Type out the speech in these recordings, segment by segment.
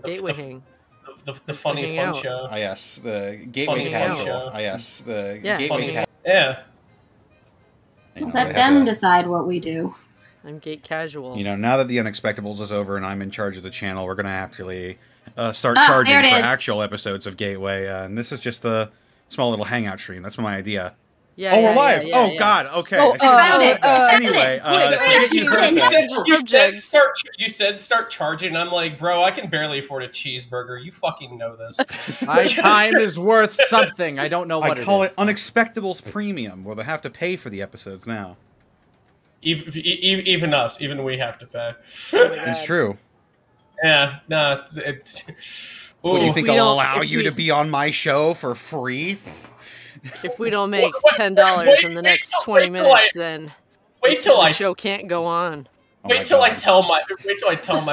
The Gateway Hang. The funny fun show. Ah, yes. The Gateway Casual. Ah, yes. The Gateway Casual. Yeah. Let them decide what we do. I'm Gate Casual. You know, now that the Unexpectables is over and I'm in charge of the channel, we're going to have to start charging for actual episodes of Gateway. And this is just a small little hangout stream. That's my idea. Yeah, we're live. God. Okay. I found it. Anyway, you said start charging. I'm like, bro, I can barely afford a cheeseburger. You fucking know this. My time is worth something. I don't know what it is. I call it Unexpectables Premium, where they have to pay for the episodes now. Even us, even we have to pay. It's true. Yeah, no. What, do you think I'll allow you to be on my show for free? If we don't make $10 in the next 20 minutes, then the show can't go on. Wait till I tell my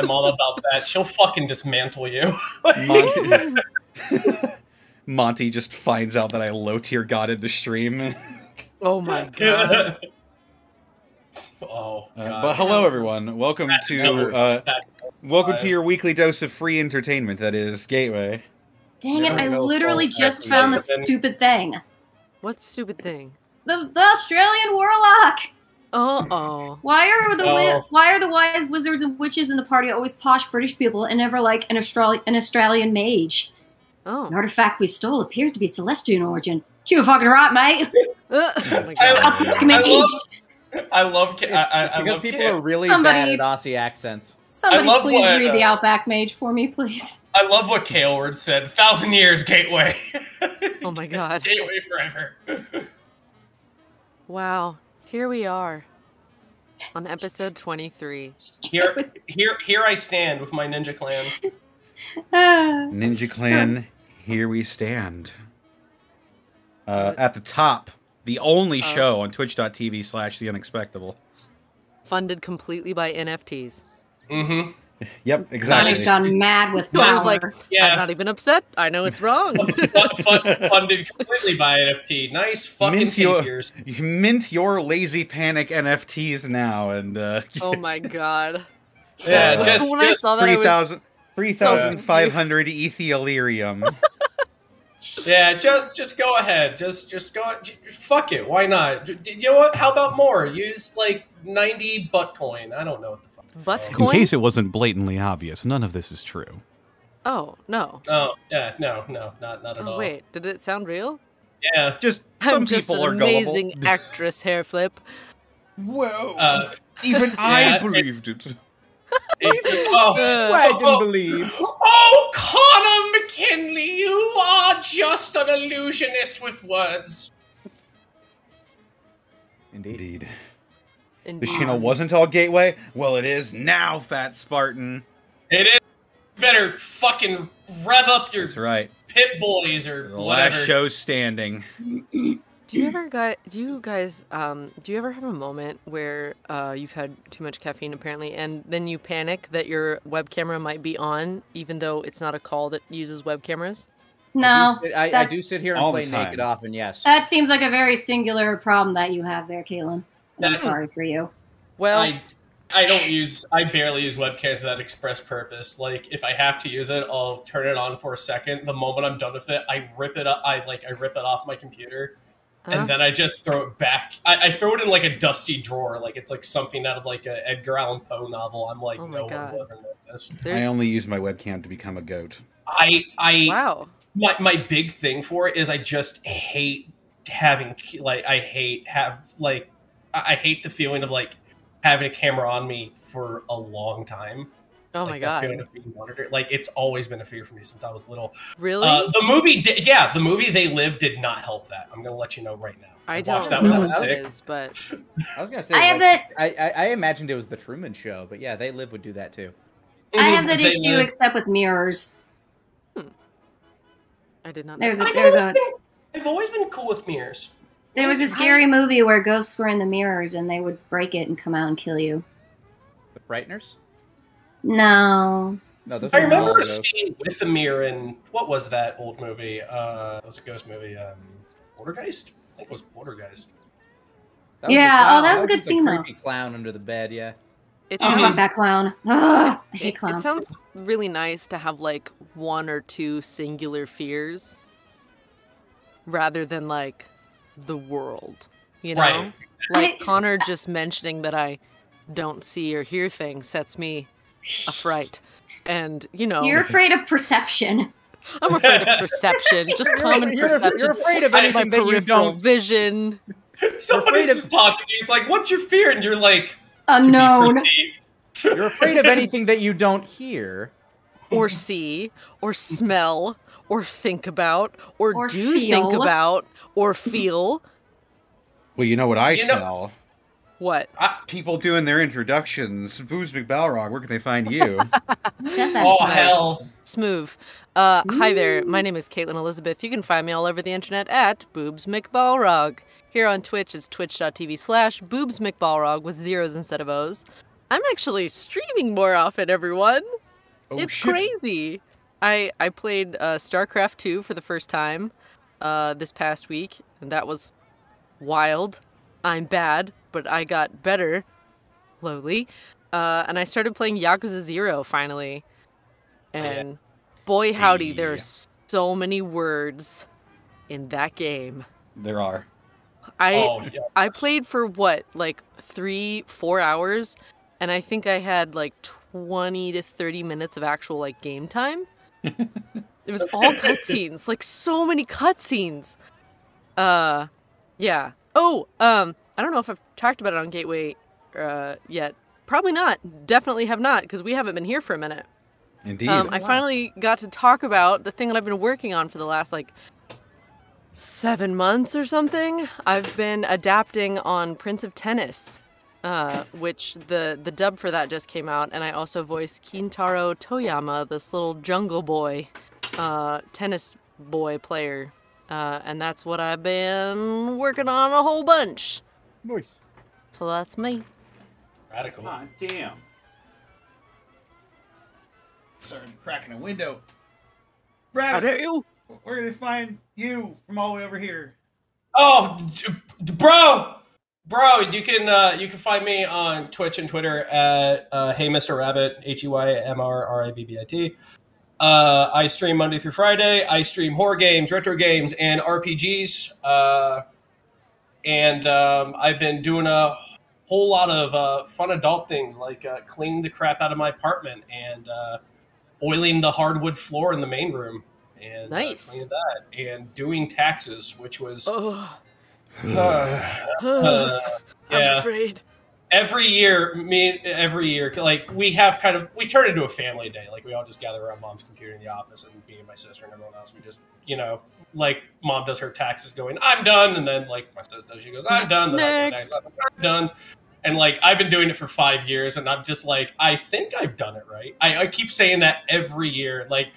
mom about that. She'll fucking dismantle you. Monty just finds out that I low-tier godded the stream. Oh my god. Oh, God. But hello, everyone. Welcome to your weekly dose of free entertainment. That is Gateway. Dang it! I literally just found the stupid thing. What stupid thing? The Australian Warlock. Uh-oh. Why are the wise wizards and witches in the party always posh British people and never like an Australian mage? Oh. The artifact we stole appears to be celestial in origin. You fucking right, mate. Oh my god. I love because people are really bad at Aussie accents. Somebody please read the Outback Mage for me, please. I love what Kaelward said. 1,000 years, Gateway. Oh my god. Gateway forever. Wow. Here we are. On episode 23. Here I stand with my Ninja Clan. Ninja Clan, here we stand. At the top, the only show on twitch.tv/The Unexpectable. Funded completely by NFTs. Mm-hmm. Yep, exactly. I've gone mad with power. I was like, I'm not even upset. I know it's wrong. Funded completely by NFT. Nice fucking figures. Mint your Lazy Panic NFTs now, and oh my god. Yeah, when I saw that, 3,500 Ethereum. Yeah, just go ahead. Just go. Fuck it. Why not? You know what? How about more? Use like 90 Buttcoin. I don't know what the fuck. Buttcoin? In case it wasn't blatantly obvious, none of this is true. Oh no. Oh yeah, no, not at all. Wait, did it sound real? Yeah, just some people are gullible. Amazing actress hair flip. Whoa. Even I believed it. I didn't believe. Oh, Connor McKinley, you are just an illusionist with words. Indeed. The channel wasn't all Gateway? Well, it is now, Fat Spartan. It is. You better fucking rev up your pit boys or the whatever. Last show standing. Do you ever have a moment where you've had too much caffeine apparently, and then you panic that your web camera might be on, even though it's not a call that uses web cameras? No. I do sit here and play Naked often, yes. That seems like a very singular problem that you have there, Kaylin. I'm sorry for you. Well, I barely use webcams for that express purpose. Like, if I have to use it, I'll turn it on for a second. The moment I'm done with it, I rip it up. I rip it off my computer. And then I just throw it back. I throw it in like a dusty drawer, like it's like something out of like an Edgar Allan Poe novel. I'm like, no one will ever know this. I only use my webcam to become a goat. Wow. My big thing for it is I just hate having I hate the feeling of like having a camera on me for a long time. Oh my god! Feeling of being monitored. Like, it's always been a fear for me since I was little. Really? The movie They Live did not help that. I'm gonna let you know right now. I don't know what that is, but I was gonna say I imagined it was the Truman Show, but yeah, They Live would do that too. I have that issue, except with mirrors. I did not know. I've always been cool with mirrors. There was a scary movie where ghosts were in the mirrors and they would break it and come out and kill you. The Frighteners? No. I remember a scene with the mirror in, what was that old movie? It was a ghost movie. Poltergeist? I think it was Poltergeist. Yeah, that was a good scene, though. Creepy clown under the bed, yeah. Fuck that clown. Ugh, I hate It clowns. sounds really nice to have like one or two singular fears rather than like the world, you know? Right. Like Connor just mentioning that I don't see or hear things sets me afright. And, you know, You're afraid of perception. I'm afraid of perception, just common perception. You're afraid of anything that you Peripheral don't. vision. Somebody's just talking to you. It's like, what's your fear? And you're like, Unknown. to be perceived. You're afraid of anything that you don't hear. Or see, or smell, or think about, or do feel. think about, or feel. Well, you know what I You know- smell? What? People doing their introductions. Boobs McBalrog, where can they find you? Does that Oh, smell? hell. Smooth. Hi there, my name is Caitlin Elizabeth. You can find me all over the internet at Boobs McBalrog. Here on Twitch is twitch.tv/Boobs McBalrog with zeros instead of O's. I'm actually streaming more often, everyone. Oh, It's shit. crazy. I played StarCraft 2 for the first time this past week, and that was wild. I'm bad, but I got better. Slowly. And I started playing Yakuza 0 finally. And boy howdy, there are so many words in that game. There are. I played for what, like 3-4 hours, and I think I had like 20 to 30 minutes of actual like game time. It was all cutscenes, like so many cutscenes. Yeah. Oh, I don't know if I've talked about it on Gateway yet. Probably not. Definitely have not, because we haven't been here for a minute. Indeed. I finally got to talk about the thing that I've been working on for the last like 7 months or something. I've been adapting on Prince of Tennis, which the dub for that just came out, and I also voiced Kintaro Toyama, this little jungle boy, tennis boy player, and that's what I've been working on a whole bunch. Nice. So that's me. Radical. God damn. Sorry, I'm cracking a window. How dare you? Where can they find you from all the way over here? Oh, bro, you can find me on Twitch and Twitter at Hey Mr. Rabbit, HeyMrRabbit. I stream Monday through Friday. I stream horror games, retro games, and RPGs. And I've been doing a whole lot of fun adult things like cleaning the crap out of my apartment and oiling the hardwood floor in the main room. And Nice. cleaning that and doing taxes, which was Oh, yeah. I'm afraid. Every year, like we turn into a family day. Like we all just gather around mom's computer in the office, and me and my sister and everyone else, we just, like mom does her taxes, going, "I'm done," and then like my sister does, she goes, "I'm done." Then Next. I'm done. And like I've been doing it for 5 years, and I'm just like, I think I've done it right. I keep saying that every year, like.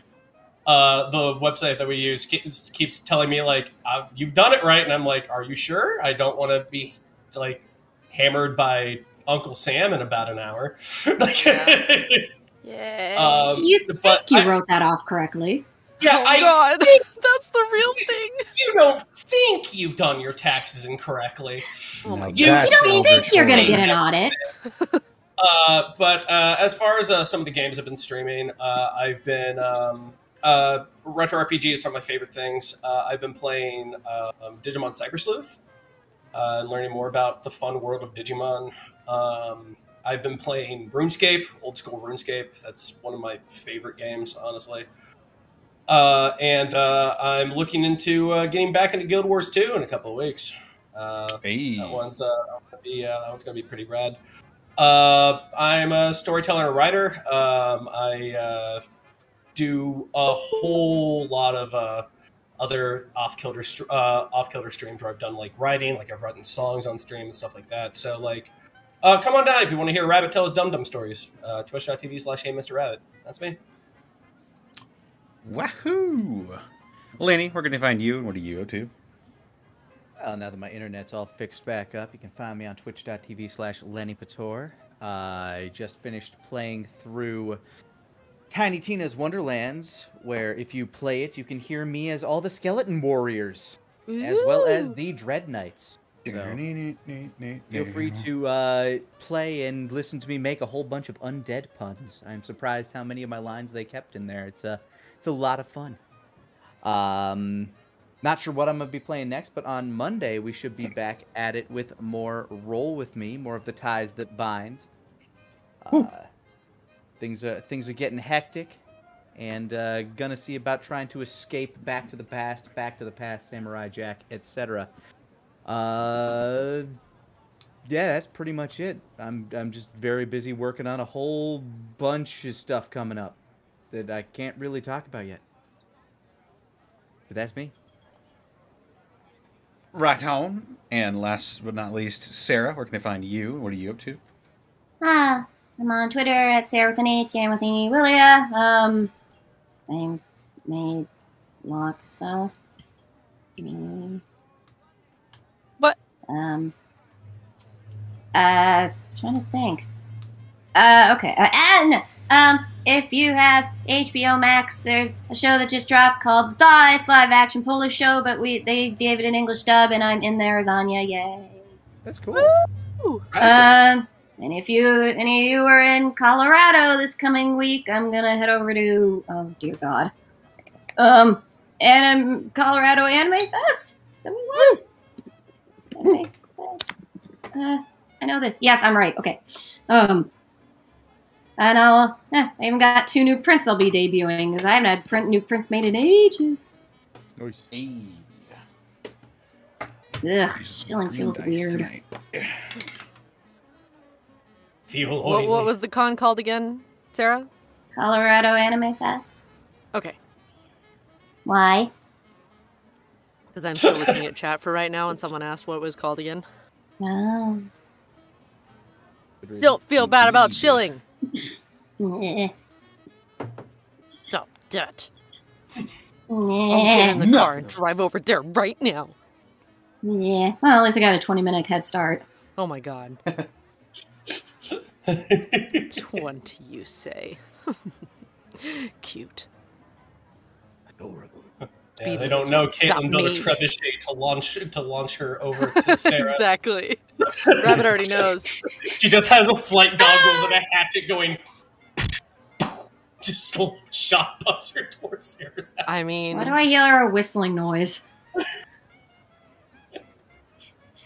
The website that we use keeps telling me like, you've done it right, and I'm like, are you sure? I don't want to be like hammered by Uncle Sam in about an hour. Yeah. You think you wrote that off correctly? Yeah, Oh God, that's the real thing. You don't think you've done your taxes incorrectly. Oh my Now God. You that's don't think you're going to get an overkill. audit? But as far as some of the games I've been streaming, I've been retro RPGs are some of my favorite things. I've been playing Digimon Cyber Sleuth, learning more about the fun world of Digimon. I've been playing RuneScape, old school RuneScape. That's one of my favorite games, honestly. And I'm looking into getting back into Guild Wars 2 in a couple of weeks. Hey. That one's gonna be pretty rad. I'm a storyteller and a writer. I do a whole lot of other off-kilter streams where I've done like writing, like I've written songs on stream and stuff like that. So like, come on down if you want to hear Rabbit tell his dum-dum stories. Twitch.tv/HeyMrRabbit. That's me. Wahoo! Lenny, where can they find you, and what are you up to? Well, now that my internet's all fixed back up, you can find me on twitch.tv/LennyPator. I just finished playing through Tiny Tina's Wonderlands, where if you play it, you can hear me as all the Skeleton Warriors, as well as the Dread Knights. So feel free to play and listen to me make a whole bunch of undead puns. I'm surprised how many of my lines they kept in there. It's a lot of fun. Not sure what I'm gonna be playing next, but on Monday we should be back at it with more Roll With Me, more of the ties that bind. Things are getting hectic, and gonna see about trying to escape Back to the Past, Samurai Jack, etc. Yeah, that's pretty much it. I'm just very busy working on a whole bunch of stuff coming up that I can't really talk about yet. But that's me. Right on. And last but not least, Sarah, where can they find you? What are you up to? I'm on Twitter at Sarah with an H, Jan with an E, Willia. I made lots of. What? Trying to think. Okay. And if you have HBO Max, there's a show that just dropped called The Thaw. It's live action Polish show, but they gave it an English dub, and I'm in there as Anya. Yay! That's cool. Woo! And if any of you are in Colorado this coming week, I'm gonna head over to dear God, Colorado Anime Fest. Is that what it was? Anime Fest. I know this. Yes, I'm right. Okay. And I even got 2 new prints I'll be debuting, because I haven't had new prints made in ages. Nice. Ugh, chilling feels weird. What was the con called again, Sarah? Colorado Anime Fest. Okay. Why? Because I'm still looking at chat for right now, and someone asked what it was called again. Oh. Don't feel bad about shilling. Nah. Stop that. Nah. I'll get in the car and drive over there right now. Yeah. Well, at least I got a 20-minute head start. Oh my god. 20, you say? Cute. Adorable. Yeah, they don't know Caitlin built a trebuchet to launch her over to Sarah. Exactly. Rabbit already knows. She just has a flight goggles and a hatchet going. Just shot buzzer towards Sarah's house. I mean, Why do I hear a whistling noise?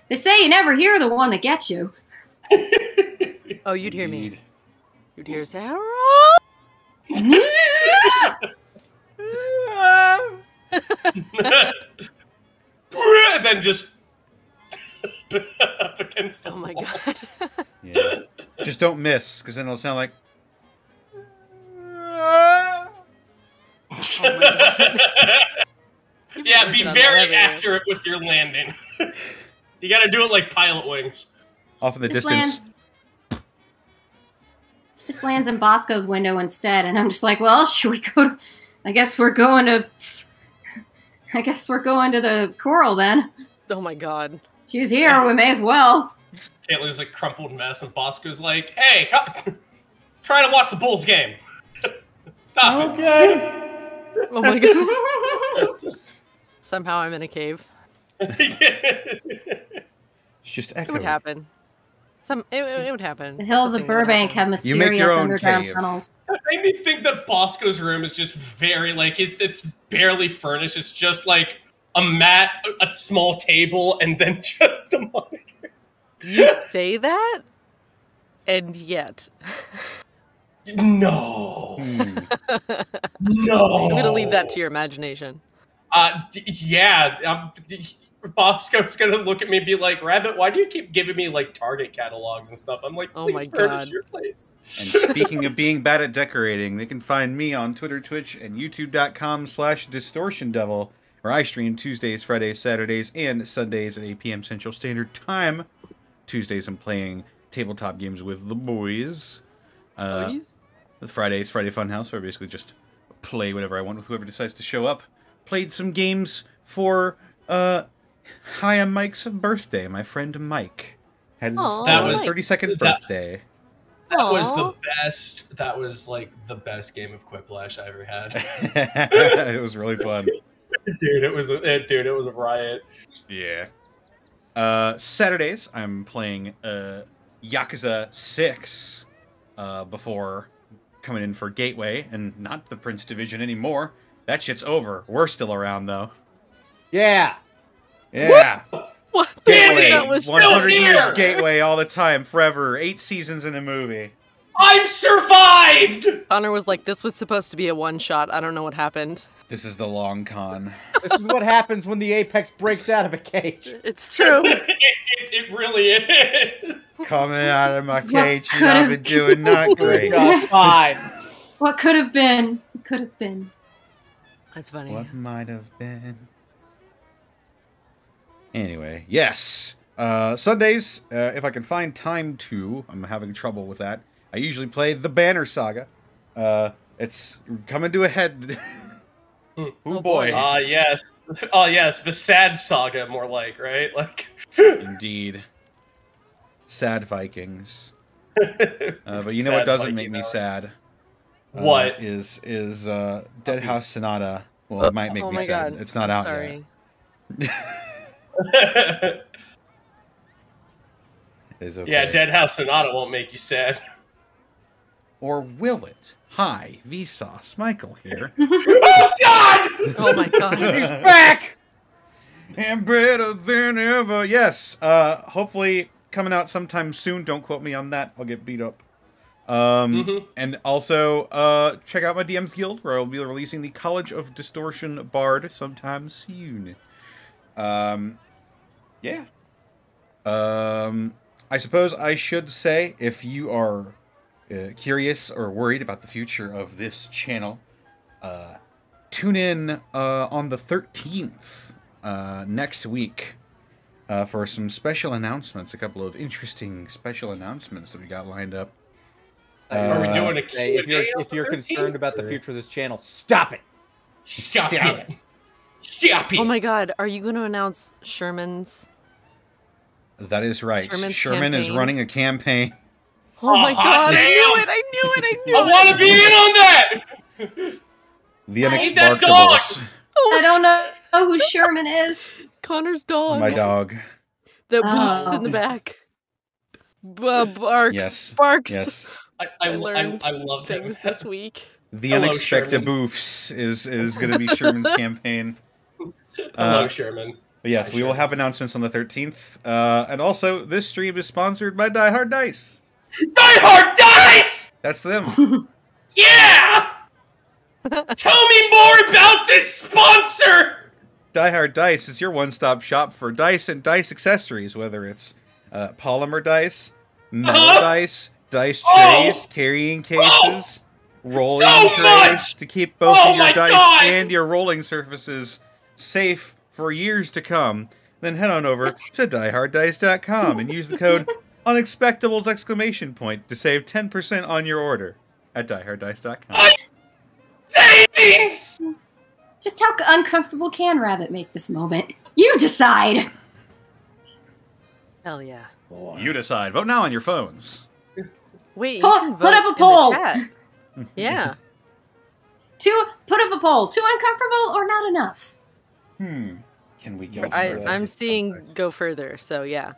They say you never hear the one that gets you. oh, you'd hear me. You'd hear Sarah. And then just up against the Oh my wall. god. Yeah. Just don't miss, because then it'll sound like. Oh my god. Yeah, be on very that accurate with your landing. You gotta do it like pilot wings. Off in the Just distance. Just lands in Bosco's window instead, and I'm just like, well, should we go to... I guess we're going to the Coral then. Oh my god. She's here, we may as well. Caitlin's like crumpled mess, and Bosco's like, "Hey, come, try to watch the Bulls game. Stop it." Oh my god. Somehow I'm in a cave. It's just It echoing. would happen. It would happen. The hills of Burbank have You make mysterious your own underground cave. tunnels. It made me think that Bosco's room is just very, like, it's barely furnished. It's just, like, a mat, a small table, and then just a monitor. You say that, and yet. No. No. I'm gonna leave that to your imagination. Yeah. Bosco's gonna look at me and be like, "Rabbit, why do you keep giving me, like, Target catalogs and stuff?" I'm like, Oh "Please my furnish God. your place." And speaking of being bad at decorating, they can find me on Twitter, Twitch, and YouTube.com/DistortionDevil, where I stream Tuesdays, Fridays, Saturdays, and Sundays at 8 p.m. Central Standard Time. Tuesdays, I'm playing tabletop games with the boys. Fridays, Friday Funhouse, where I basically just play whatever I want with whoever decides to show up. Played some games for Hi, I'm Mike's birthday. My friend Mike had his That was- 32nd birthday. That was the best. That was like the best game of Quiplash I ever had. It was really fun. Dude, it was a riot. Yeah. Saturdays, I'm playing Yakuza 6 before coming in for Gateway, and not the Prince Division anymore. That shit's over. We're still around, though. Yeah. Yeah. What? Gateway. That was 100 still years here. Gateway all the time, forever. 8 seasons in a movie. I'm survived! Connor was like, this was supposed to be a one-shot. I don't know what hapmed. This is the long con. This is what happens when the Apex breaks out of a cage. It's true. It really is. Coming out of my What cage, and could I've have- been doing not great. Fine. What could have been? Could have been. That's funny. What might have been. Anyway, yes. Sundays, if I can find time to, I'm having trouble with that. I usually play the Banner Saga. It's coming to a head. Oh boy. Yes. Oh yes, the sad saga, more like, right? Like. Indeed. Sad Vikings. But you know what Sad doesn't Viking make me Alex. sad? What? Is Dead House Sonata. Well, it might make Oh me my sad. god. It's not I'm out sorry. yet. It is okay. Yeah, Dead House Sonata won't make you sad. Or will it? Hi, Vsauce. Michael here. Oh God! Oh my god. He's back! And better than ever. Yes. Hopefully coming out sometime soon. Don't quote me on that. I'll get beat up. And also, check out my DM's Guild, where I'll be releasing the College of Distortion Bard sometime soon. Yeah. I suppose I should say, if you are curious or worried about the future of this channel, tune in on the 13th next week for some special announcements, a couple of interesting special announcements that we got lined up. Are we doing a Hey, if you're concerned about the future of this channel, stop it. Stop Stop it! Stop it! Oh my god. Are you going to announce Sherman's? That is right. Sherman's Sherman is campaign. running a campaign. Oh my god. damn. I knew it. I knew it. I knew I it. want to be in on that. The I hate that Unexbarkables. I don't know who Sherman is. Connor's dog. My dog. That boofs in the Oh. back. Barks. Yes. Barks. Yes. I learned I love things him. this week. The Hello, Unexpected Sherman. Boofs is going to be Sherman's campaign. Hello, Sherman. But yes, Hi, we will Sherman. have announcements on the 13th. And also, this stream is sponsored by Die Hard Dice. Die Hard Dice! That's them. Yeah! Tell me more about this sponsor! Die Hard Dice is your one-stop shop for dice and dice accessories, whether it's polymer dice, metal dice, dice trays, carrying cases, rolling So trays much! to keep both Oh of your my dice God! and your rolling surfaces safe for years to come. Then head on over to dieharddice.com and use the code Unexpectables! To save 10% on your order at dieharddice.com. Savings! Just how uncomfortable can Rabbit make this moment? You decide. Hell yeah. You decide. Vote now on your phones. Wait, you Put- can put vote up a in the poll. chat. Yeah. Put up a poll. Too uncomfortable or not enough? Can we go I'm further? seeing go further, so yeah.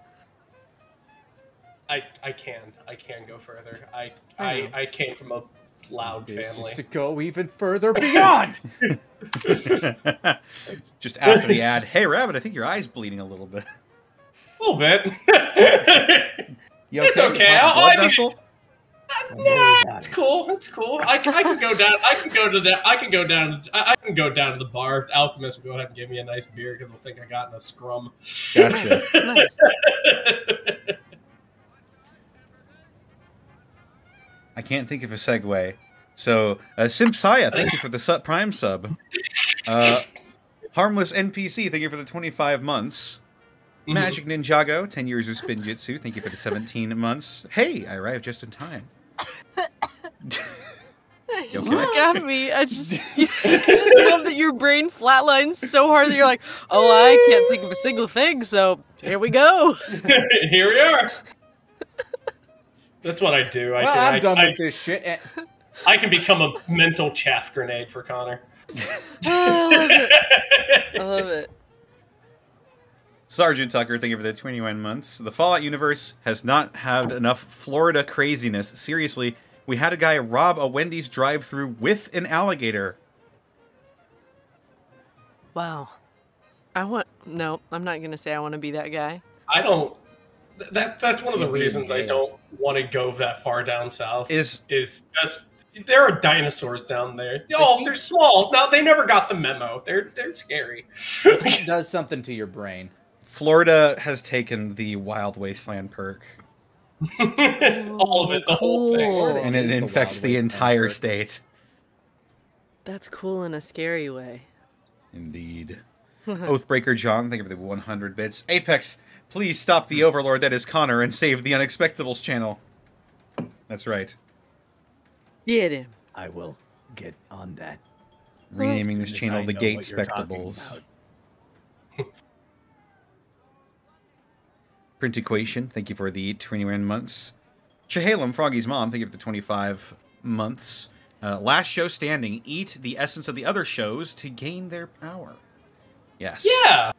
I can go further. I I came from a loud This is family. to go even further beyond. Just after the ad, hey Rabbit, I think your eye's bleeding a little bit. A little bit. You It's okay. Blood I mean- vessel? Nah, it's cool. It's cool. I can go down. I can go to that. I can go down. I can go down to the bar. Alchemist will go ahead and give me a nice beer because we'll think I got in a scrum. Gotcha. Nice. I can't think of a segue. So, Simpsaya, thank you for the Prime sub. Harmless NPC, thank you for the 25 months. Mhm. Magic Ninjago, 10 years of Spinjitzu, thank you for the 17 months. Hey, I arrived just in time. You okay? got me. I just love that your brain flatlines so hard that you're like, oh, I can't think of a single thing, so here we go. Here we are. That's what I do. Well, I'm done with this shit. I can become a mental chaff grenade for Connor. I love it. I love it. Sergeant Tucker, thank you for the 21 months. The Fallout universe has not had enough Florida craziness. Seriously, we had a guy rob a Wendy's drive-thru with an alligator. Wow. No, I'm not gonna say I want to be that guy. I don't. That's one of the reasons I don't want to go that far down south. Is just there are dinosaurs down there. They're small. No, they never got the memo. They're scary. It does something to your brain. Florida has taken the Wild Wasteland perk. All of it, the whole thing. And it infects the entire state. That's cool in a scary way. Indeed. Oathbreaker John, thank you for the 100 bits. Apex, please stop the Overlord that is Connor and save the Unexpectables channel. That's right. Get him. I will get on that. Renaming this channel the Gate Spectables. Print Equation, thank you for the 21 months. Chehalem, Froggy's mom, thank you for the 25 months. Last show standing, eat the essence of the other shows to gain their power. Yes. Yeah.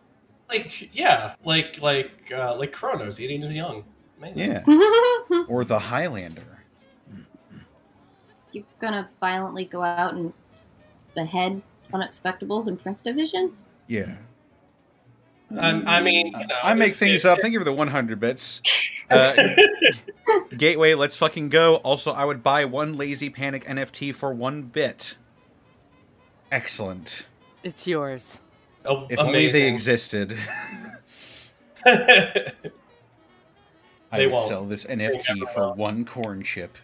Like Kronos eating his young. Amazing. Yeah. Or the Highlander. You're gonna violently go out and behead Unexpectables in Prince Division? Yeah. I mean, you know, I make things up. Thank you for the 100 bits. Gateway, let's fucking go. Also, I would buy one Lazy Panic NFT for 1 bit. Excellent. It's yours. Oh, if only they existed. I would sell this NFT for 1 corn chip.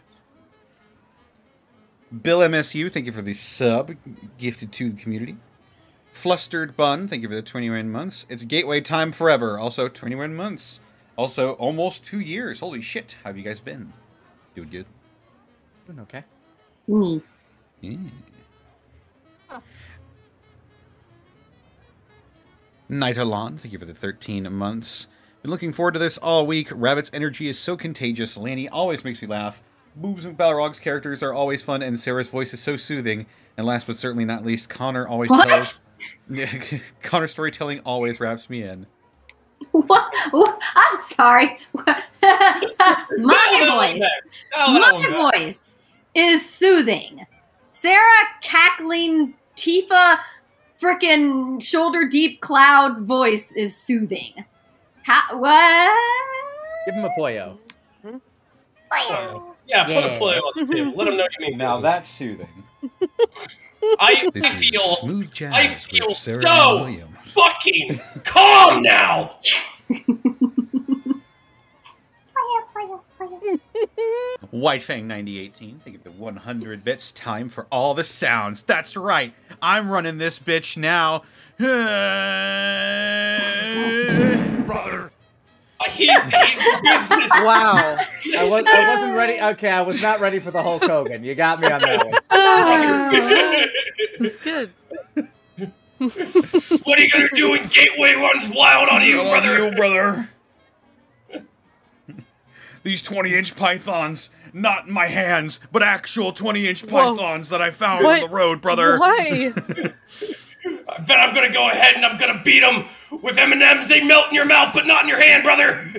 Bill MSU, thank you for the sub gifted to the community. Flustered Bun, thank you for the 21 months. It's Gateway time forever. Also 21 months. Also almost 2 years. Holy shit. How have you guys been? Doing good? Doing okay. Me. Yeah. Nightalon, thank you for the 13 months. Been looking forward to this all week. Rabbit's energy is so contagious. Lanny always makes me laugh. Boobs and Balrog's characters are always fun, and Sarah's voice is so soothing. And last but certainly not least, Connor always tells... Connor's storytelling always wraps me in. What? I'm sorry. My voice is soothing. Sarah cackling Tifa frickin' shoulder deep clouds voice is soothing. What? Give him a Poyo. Poyo. Yeah, put a Poyo on the table. Let him know you mean now business. That's soothing. I feel so fucking calm now. White Fang 9018, thank you for the 100 bits. Time for all the sounds. That's right. I'm running this bitch now. Brother. He's business. Wow. I wasn't ready. Okay, I was not ready for the Hulk Hogan. You got me on that one. It's good. What are you gonna do when Gateway runs wild on you, brother? These 20-inch pythons, not in my hands, but actual 20-inch pythons that I found on the road, brother. Why? I bet I'm gonna go ahead and I'm gonna beat them with M&Ms. They melt in your mouth, but not in your hand, brother.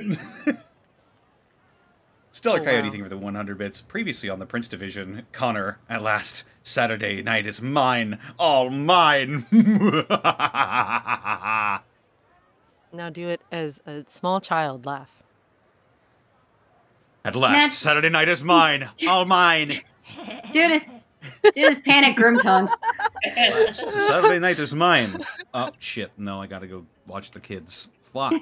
Stellar Coyote, thank you for the 100 bits. Previously on the Prince Division, Connor, at last, Saturday night is mine, all mine. Now do it as a small child. Laugh. At last, Saturday night is mine, all mine. Do this panic groom tongue. Saturday night is mine. Oh, shit. No, I gotta go watch the kids. Fuck.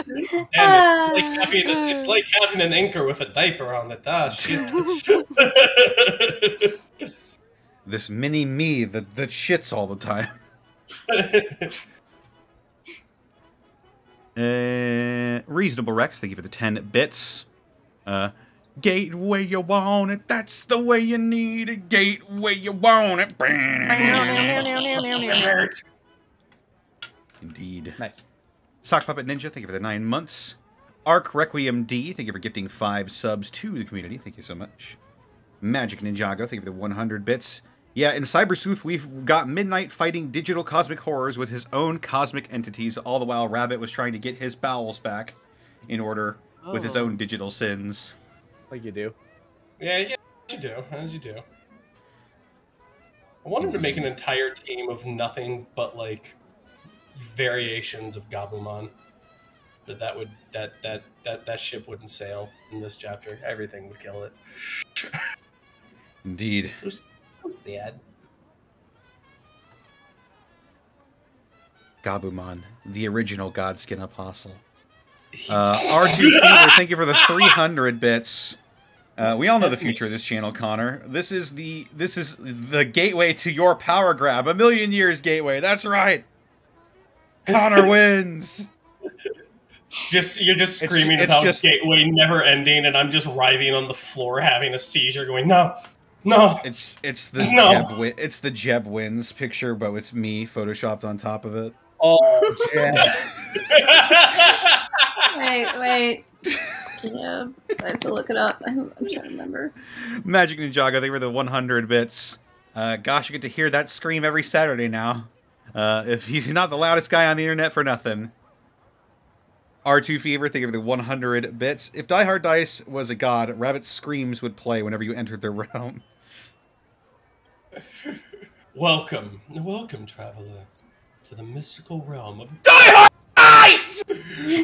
It's like having an anchor with a diaper on it. Ah, shit. This mini me that shits all the time. Reasonable Rex, thank you for the 10 bits. Gateway you want it, that's the way you need it. Gateway you want it. Indeed. Nice. Sock Puppet Ninja, thank you for the 9 months. Arc Requiem D, thank you for gifting 5 subs to the community. Thank you so much. Magic Ninjago, thank you for the 100 bits. Yeah, in Cyber Sleuth, we've got Midnight fighting digital cosmic horrors with his own cosmic entities, all the while Rabbit was trying to get his bowels back in order with his own digital sins. Like you do. Yeah, as you do. As you do. I want him to make an entire team of nothing but, like, variations of Gabumon. But that ship wouldn't sail in this chapter. Everything would kill it. Indeed. So sad. Gabumon, the original Godskin Apostle. R2 Fever, thank you for the 300 bits. We all know the future of this channel, Connor. This is the gateway to your power grab. 1,000,000 years gateway. That's right. Connor wins. You're just screaming about gateway never ending, and I'm just writhing on the floor having a seizure, going no. It's the Jeb wins picture, but it's me photoshopped on top of it. Oh, Jeb. Wait. Yeah, I have to look it up. I'm trying to remember. Magic Ninjago, thank you for the 100 bits. Gosh, you get to hear that scream every Saturday now. If he's not the loudest guy on the internet for nothing. R2 Fever, thank you for the 100 bits. If Die Hard Dice was a god, Rabbit's screams would play whenever you entered their realm. Welcome, traveler, to the mystical realm of Die Hard Dice!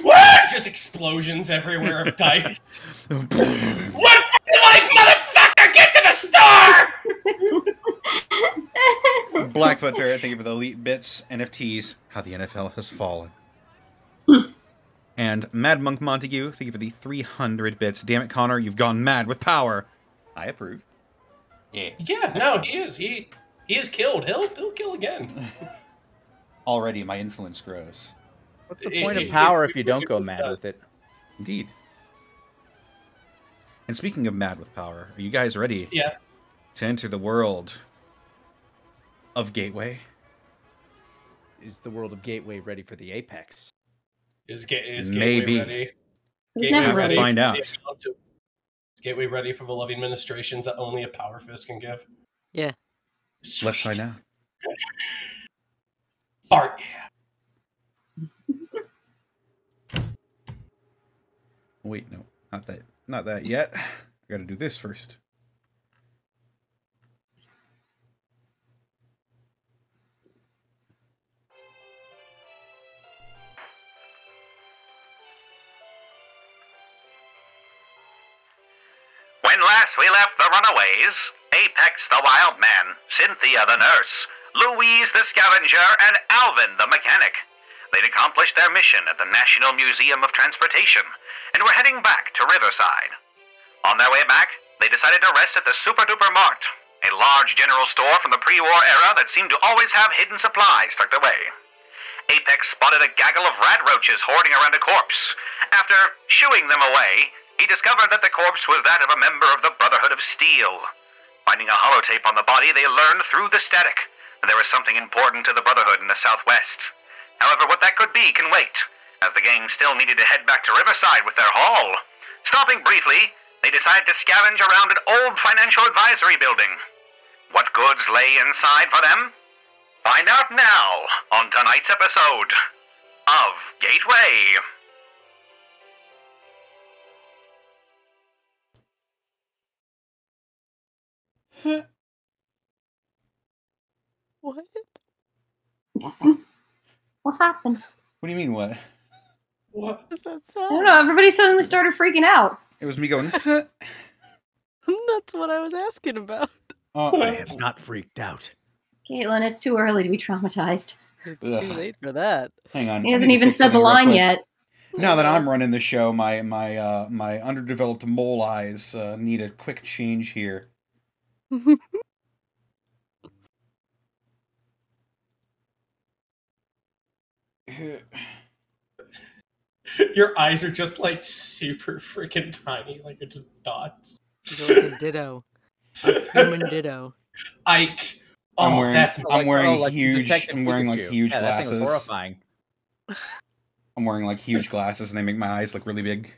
What? Just explosions everywhere of dice. One fucking life, motherfucker! Get to the star! Blackfoot Ferret, thank you for the elite bits. NFTs, how the NFL has fallen. And Mad Monk Montague, thank you for the 300 bits. Damn it, Connor, you've gone mad with power. I approve. Yeah, no, he is. He is killed. He'll kill again. Already, my influence grows. What's the point of power if you don't go mad with it? Indeed. And speaking of mad with power, are you guys ready? Yeah. To enter the world of Gateway? Is the world of Gateway ready for the Apex? Is Gateway Maybe. ready? It's Gateway never ready. ready. Find out. Is Gateway ready for the love administrations that only a power fist can give? Yeah. Sweet. Let's find out. Fart, yeah. Wait, no. Not that yet. I gotta do this first. When last we left the Runaways, Apex the Wild Man, Cynthia the Nurse, Louise the Scavenger, and Alvin the Mechanic. They'd accomplished their mission at the National Museum of Transportation and were heading back to Riverside. On their way back, they decided to rest at the Super Duper Mart, a large general store from the pre-war era that seemed to always have hidden supplies tucked away. Apex spotted a gaggle of rat roaches hoarding around a corpse. After shooing them away, he discovered that the corpse was that of a member of the Brotherhood of Steel. Finding a holotape on the body, they learned through the static that there was something important to the Brotherhood in the Southwest. However, what that could be can wait, as the gang still needed to head back to Riverside with their haul. Stopping briefly, they decided to scavenge around an old financial advisory building. What goods lay inside for them? Find out now on tonight's episode of Gateway. What? What happened? What do you mean, what? What? Is that I don't sad? know. Everybody suddenly started freaking out. It was me going, That's what I was asking about. I have not freaked out. Caitlin, it's too early to be traumatized. It's Ugh. too late for that. hang on. He I hasn't need to even fix said the something real line quick. yet. Now that I'm running the show, my underdeveloped mole eyes need a quick change here. Your eyes are just like super freaking tiny, like they're just dots. You're like a ditto. A human ditto. Ike. Oh, that's I'm wearing like huge. Detective I'm wearing like Pikachu. huge Yeah, that thing was glasses. horrifying. I'm wearing like huge glasses, and they make my eyes look really big.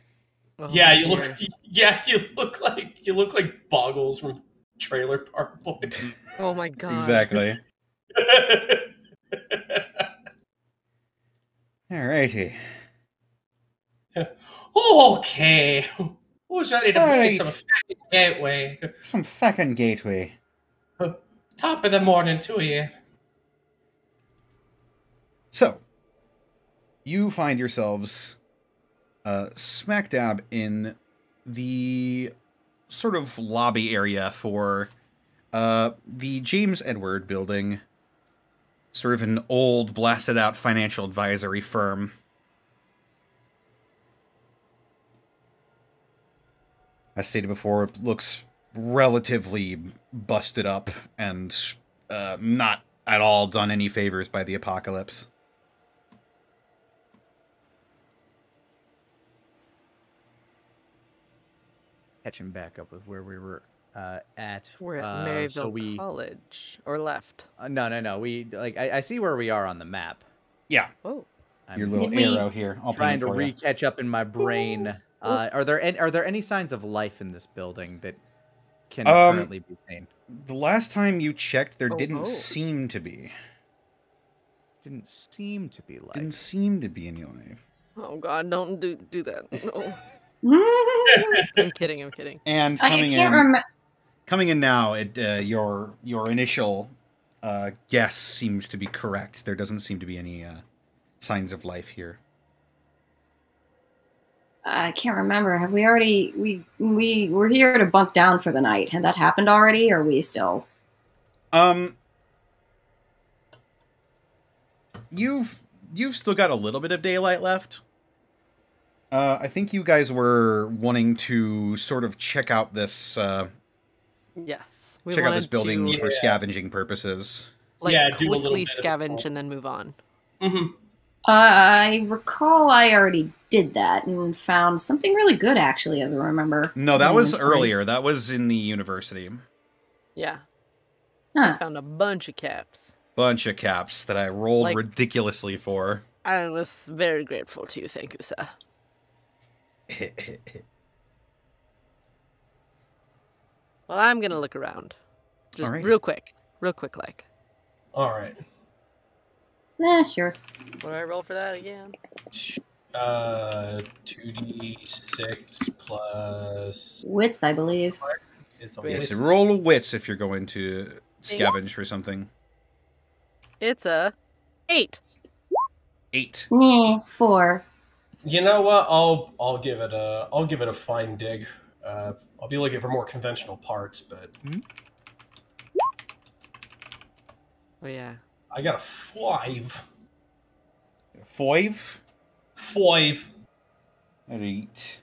Oh, yeah. You dear. look. Yeah, you look like Boggles from Trailer Park Boys. Oh my god. Exactly. Alrighty. Okay. Who's ready to play Alright. some fucking Gateway? Some fucking gateway. Top of the morning to you. So, you find yourselves smack dab in the sort of lobby area for the James Edward building, sort of an old, blasted out financial advisory firm. As stated before, it looks relatively busted up and not at all done any favors by the apocalypse. Catching back up with where we were at. We're at so Maryville College. Or left. No. I see where we are on the map. Yeah. Oh. Your I'm little Did we- arrow here. I'll trying paint to it for you. catch up in my brain. Are there any signs of life in this building that can currently be seen? The last time you checked, there Oh, didn't oh. seem to be. Didn't seem to be life. Didn't seem to be any life. Oh god, don't do that. No. I I'm kidding. And can't remember. coming in now, your initial guess seems to be correct. There doesn't seem to be any signs of life here. I can't remember. Have we already? We were here to bunk down for the night. Had that happened already? Or are we still? You've still got a little bit of daylight left. I think you guys were wanting to sort of check out this Yes. check out this wanted building to, for scavenging purposes. like, Yeah, do a little quickly bit of- scavenge and then move on. Mm-hmm. I recall I already did that and found something really good, actually, as I remember. No, that was Inventory. earlier. That was in the university. Yeah. Huh. Found a bunch of caps. Bunch of caps that I rolled Like- ridiculously for. I was very grateful to you. Thank you, sir. Well, I'm gonna look around. Just Alright. real quick like. All right. Sure. What do I roll for that again? 2d6 plus. Wits, I believe. It's a Wait. Yes, wits. roll a wits if you're going to scavenge for something. It's a 8. 8. Nah, 4. You know what? I'll give it a fine dig. I'll be looking for more conventional parts, but Oh yeah. I got a 5. 5. 5. At 8.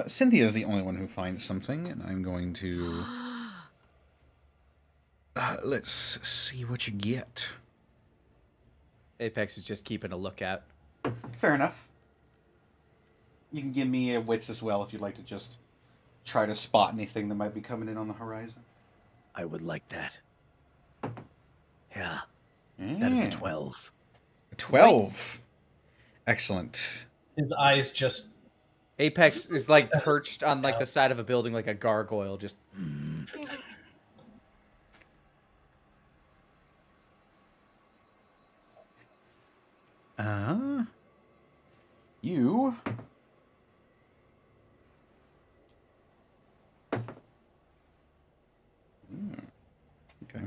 Cynthia's the only one who finds something, and I'm going to let's see what you get. Apex is just keeping a lookout. Fair enough. You can give me a wits as well if you'd like to just try to spot anything that might be coming in on the horizon. I would like that. Yeah, that is a Yeah. 12. 12. Excellent. His eyes just. Apex is like perched on like the side of a building like a gargoyle, just You okay.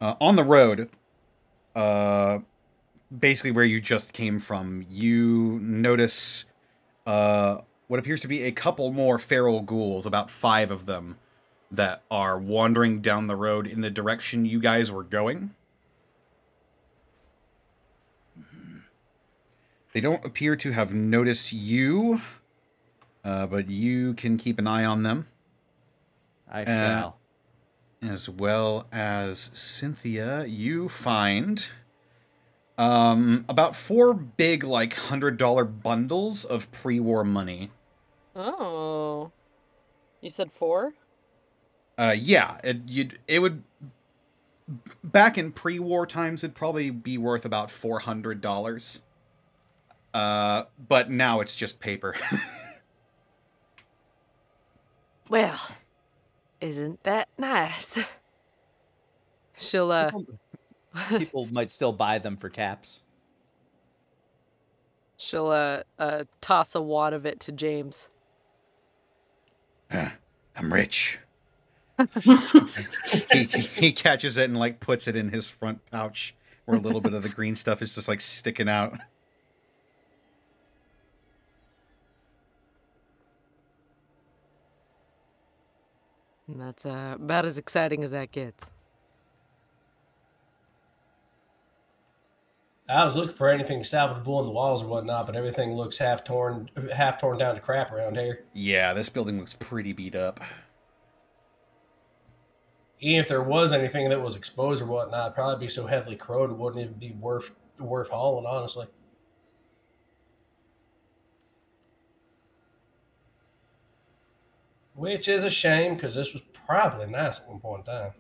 On the road, basically where you just came from, you notice what appears to be a couple more feral ghouls, about 5 of them, that are wandering down the road in the direction you guys were going. They don't appear to have noticed you, but you can keep an eye on them. I shall. As well as Cynthia, you find about 4 big, like, $100 bundles of pre-war money. Oh. You said 4? Yeah, it would back in pre-war times it'd probably be worth about $400. But now it's just paper. Well, isn't that nice? She'll, People might still buy them for caps. she'll, toss a wad of it to James. I'm rich. he catches it and like puts it in his front pouch where a little bit of the green stuff is just like sticking out. And that's about as exciting as that gets. I was looking for anything salvageable in the walls or whatnot, but everything looks half torn down to crap around here. Yeah, this building looks pretty beat up. Even if there was anything that was exposed or whatnot, it'd probably be so heavily corroded it wouldn't even be worth hauling, honestly. Which is a shame, because this was probably nice at one point in time.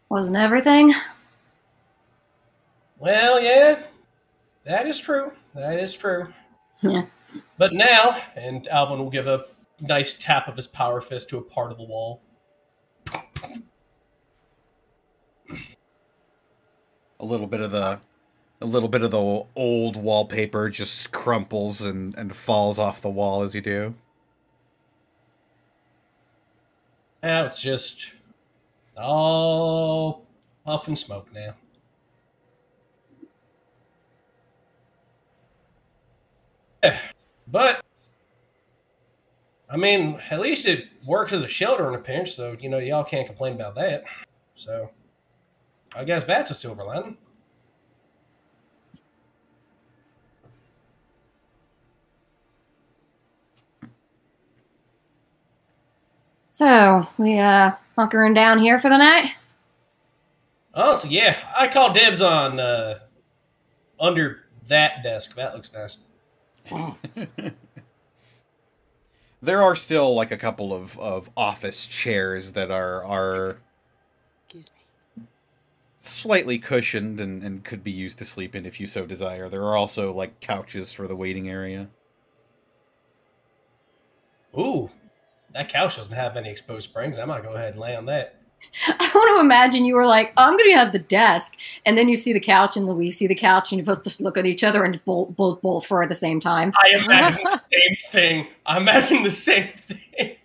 Wasn't everything? Well, yeah, that is true. That is true. Yeah. But now, and Alvin will give a nice tap of his power fist to a part of the wall. A little bit of the old wallpaper just crumples and falls off the wall as you do. Now it's just all puff and smoke now. But, I mean, at least it works as a shelter in a pinch, so, you know, y'all can't complain about that. So, I guess that's a silver lining. So, we, hunkering down here for the night? Oh, so yeah, I call dibs on, under that desk. That looks nice. There are still like a couple of office chairs that are Excuse me. slightly cushioned and could be used to sleep in if you so desire. There are also like couches for the waiting area. Ooh, that couch doesn't have any exposed springs. I might go ahead and lay on that. I want to imagine you were like, oh, I'm going to have the desk. And then you see the couch and Louise see the couch and you both just look at each other and bolt for at the same time. I imagine the same thing. I imagine the same thing.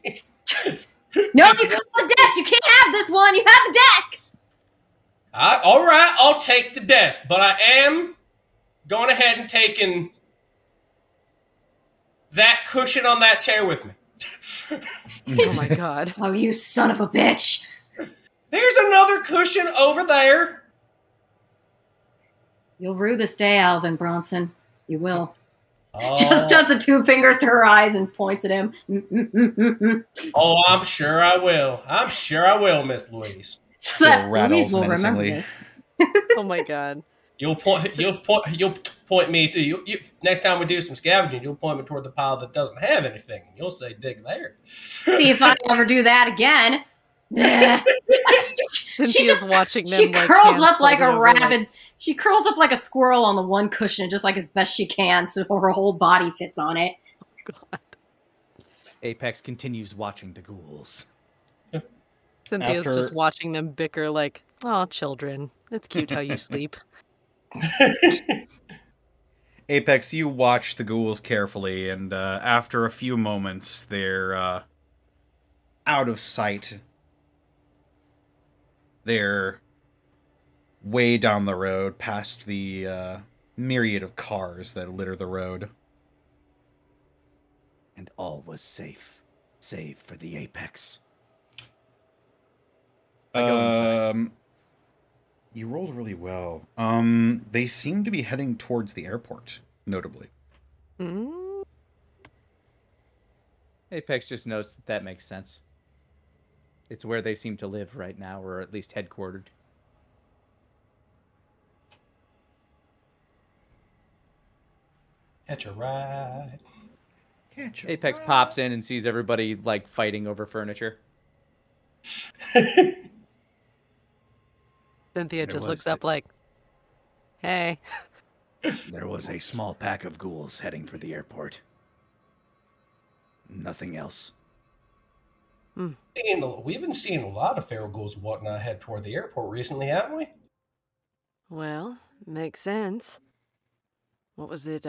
No, you call the desk. You can't have this one. You have the desk. All right, I'll take the desk. But I am going ahead and taking that cushion on that chair with me. Oh my god. Oh, you son of a bitch. There's another cushion over there. You'll rue this day, Alvin Bronson. You will. Oh, Just does the two fingers to her eyes and points at him. oh, I'm sure I will. I'm sure I will, Miss Louise. So that rattles Louise will remember menacingly. this. Oh my god. You'll point me to you. Next time we do some scavenging, you'll point me toward the pile that doesn't have anything, and you'll say, "Dig there." See if I ever do that again. Cynthia's watching them. She like, curls hands up like folded a over, rabbit. She curls up like a squirrel on the one cushion, just like as best she can, so her whole body fits on it. God. Apex continues watching the ghouls. Cynthia's After- just watching them bicker like, oh, children. It's cute how you sleep. Apex, you watch the ghouls carefully, and after a few moments, they're out of sight. They're way down the road, past the myriad of cars that litter the road. And all was safe, save for the Apex. I go inside. You rolled really well. They seem to be heading towards the airport, notably. Mm? Apex just notes that makes sense. It's where they seem to live right now, or at least headquartered. Catch a ride. Apex pops in and sees everybody like fighting over furniture. Cynthia just looks up like, hey. There was a small pack of ghouls heading for the airport. Nothing else. We've been seeing a lot of feral ghouls and whatnot head toward the airport recently, haven't we? Well, makes sense. What was it,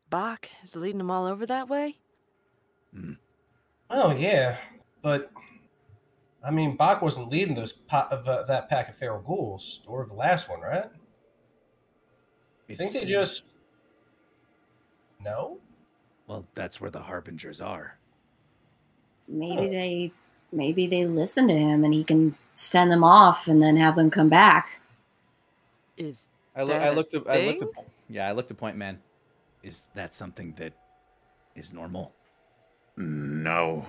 Bach is leading them all over that way? Oh, yeah. But, I mean, Bach wasn't leading that pack of feral ghouls, or the last one, right? I think they just... No? Well, that's where the Harbingers are. Maybe they listen to him and he can send them off and then have them come back. I looked at Point Man. Is that something that is normal? No.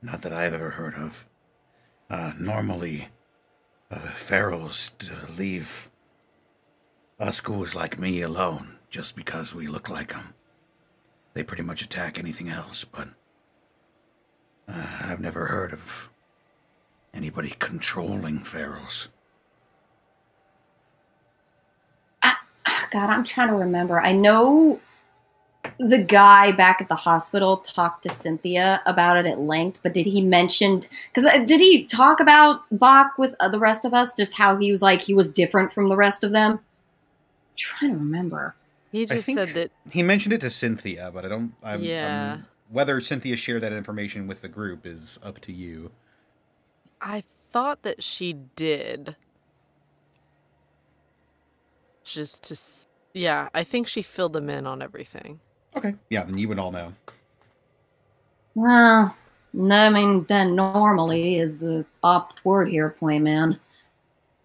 Not that I've ever heard of. Normally, ferals leave us ghouls like me alone just because we look like them. They pretty much attack anything else, but I've never heard of anybody controlling ferals. God, I'm trying to remember. I know the guy back at the hospital talked to Cynthia about it at length, but did he mention... Because did he talk about Bach with the rest of us? Just how he was different from the rest of them? I'm trying to remember. He just said that... He mentioned it to Cynthia, but Yeah. Whether Cynthia shared that information with the group is up to you. I thought that she did. Yeah, I think she filled them in on everything. Okay. Yeah, then you would all know. Well, no, I mean, then normally is the opt word here, Point Man.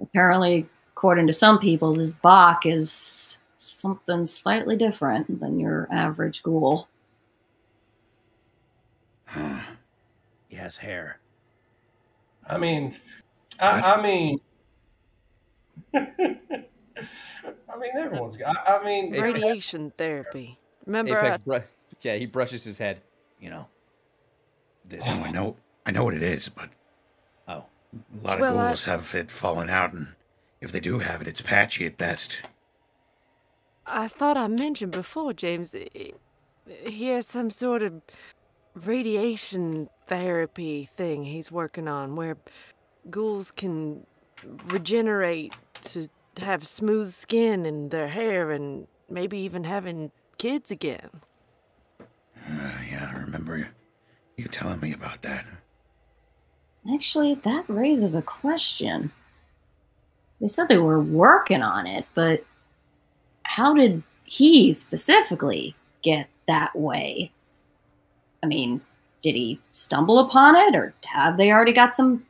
Apparently, according to some people, this Bach is something slightly different than your average ghoul. He has hair. I mean, I mean, everyone's got. I mean, Radiation therapy. Remember? He brushes his head. You know. This. Oh, I know what it is, but a lot of ghouls have it fallen out, and if they do have it, it's patchy at best. I thought I mentioned before, James, he has some sort of radiation therapy thing he's working on where ghouls can regenerate to have smooth skin and their hair and maybe even having kids again. Yeah, I remember you telling me about that. Actually, that raises a question. They said they were working on it, but how did he specifically get that way? I mean, did he stumble upon it, or have they already got some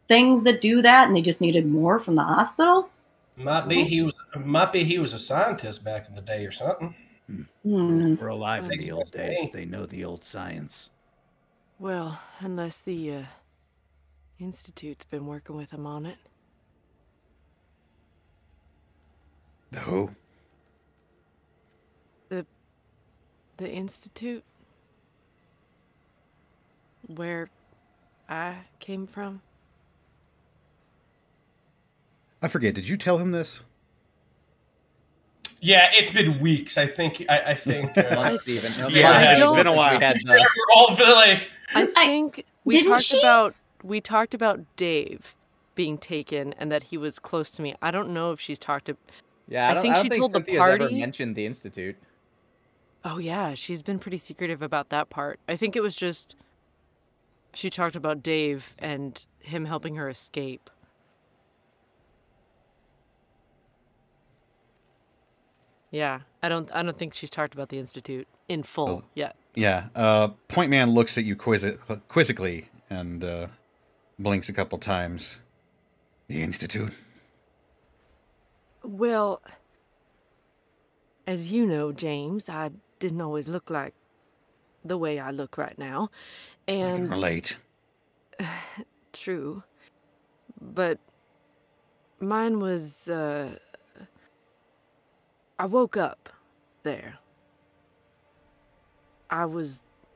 things that do that and they just needed more from the hospital? Might be he was a scientist back in the day or something. We're alive in the old days. They know the old science. Well, unless the Institute's been working with him on it. The who? The Institute? Where I came from? I forget, did you tell him this? Yeah, it's been weeks. I think. Months even. Yeah, it's been a while. We're all like. I think we talked about Dave being taken and that he was close to me. I don't know if she's talked to. Yeah, I think she told Cynthia's the party. Ever mentioned the Institute. Oh yeah, she's been pretty secretive about that part. I think it was just she talked about Dave and him helping her escape. Yeah, I don't think she's talked about the Institute in full yet. Yeah, Point Man looks at you quizzically and blinks a couple times. The Institute? Well, as you know, James, I didn't always look like the way I look right now, and I can relate. True, but mine was. I woke up there.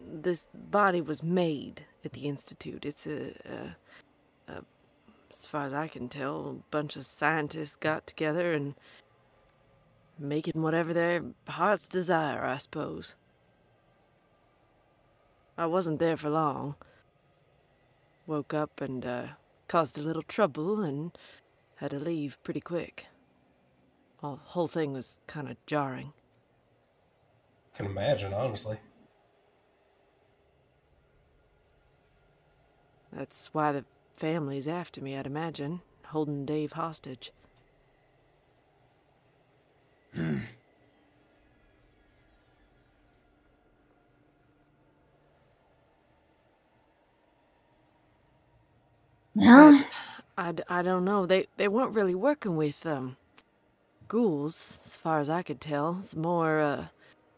This body was made at the Institute. It's as far as I can tell, a bunch of scientists got together and making whatever their hearts desire, I suppose. I wasn't there for long. Woke up and caused a little trouble and had to leave pretty quick. The whole thing was kind of jarring. Can imagine, honestly. That's why the family's after me, I'd imagine, holding Dave hostage. Well, I don't know. They weren't really working with ghouls, as far as I could tell. It's more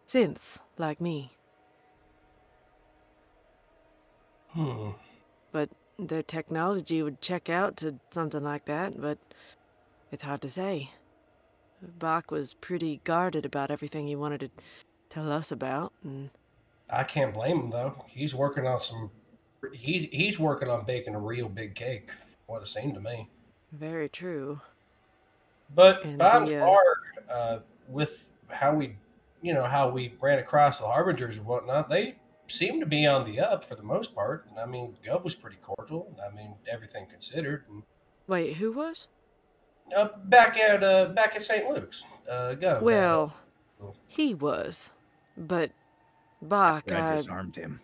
synths like me. But their technology would check out to something like that, but it's hard to say. Bach was pretty guarded about everything he wanted to tell us about, and I can't blame him though. He's working on some. He's working on baking a real big cake. What it seemed to me. very true. But And by and the, far, with how we ran across the Harbingers and whatnot, they seem to be on the up for the most part. I mean, Gov was pretty cordial. I mean, everything considered. And, Wait, who was? back at St. Luke's, Gov. Well, he was, but Bach, I disarmed him.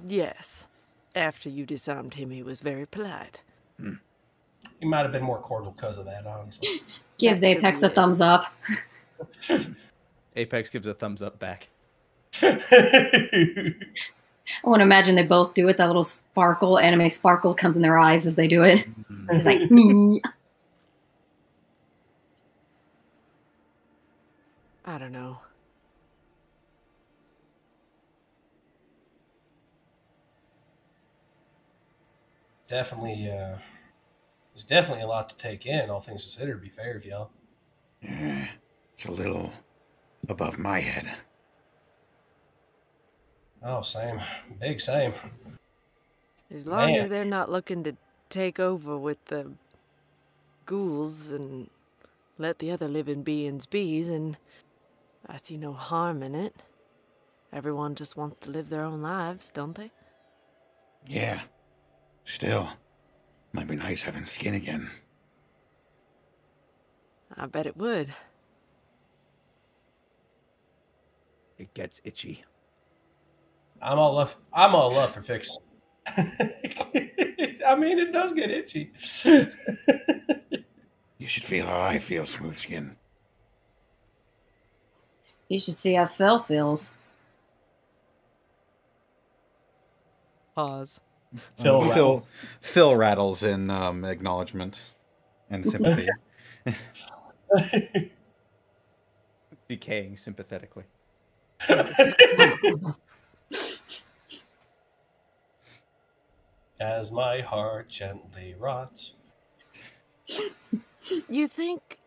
yes. After you disarmed him, he was very polite. He might have been more cordial because of that, honestly. gives That could Apex be a it. thumbs up. Apex gives a thumbs up back. I want to imagine they both do it. That little sparkle, anime sparkle comes in their eyes as they do it. It's like, I don't know. Definitely, it's definitely a lot to take in, all things considered, to be fair with y'all. Yeah, it's a little above my head. Oh, same. Big same. As long Man. as they're not looking to take over with the ghouls and let the other living beings be, then I see no harm in it. Everyone just wants to live their own lives, don't they? Yeah. Still, might be nice having skin again. I bet it would. It gets itchy. I'm all up for fixing. I mean, it does get itchy. You should feel how I feel, Smooth Skin. you should see how Phil feels. Pause. Phil rattles in acknowledgement and sympathy. Decaying sympathetically. As my heart gently rots. You think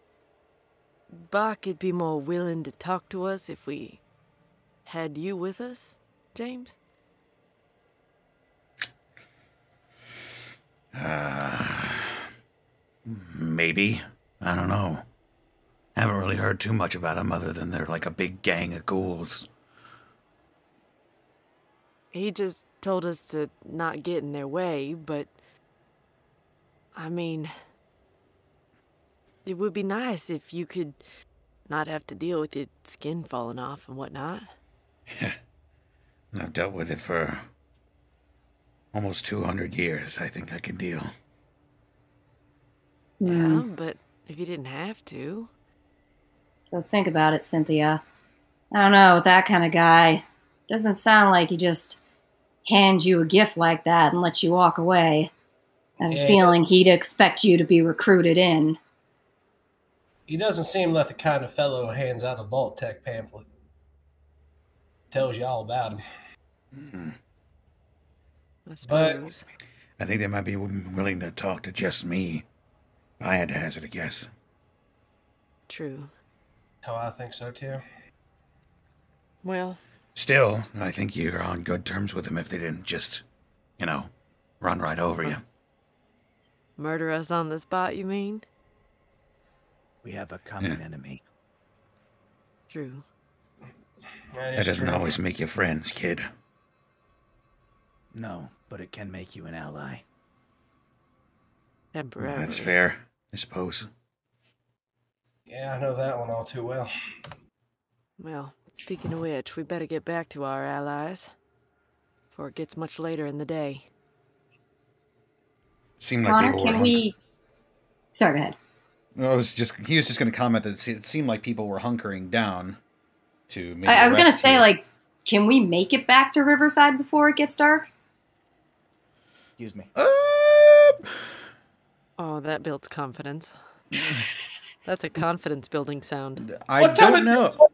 Bach would be more willing to talk to us if we had you with us, James? Maybe. I don't know. Haven't really heard too much about them other than they're like a big gang of ghouls. He just told us to not get in their way, but I mean, it would be nice if you could not have to deal with your skin falling off and whatnot. I've dealt with it for almost 200 years. I think I can deal. Yeah, but if you didn't have to. So think about it, Cynthia. I don't know, with that kind of guy, doesn't sound like he just hands you a gift like that and lets you walk away. I have a feeling he'd expect you to be recruited in. He doesn't seem like the kind of fellow who hands out a Vault Tech pamphlet. Tells you all about him. I suppose. I think they might be willing to talk to just me. If I had to hazard a guess. True. Oh, I think so too. Well, Still, I think you're on good terms with them if they didn't just, run right over you. murder us on the spot, you mean? We have a common enemy. True. That doesn't always make you friends, kid. No, but it can make you an ally. Temporarily. That's fair, I suppose. Yeah, I know that one all too well. Well, speaking of which, we better get back to our allies before it gets much later in the day. Seemed like Connor, people were can we... Sorry, go ahead. He was just going to comment that it seemed like people were hunkering down to maybe I was going to rest say, here. like, can we make it back to Riverside before it gets dark? Excuse me. Oh, that builds confidence. That's a confidence-building sound. I don't know.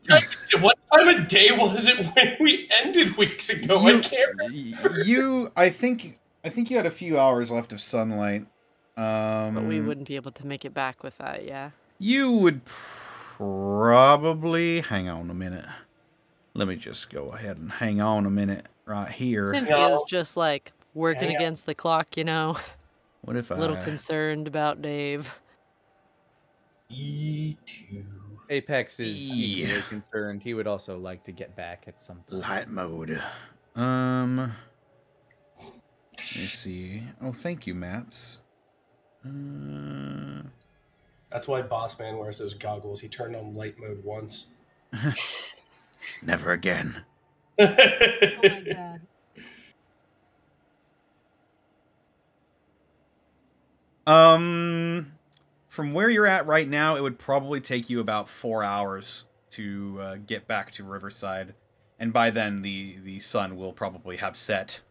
What time of day was it when we ended weeks ago? I can't remember. I think you had a few hours left of sunlight. But we wouldn't be able to make it back with that, yeah? You would probably... Hang on a minute. Let me just go ahead and hang on a minute right here. Cynthia's just, like, working against the clock, you know? What if a little concerned about Dave. Apex is equally concerned. He would also like to get back at some point. Light mode. Let me see. Oh, thank you, Maps. That's why Boss Man wears those goggles. He turned on light mode once. Never again. Oh my god. From where you're at right now, it would probably take you about 4 hours to get back to Riverside, and by then the sun will probably have set.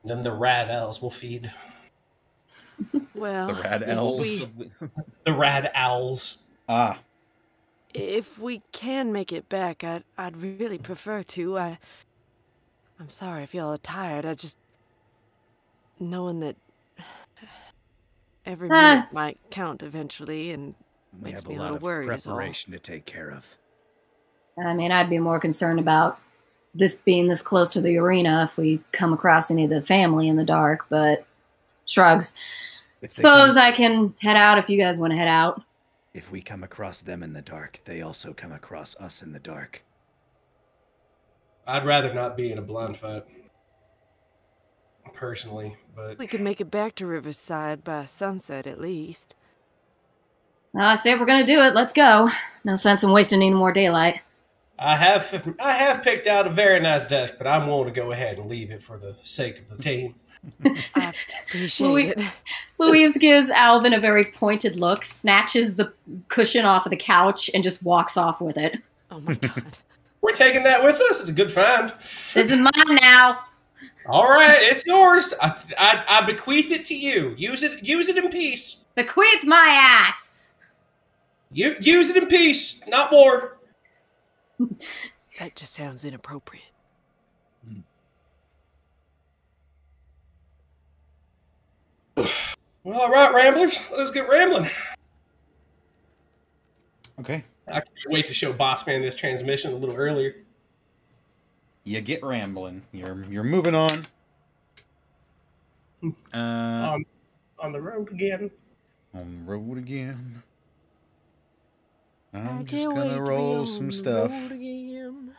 Then the rad owls will feed. Well, The rad elves. The rad owls. Ah. If we can make it back, I'd really prefer to. I'm sorry if y'all are tired. I just... Knowing that every minute might count eventually and We makes have me a a lot little of worried is all. preparation to take care of. I mean, I'd be more concerned about this being this close to the arena if we come across any of the family in the dark, but shrugs. Suppose I can head out if you guys want to head out. If we come across them in the dark, they also come across us in the dark. I'd rather not be in a blind fight. Personally, but... We could make it back to Riverside by sunset at least. I say we're going to do it. Let's go. No sense in wasting any more daylight. I have picked out a very nice desk, but I'm willing to go ahead and leave it for the sake of the team. I appreciate it. Louise gives Alvin a very pointed look, snatches the cushion off of the couch, and just walks off with it. Oh my god. We're taking that with us. It's a good find. This is mine now. All right, it's yours. I bequeath it to you. Use it in peace. Bequeath my ass. Use it in peace, not war. That just sounds inappropriate. Well, all right, Ramblers. Let's get rambling. Okay. I can't wait to show Bossman this transmission a little earlier. You get rambling. You're moving on. On the road again. On the road again. I I'm just can't wait gonna to be roll on some the stuff. road again.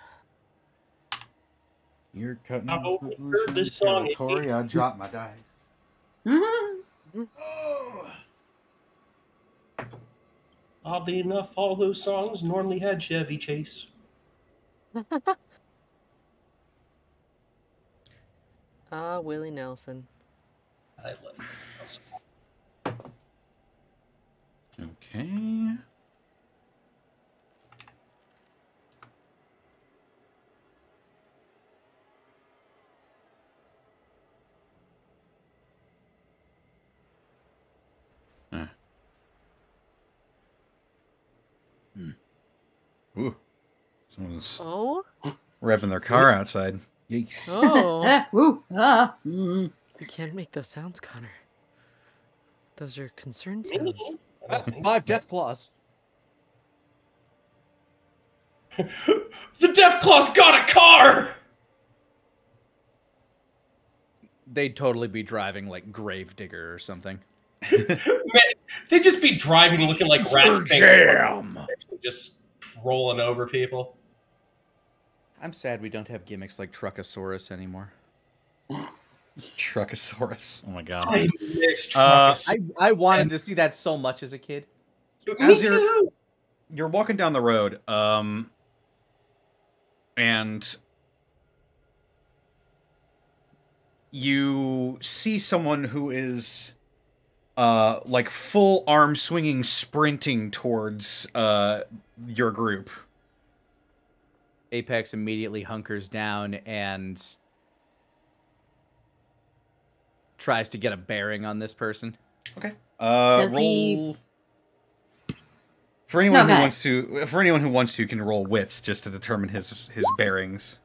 You're cutting I've through only heard some this song territory. I dropped my dice. Oddly enough, all those songs normally had Chevy Chase. Ah, Willie Nelson. I love it. Okay. Ooh. Someone's revving their car outside. Yikes. Oh. You You can't make those sounds, Connor. Those are concern sounds. 5 death claws. The Death Claws got a car! They'd totally be driving like Gravedigger or something. Man, they'd just be driving looking like Rat Jam! just rolling over people. I'm sad we don't have gimmicks like Truckosaurus anymore. Truckosaurus. Oh my god. I miss Truckosaurus. I wanted to see that so much as a kid. As you're walking down the road, and you see someone who is like full arm swinging, sprinting towards your group. Apex immediately hunkers down and tries to get a bearing on this person. Okay. Does roll. he- For anyone No, who go wants to, can roll wits just to determine his bearings.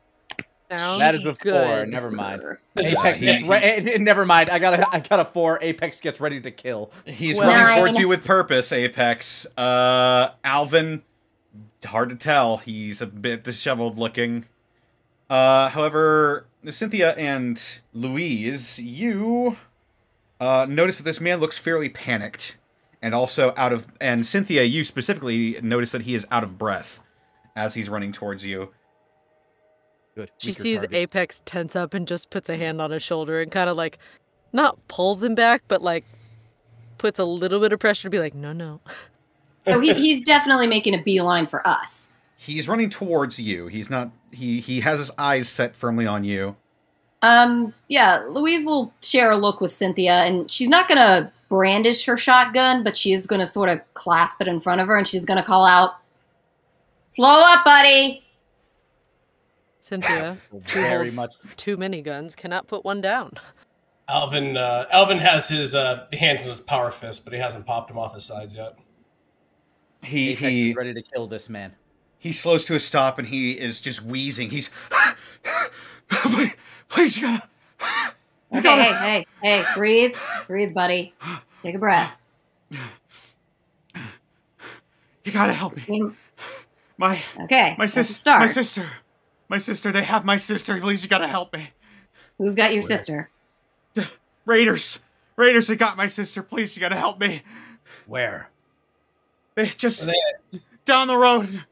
That is a 4. good. Never mind. This is Apex gets never mind. I got a 4. Apex gets ready to kill. He's Well- running 9. towards you with purpose, Apex. Alvin, hard to tell. He's a bit disheveled looking. However, Cynthia and Louise, you notice that this man looks fairly panicked. And also and Cynthia, you specifically notice that he is out of breath as he's running towards you. Good. She Weaker sees target. Apex tense up and just puts a hand on his shoulder and kind of like, not pulls him back, but like puts a little bit of pressure to be like, no. So he's definitely making a beeline for us. He's running towards you. He's not. He has his eyes set firmly on you. Yeah, Louise will share a look with Cynthia, and she's not gonna brandish her shotgun, but she is gonna sort of clasp it in front of her, and she's gonna call out, "Slow up, buddy!" Cynthia, who Very holds much. 2 miniguns, cannot put one down. Alvin has his hands in his power fist, but he hasn't popped them off his sides yet. Apex is ready to kill this man. He slows to a stop and he is just wheezing. He's please, you gotta. Okay, hey, breathe, buddy. Take a breath. You gotta help me. My Okay, my that's a sister. start. My sister. They have my sister. Please, you gotta help me. Who's got your sister? Raiders. They got my sister. Please, you gotta help me. Where? They just down the road.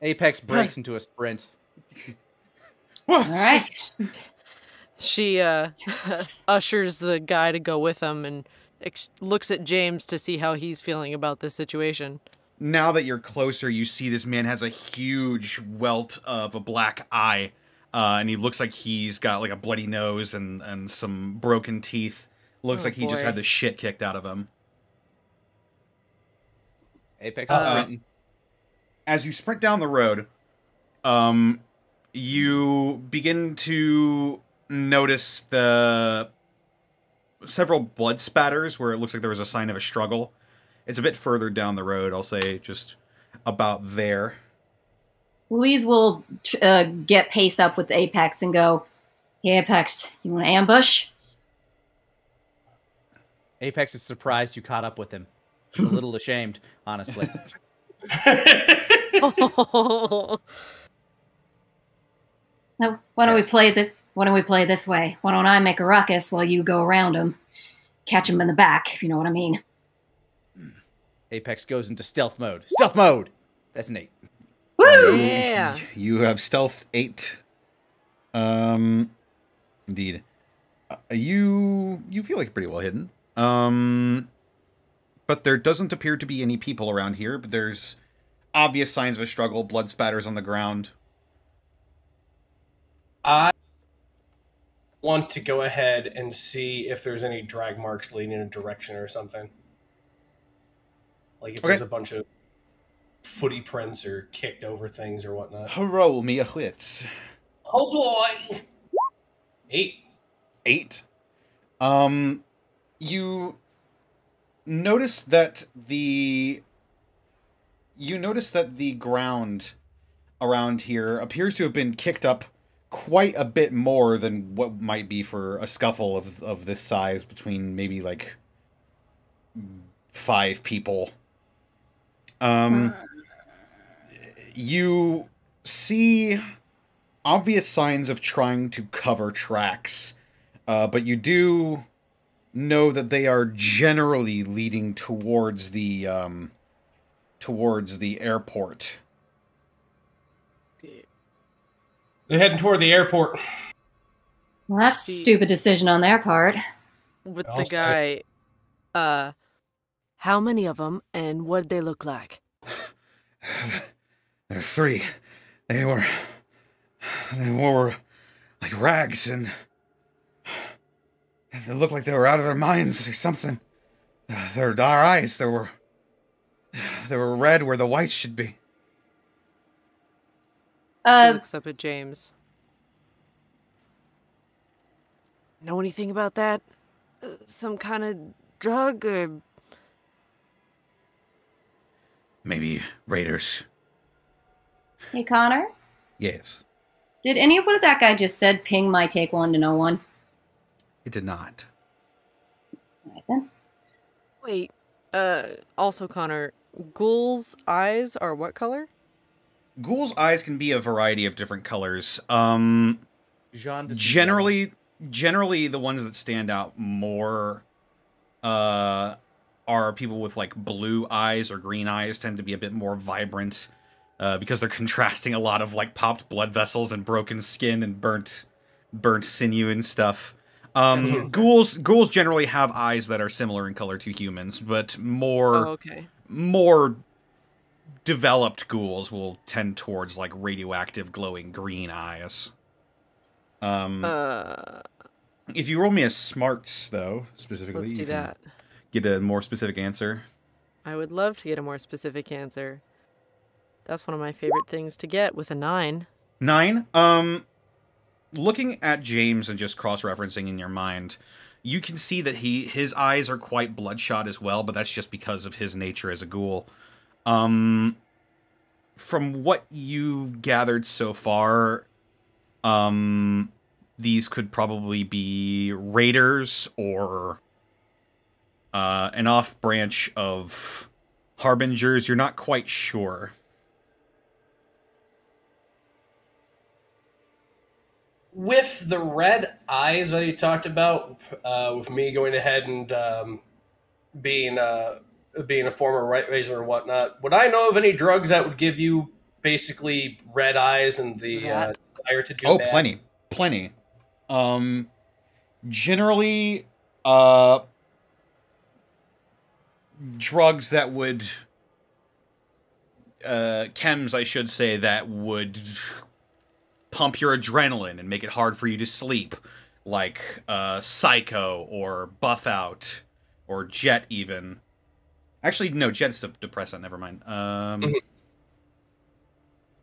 Apex breaks into a sprint. All right. She ushers the guy to go with him and looks at James to see how he's feeling about this situation. Now that you're closer, you see this man has a huge welt of a black eye, and he looks like he's got like a bloody nose and some broken teeth. Looks like he just boy. had the shit kicked out of him. Apex is sprinting. As you sprint down the road, you begin to notice the several blood spatters where it looks like there was a sign of a struggle. It's a bit further down the road, I'll say, just about there. Louise will get Pace up with Apex and go, "Hey, Apex, you want to ambush?" Apex is surprised you caught up with him. He's a little ashamed, honestly. Now, why don't we play this? Why don't we play this way? Why don't I make a ruckus while you go around him, catch him in the back, if you know what I mean? Apex goes into stealth mode. Stealth mode! That's an 8. Woo! Yeah. You have stealth 8. Indeed. You feel like you're pretty well hidden. But there doesn't appear to be any people around here, but there's obvious signs of a struggle, blood spatters on the ground. I want to go ahead and see if there's any drag marks leading in a direction or something. Like if there's a bunch of footy prints or kicked over things or whatnot. Roll me a wits. Oh boy! 8. 8. You notice that the ground around here appears to have been kicked up quite a bit more than what might be for a scuffle of this size between maybe like 5 people. You see obvious signs of trying to cover tracks, but you do know that they are generally leading towards the airport. They're heading toward the airport. Well, that's a stupid decision on their part. With the guy, how many of them, and what'd they look like? There are 3. They were like rags, and they looked like they were out of their minds or something. Our eyes, they were red where the white should be. She looks up at James. Know anything about that? Some kind of drug or... Maybe raiders. Hey, Connor? Yes. Did any of what that guy just said ping my take 1 to no one? It did not. All right, then. Wait, also, Connor, Ghoul's eyes are what color? Ghoul's eyes can be a variety of different colors. Generally, the ones that stand out more are people with like blue eyes or green eyes tend to be a bit more vibrant because they're contrasting a lot of like popped blood vessels and broken skin and burnt sinew and stuff. Ghouls generally have eyes that are similar in color to humans, but more developed ghouls will tend towards like radioactive glowing green eyes. If you roll me a smarts though, specifically, let's do that. Get a more specific answer. I would love to get a more specific answer. That's one of my favorite things to get with a 9. 9? Looking at James and just cross-referencing in your mind, you can see that his eyes are quite bloodshot as well, but that's just because of his nature as a ghoul. From what you've gathered so far, these could probably be raiders or an off-branch of harbingers. You're not quite sure. With the red eyes that he talked about, with me going ahead and being a former right raiser or whatnot, would I know of any drugs that would give you basically red eyes and the desire to do bad? Plenty. Generally, drugs that would chems, I should say, that would pump your adrenaline and make it hard for you to sleep, like Psycho or Buff Out or Jet even. Actually, no, Jet's a depressant, never mind. At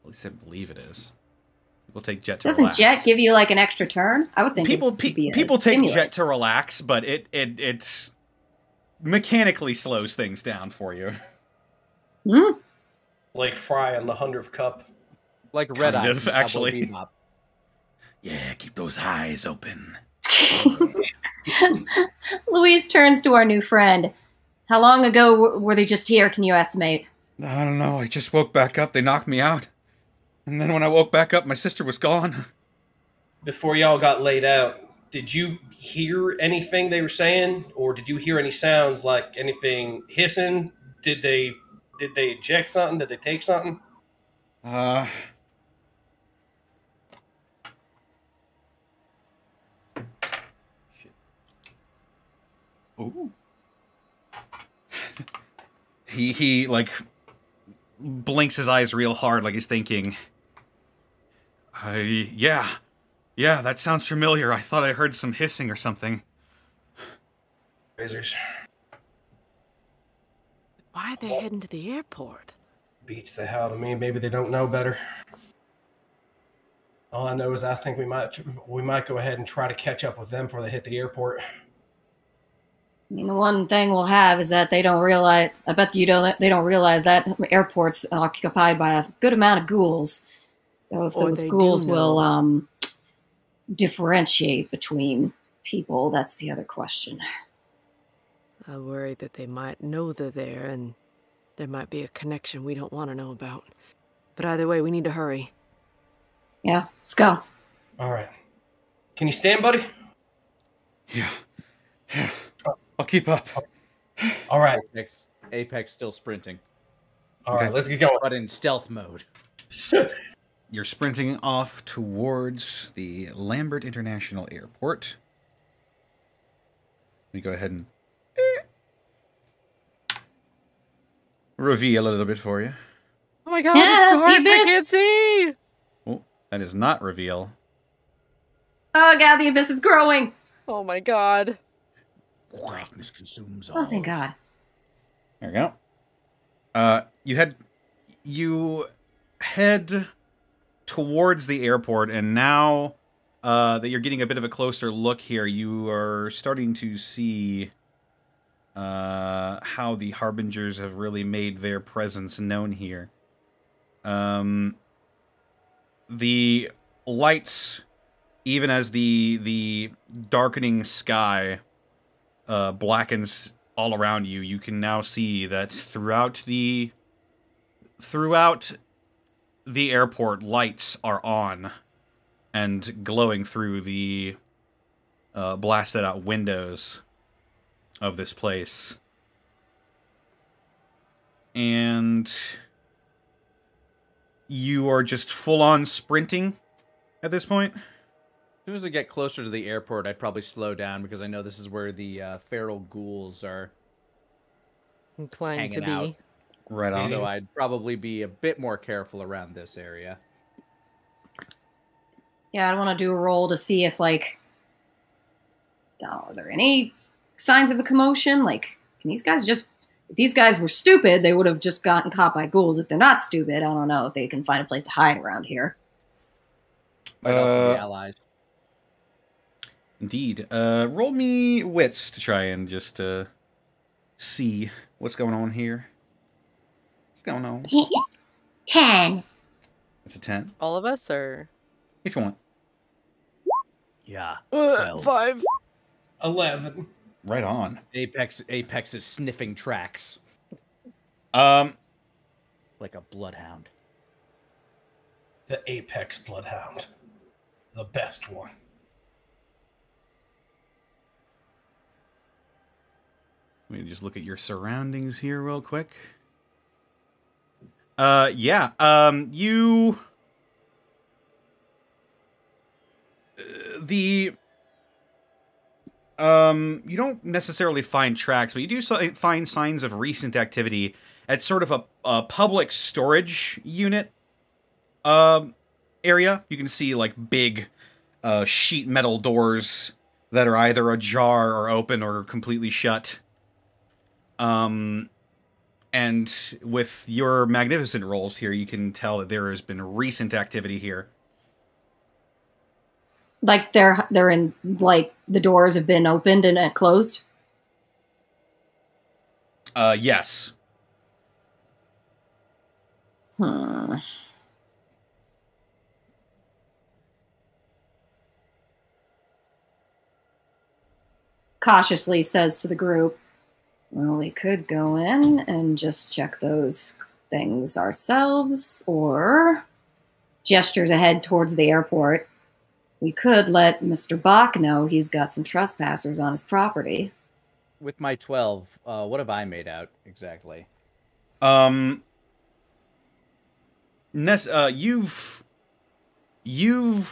least I believe it is. People take Jet to relax. Doesn't Jet give you like an extra turn? I would think people take Jet to relax, but it mechanically slows things down for you. Like Fry on the 100th Cup. Like Red Eye, actually. Yeah, keep those eyes open. Louise turns to our new friend. How long ago were they just here, can you estimate? I don't know. I just woke back up. They knocked me out. And then when I woke back up, my sister was gone. Before y'all got laid out, did you hear anything they were saying? Or did you hear any sounds like anything hissing? Did they eject something? Did they take something? Ooh. He like blinks his eyes real hard, like he's thinking. Yeah, that sounds familiar. I thought I heard some hissing or something. Razors. Why are they heading to the airport? Beats the hell to me. Maybe they don't know better. All I know is I think we might go ahead and try to catch up with them before they hit the airport. I mean, the one thing we'll have is that they don't realize. I bet they don't realize that airport's occupied by a good amount of ghouls. So if those ghouls will differentiate between people, that's the other question. I worry that they might know they're there, and there might be a connection we don't want to know about. But either way, we need to hurry. Yeah, let's go. All right. Can you stand, buddy? Yeah. I'll keep up. All right. Apex still sprinting. All right, let's get going. But in stealth mode. you're sprinting off towards the Lambert International Airport. Let me go ahead and reveal a little bit for you. Oh my god, Yeah, it's dark, the I abyss. can't see! Oh, that is not reveal. Oh god, the abyss is growing. Oh my god. Darkness consumes all. Oh, thank God. There we go. You head towards the airport, and now that you're getting a bit of a closer look here, you are starting to see how the Harbingers have really made their presence known here. The lights, even as the darkening sky blackens all around you, you can now see that throughout the airport, lights are on and glowing through the blasted out windows of this place. And you are just full on sprinting at this point. As soon as I get closer to the airport, I'd probably slow down because I know this is where the feral ghouls are Inclined to hanging be. out. Right on. So I'd probably be a bit more careful around this area. Yeah, I want to do a roll to see if, like, are there any signs of a commotion? Like, can these guys just... If these guys were stupid, they would have just gotten caught by ghouls. If they're not stupid, I don't know if they can find a place to hide around here. Might also be allies. Indeed. Roll me wits to try and just see what's going on here. What's going on? 10. It's a 10, All of us, or if you want. Yeah. 12. 5? 11. Right on. Apex is sniffing tracks Um, like a bloodhound. The Apex Bloodhound. The best one. let me just look at your surroundings here real quick. You... you don't necessarily find tracks, but you do find signs of recent activity at sort of a public storage unit area. You can see, like, big sheet metal doors that are either ajar or open or completely shut. And with your magnificent rolls here, you can tell that there has been recent activity here. Like, they're in, like, the doors have been opened and closed? Yes. Cautiously says to the group, well, we could go in and just check those things ourselves, or gestures ahead towards the airport. We could let Mr. Bach know he's got some trespassers on his property. With my 12, what have I made out exactly? You've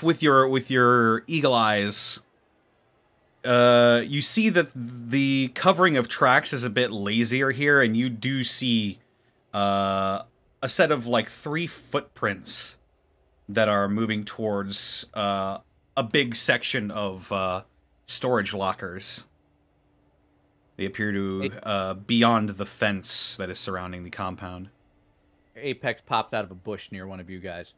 with your eagle eyes, you see that the covering of tracks is a bit lazier here, and you do see a set of, like, 3 footprints that are moving towards a big section of storage lockers. They appear to beyond the fence that is surrounding the compound. Apex pops out of a bush near one of you guys.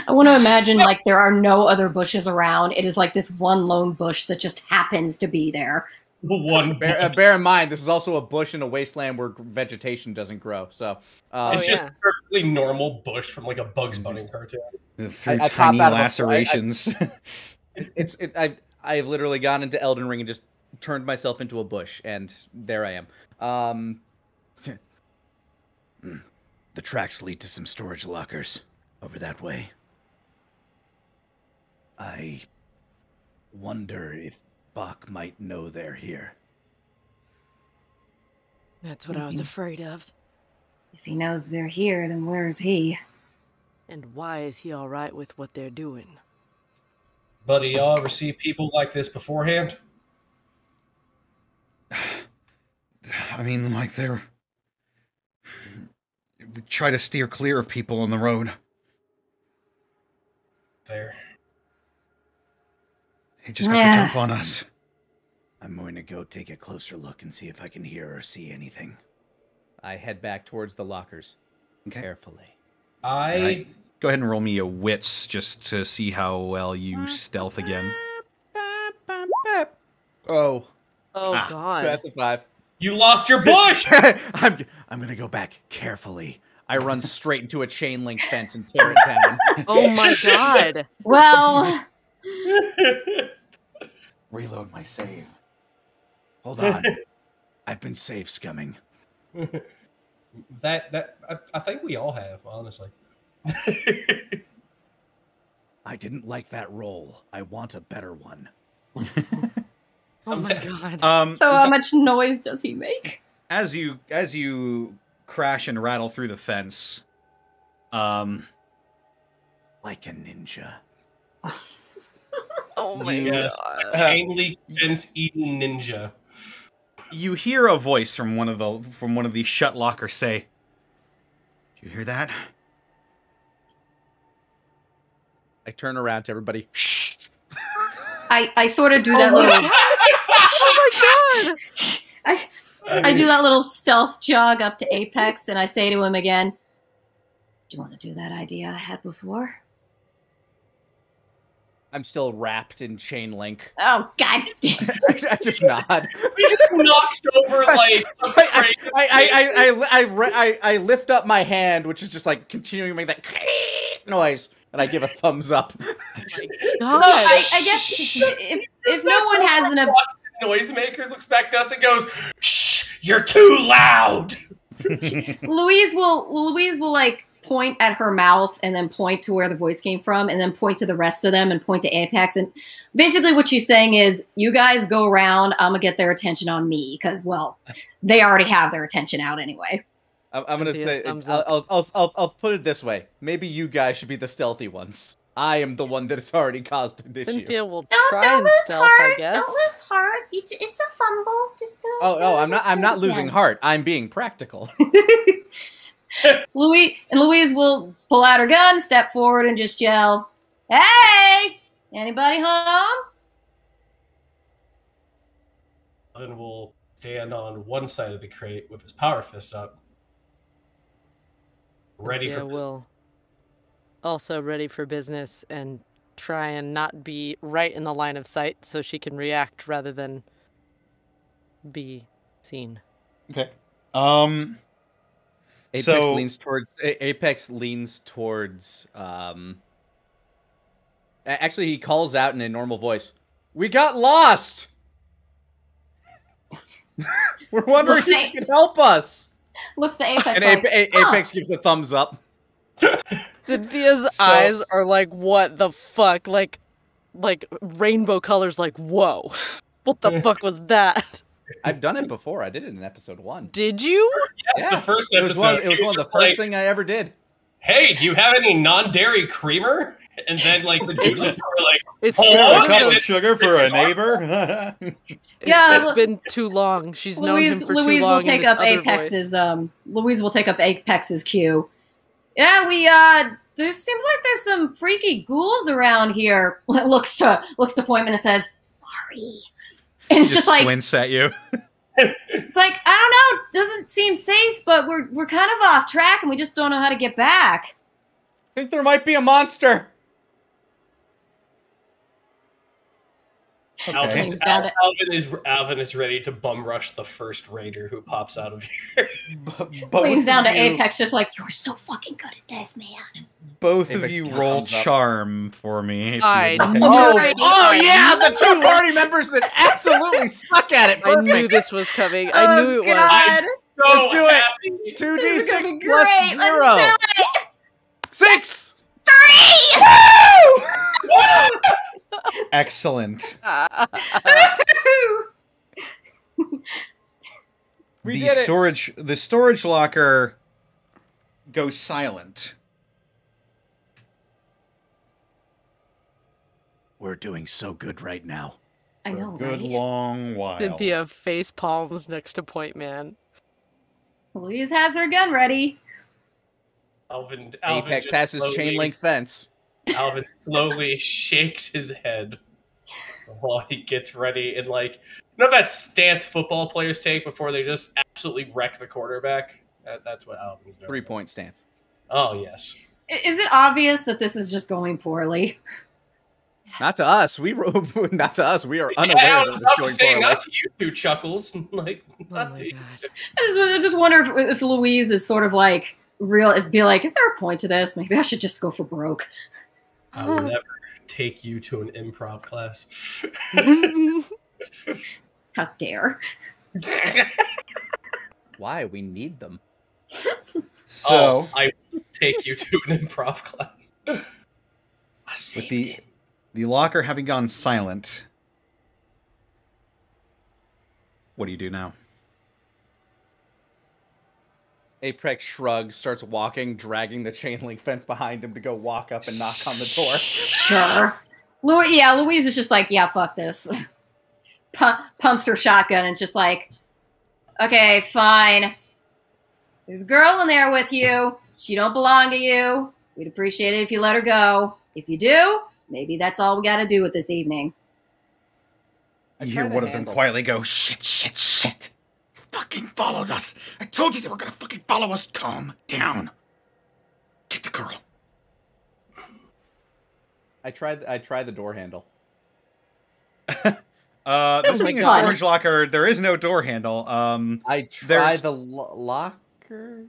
I want to imagine, like, there are no other bushes around. It is like this one lone bush that just happens to be there. Bear in mind, this is also a bush in a wasteland where vegetation doesn't grow. So it's just a perfectly normal bush from, like, a Bugs Bunny cartoon. Through I tiny pop out of a- lacerations. I've literally gone into Elden Ring and just turned myself into a bush, and there I am. The tracks lead to some storage lockers over that way. I wonder if Bach might know they're here. That's what I was afraid of. If he knows they're here, then where is he? And why is he all right with what they're doing? Buddy, y'all ever see people like this beforehand? I mean, like we try to steer clear of people on the road. Fair. He just got the jump on us. I'm going to go take a closer look and see if I can hear or see anything. I head back towards the lockers. Okay. Carefully. Go ahead and roll me a wits just to see how well you stealth again. Oh. Oh, God. That's a 5. You lost your bush! I'm gonna go back carefully. I run straight into a chain link fence and tear it down. Oh, my God. Well, Reload my save. Hold on. I've been save scumming. I think we all have, honestly. I didn't like that roll. I want a better one. Oh my God. so how much noise does he make? As you crash and rattle through the fence, Like a ninja. Oh my Yes, God. a chain link fence eating ninja. you hear a voice from one of the shut lockers say, "Did you hear that?" I turn around to everybody. Shh. I sort of do that little. Oh my God. I do that little stealth jog up to Apex, and I say to him again, "Do you want to do that idea I had before?" I'm still wrapped in chain link. Oh God damn! I just nod. He just knocks over like a crate. I lift up my hand, which is just like continuing to make that noise, and I give a thumbs up. Oh my So God. I guess if no one has an Noisemakers looks back to us and goes, "Shh, you're too loud." Louise will like point at her mouth and then point to where the voice came from and then point to the rest of them and point to Apex, and basically what she's saying is, you guys go around, I'm gonna get their attention on me because, well, they already have their attention out anyway. I'm gonna Cynthia, say thumbs up. I'll put it this way. Maybe you guys should be the stealthy ones. I am the one that has already caused an issue. Cynthia will Don't try and lose stealth, heart. I guess. Don't lose heart. It's a fumble. Just don't. Oh, I'm not losing heart. I'm being practical. Louise will pull out her gun, step forward, and just yell, "Hey! Anybody home?" Then will stand on one side of the crate with his power fist up, ready Cynthia for business. will also ready for business and try and not be right in the line of sight so she can react rather than be seen. Okay. Apex leans towards actually he calls out in a normal voice, "We got lost!" We're wondering if you can help us. Looks to Apex And like, Apex gives a thumbs up. Cynthia's eyes are like, what the fuck? Like rainbow colors, like, whoa. What the fuck was that? I've done it before. I did it in episode 1. Did you? Yes, the first It was episode. one of the first thing I ever did. Hey, do you have any non-dairy creamer? And then like the dudes were like, It's "Hold A on, cup and of then- sugar for a neighbor. Yeah, been too long. She's known him for too Louise long. will take in this up other Apex's Louise will take up Apex's cue. Yeah, there seems like there's some freaky ghouls around here. Looks to Pointman and says, "Sorry." And it's just like, squints at you. it's like, I don't know, doesn't seem safe, but we're kind of off track and we just don't know how to get back. I think there might be a monster. Alvin, Comes down to- Alvin is ready to bum rush the first raider who pops out of here. Leans down to Apex, just like, "You're so fucking good at this, man." Both of Apex you thumbs roll up. charm for me. I if you- know. Oh yeah, the two party members that absolutely suck at it. I knew Perfect. this was coming. I knew it was. God. So Let's do it. happy. 2d6 This is gonna be plus great. 0. Let's do it. 6. 3! Excellent. We the did it. storage locker goes silent. We're doing so good right now. I know, Good right? long while. Cynthia face palms next to Point Man. Louise has her gun ready. Alvin Apex just has his slowly- chain link fence. Alvin slowly shakes his head while he gets ready and like, you know that stance football players take before they just absolutely wreck the quarterback? That's what Alvin's doing. 3-point stance. Oh, yes. Is it obvious that this is just going poorly? Not to us. Not to us. We are Yeah, unaware I was that about to it's say, going not to you two, Chuckles. Like, not my to you God. two. I just wonder if Louise is sort of like be like, is there a point to this? Maybe I should just go for broke. I will never take you to an improv class. How dare? Why? We need them. So, I will take you to an improv class. I saved with it. the locker having gone silent, what do you do now? Apex shrugs, starts walking, dragging the chain link fence behind him to go walk up and knock on the door. Sure. Louise is just like, yeah, fuck this. Pumps her shotgun and just like, okay, fine. There's a girl in there with you. She don't belong to you. We'd appreciate it if you let her go. If you do, maybe that's all we gotta do with this evening. You hear one of them quietly go, shit, shit, shit. Fucking followed us. I told you they were gonna fucking follow us. Calm down. Get the girl. I tried the door handle. This This being is a fun. storage locker, there is no door handle. I tried there's- the locker.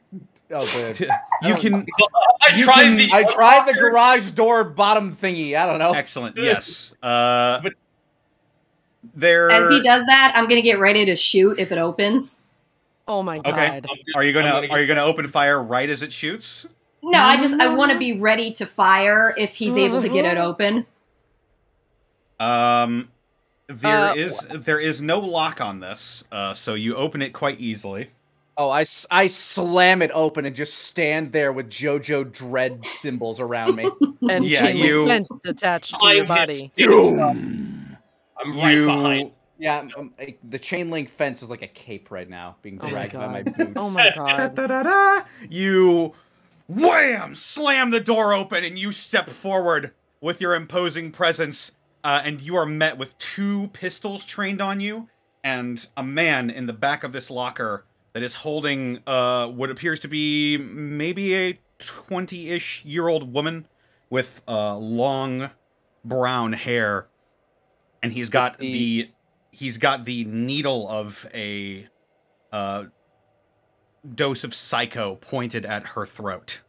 Oh, the You can I You tried can- the. I tried the garage door bottom thingy. I don't know. excellent. Yes. There. As he does that, I'm gonna get ready to shoot if it opens. Oh my God. Okay. Are you gonna open fire right as it shoots? No, I want to be ready to fire if he's able to get it open. There is no lock on this, so you open it quite easily. Oh, I slam it open and just stand there with JoJo Dread symbols around me. And Yeah, chain link you- fence attached to your body. I'm right behind. Yeah, the chain link fence is like a cape right now, being Oh my dragged by my God. boots. Oh my God. Da-da-da-da. You wham slam the door open and you step forward with your imposing presence, and you are met with 2 pistols trained on you and a man in the back of this locker that is holding what appears to be maybe a 20-ish-year-old woman with long brown hair, and he's got the needle of a dose of psycho pointed at her throat.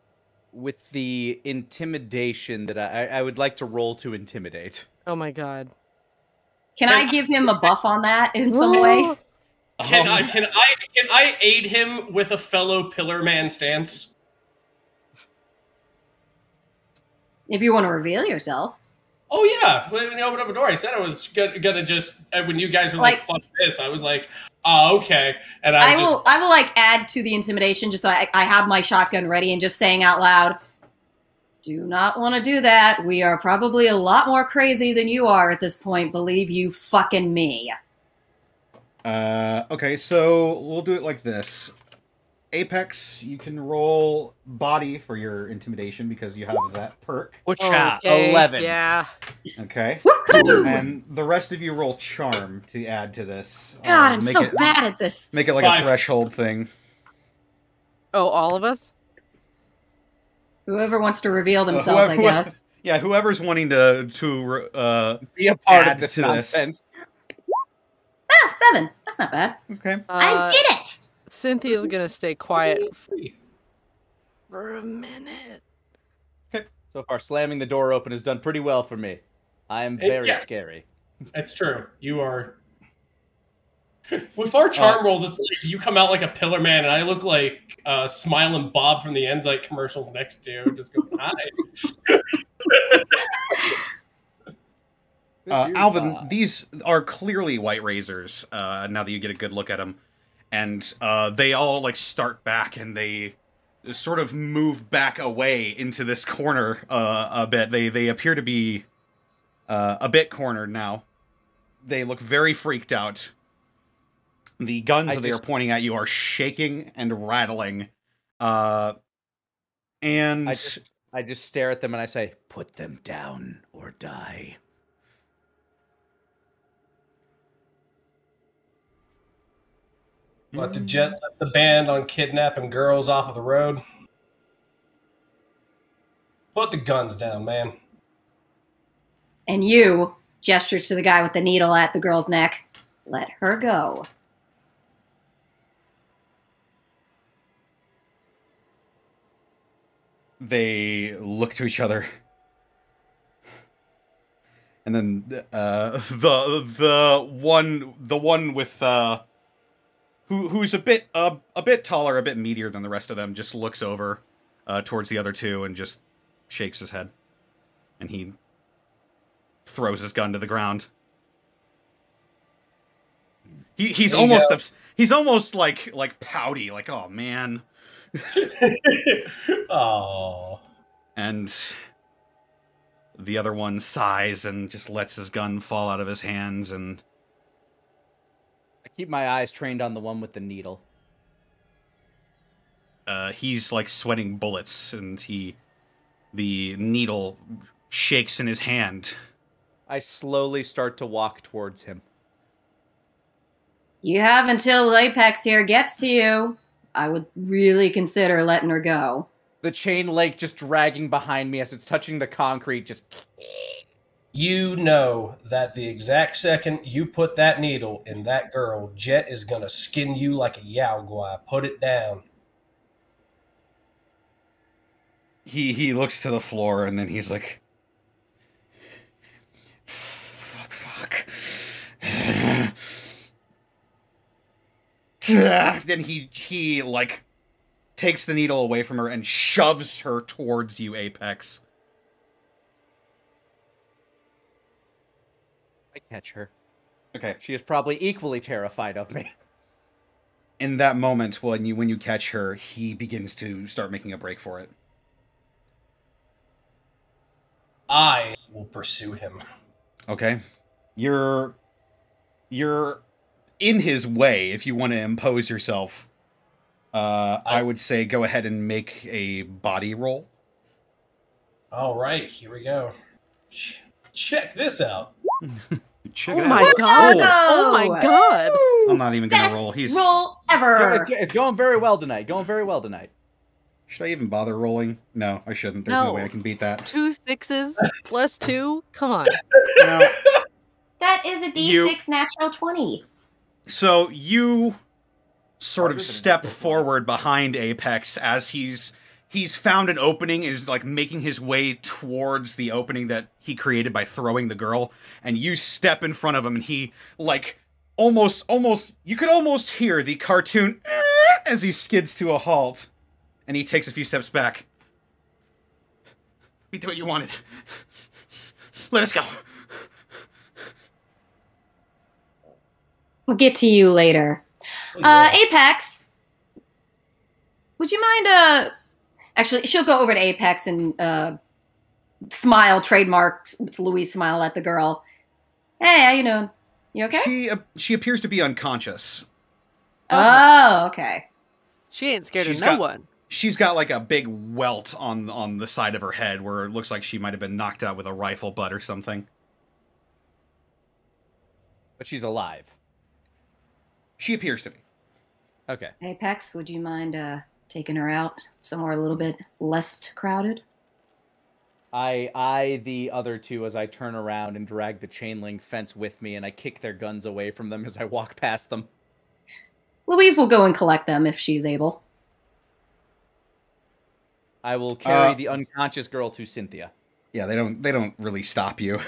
With the intimidation that I would like to roll to intimidate. Oh my God. Can I give him a buff on that in some way? Can I aid him with a fellow Pillar Man stance? If you want to reveal yourself. Oh yeah, when you opened up a door, I said I was gonna just when you guys were like "fuck this," I was like, "Oh okay," and I will like add to the intimidation just so I have my shotgun ready and just saying out loud, do not want to do that. We are probably a lot more crazy than you are at this point. Believe you fucking me. Okay, so we'll do it like this. Apex, you can roll body for your intimidation because you have that perk. Okay, 11. Yeah. Okay. Woohoo! And the rest of you roll charm to add to this. God, I'm Make so it- bad at this. Make it like 5. a threshold thing. Oh, all of us? Whoever wants to reveal themselves, I guess. Yeah, whoever's wanting to Be a part Add of this to this. nonsense. 7. That's not bad. okay. I did it! Cynthia's gonna stay quiet for a minute. So far, slamming the door open has done pretty well for me. I am very Yeah. scary. It's true. You are. With our charm rolls, it's like you come out like a Pillar Man, and I look like Smiling Bob from the Enzyte commercials next to you. Just go, hi. Alvin, these are clearly white razors. Now that you get a good look at them, and they all like start back and they sort of move back away into this corner a bit. They appear to be a bit cornered now. They look very freaked out. The guns that they are pointing at you are shaking and rattling. And I just stare at them and I say, "Put them down or die." But the Jet left the ban on kidnapping girls off of the road. Put the guns down, man. And you, gestures to the guy with the needle at the girl's neck, let her go. They look to each other. And then the one with who's a bit taller, a bit meatier than the rest of them, just looks over towards the other two and just shakes his head. And he throws his gun to the ground. He's almost like pouty, like, oh man. Oh. And the other one sighs and just lets his gun fall out of his hands, and I keep my eyes trained on the one with the needle. He's like sweating bullets, and the needle shakes in his hand. I slowly start to walk towards him. You have until Apex here gets to you. I would really consider letting her go. The chain link just dragging behind me as it's touching the concrete, just... You know that the exact second you put that needle in that girl, Jet is gonna skin you like a Yaogwai. Put it down. He looks to the floor, and then he's like, fuck. Then he like takes the needle away from her and shoves her towards you, Apex. I catch her. Okay. She is probably equally terrified of me. In that moment, when you catch her, he begins to start making a break for it. I will pursue him. Okay. You're in his way if you want to impose yourself. I would say go ahead and make a body roll. All right, here we go. Check this out. Oh my god! Oh my god! I'm not even gonna Best roll. roll ever. It's going very well tonight. Should I even bother rolling? No, I shouldn't. There's no way I can beat that. 2 6s plus 2? Come on. No. That is a D6 natural 20. So you sort of step forward behind Apex as he's found an opening and is like making his way towards the opening that he created by throwing the girl, and you step in front of him, and he like almost you could almost hear the cartoon as he skids to a halt, and he takes a few steps back. We do what you wanted. Let us go. We'll get to you later. Apex, would you mind, actually, she'll go over to Apex and, smile, trademark Louise smile at the girl. Hey, how you doing? You okay? She appears to be unconscious. Oh, okay. She ain't scared of no one. She's got like a big welt on the side of her head where it looks like she might have been knocked out with a rifle butt or something. But she's alive. She appears to be. Okay. Apex, would you mind taking her out somewhere a little bit less crowded? I eye the other two as I turn around and drag the chain link fence with me, and I kick their guns away from them as I walk past them. Louise will go and collect them if she's able. I will carry the unconscious girl to Cynthia. Yeah, they don't really stop you.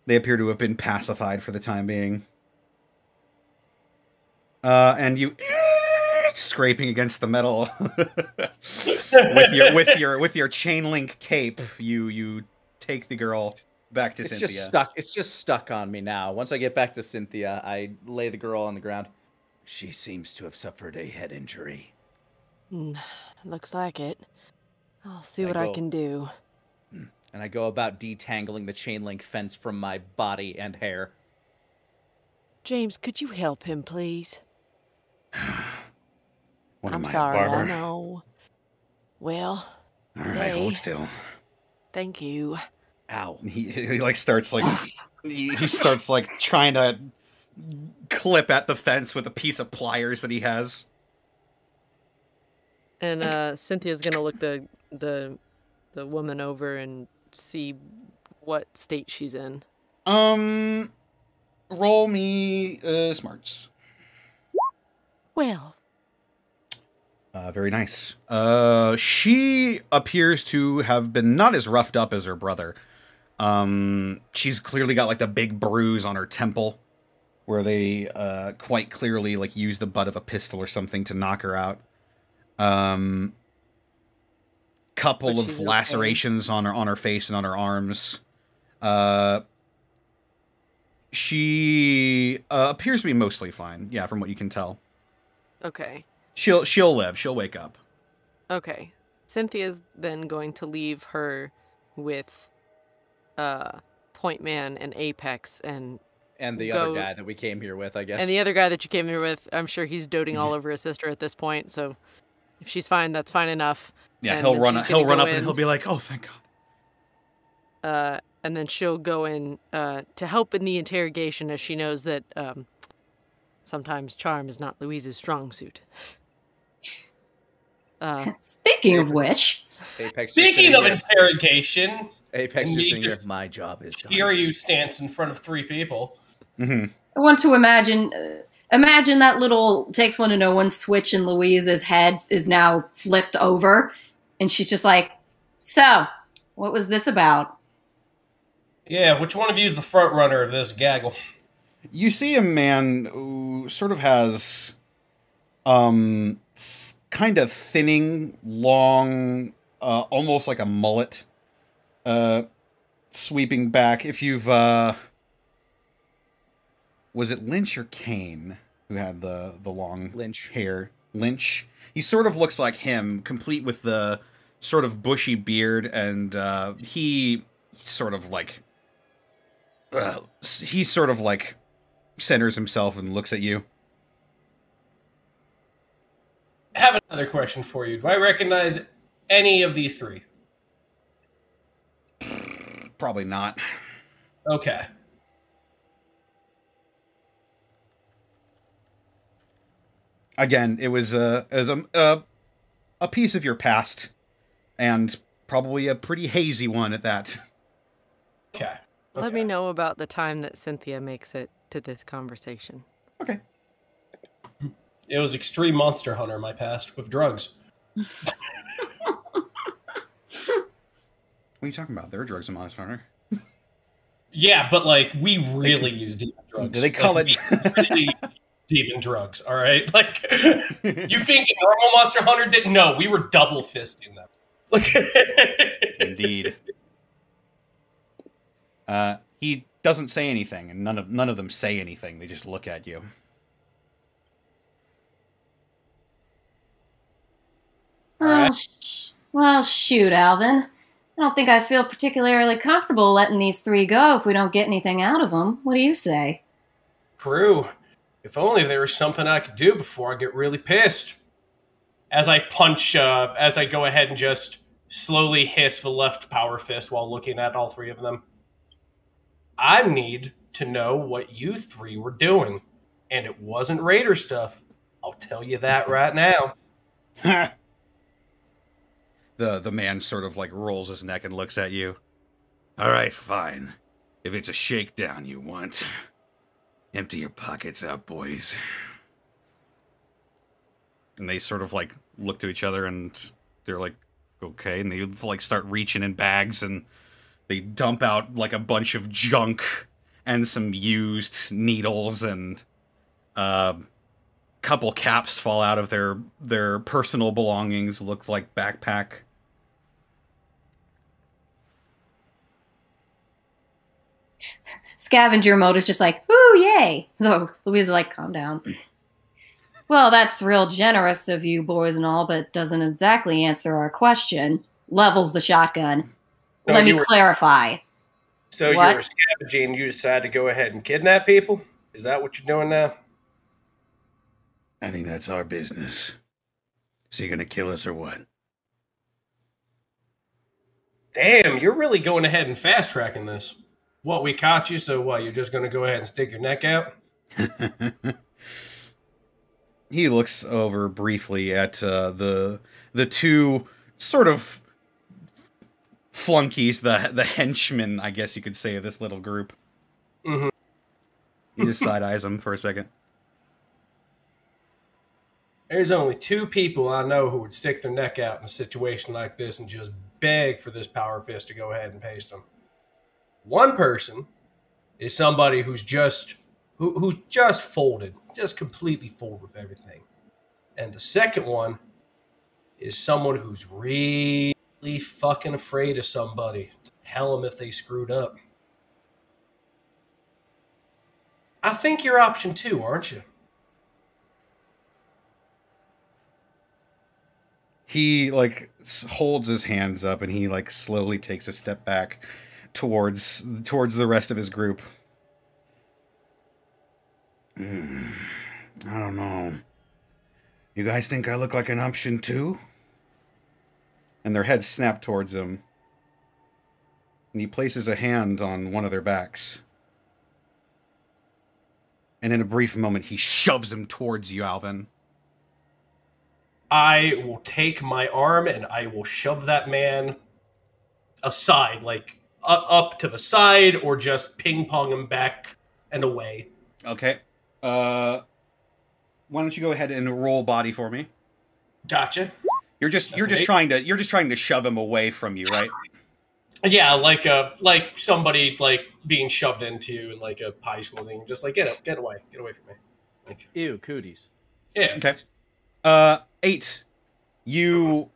They appear to have been pacified for the time being. And you scraping against the metal with your chain link cape, you take the girl back to Cynthia. It's just stuck on me now. Once I get back to Cynthia, I lay the girl on the ground. She seems to have suffered a head injury. Looks like it. I'll see what I can do. And I go about detangling the chain link fence from my body and hair. James, could you help him, please? What I'm am I, sorry, a barber? I know. Well, All right, hey. hold still. Thank you. Ow. He like starts like he starts like trying to clip at the fence with a piece of pliers that he has. And Cynthia's gonna look the woman over and see what state she's in. Roll me smarts. Well, Very nice. She appears to have been not as roughed up as her brother. She's clearly got like the big bruise on her temple, where they quite clearly like used the butt of a pistol or something to knock her out. Couple But of she's lacerations on her face and on her arms. She appears to be mostly fine. Yeah, from what you can tell. okay. She'll live. She'll wake up. Okay. Cynthia's then going to leave her with Point Man and Apex and the go- other guy that we came here with, I guess. and the other guy that you came here with. I'm sure he's doting all over his sister at this point, so if she's fine, that's fine enough. Yeah, And he'll then run she's he'll gonna run go up and in. he'll be like, "Oh, thank God." And then she'll go in to help in the interrogation, as she knows that sometimes charm is not Louise's strong suit. Speaking of which, Apex just Speaking sitting of here. interrogation, Apex and just me sitting here. just My job is done. Kiryu stance in front of 3 people. Mm-hmm. I want to imagine that little takes one to know one switch in Louise's head is now flipped over, and she's just like, "So, what was this about?" Yeah, which one of you is the front runner of this gaggle? You see a man who sort of has, kind of thinning, long, almost like a mullet, sweeping back. If you've, was it Lynch or Kane who had the long Lynch. hair? Lynch. He sort of looks like him, complete with the sort of bushy beard, and he sort of like centers himself and looks at you. I have another question for you. Do I recognize any of these 3? Probably not. Okay. Again, it was a piece of your past, and probably a pretty hazy one at that. Okay. Let me know about the time that Cynthia makes it to this conversation. Okay. It was Extreme Monster Hunter in my past with drugs. What are you talking about? There are drugs in Monster Hunter. Yeah, but like we really use demon drugs. Do they call Like, it? we really demon drugs? All right, like you think normal Monster Hunter didn't? No, we were double fisting them. Like, Indeed. He doesn't say anything, and none of them say anything. They just look at you. Well, shoot, Alvin. I don't think I feel particularly comfortable letting these 3 go if we don't get anything out of them. What do you say? True. If only there was something I could do before I get really pissed. As I punch, as I go ahead and just slowly hiss the left power fist while looking at all 3 of them. I need to know what you 3 were doing. And it wasn't Raider stuff. I'll tell you that right now. The man sort of like rolls his neck and looks at you. All right, fine. If it's a shakedown you want, empty your pockets out, boys. And they sort of like look to each other and they're like, okay. And they like start reaching in bags and they dump out like a bunch of junk and some used needles, and couple caps fall out of their personal belongings. Looks like backpack. Scavenger mode is just like, ooh, yay. Though Louise is like, calm down. Well, that's real generous of you boys and all, but doesn't exactly answer our question. Levels the shotgun. Let me clarify. So What? you were scavenging and you decided to go ahead and kidnap people? Is that what you're doing now? I think that's our business. So you gonna kill us or what? Damn, you're really going ahead and fast tracking this. What, we caught you, so what, you're just going to go ahead and stick your neck out? He looks over briefly at the two sort of flunkies, the henchmen, I guess you could say, of this little group. Mm-hmm. He just side-eyes them for a second. There's only two people I know who would stick their neck out in a situation like this and just beg for this power fist to go ahead and paste them. One person is somebody who's just folded, just completely folded with everything. And the second one is someone who's really fucking afraid of somebody to tell them if they screwed up. I think you're option 2, aren't you? He, like, holds his hands up and he, like, slowly takes a step back towards the rest of his group. I don't know. You guys think I look like an option 2? And their heads snap towards him. And he places a hand on one of their backs. And in a brief moment, he shoves him towards you, Alvin. I will take my arm and I will shove that man aside, like up to the side, or just ping pong him back and away. Okay. Why don't you go ahead and roll body for me? Gotcha. You're just trying to shove him away from you, right? Yeah, like somebody like being shoved into you in like a high school thing. Just like get away from me. Like, Ew, cooties. yeah. Okay. 8. You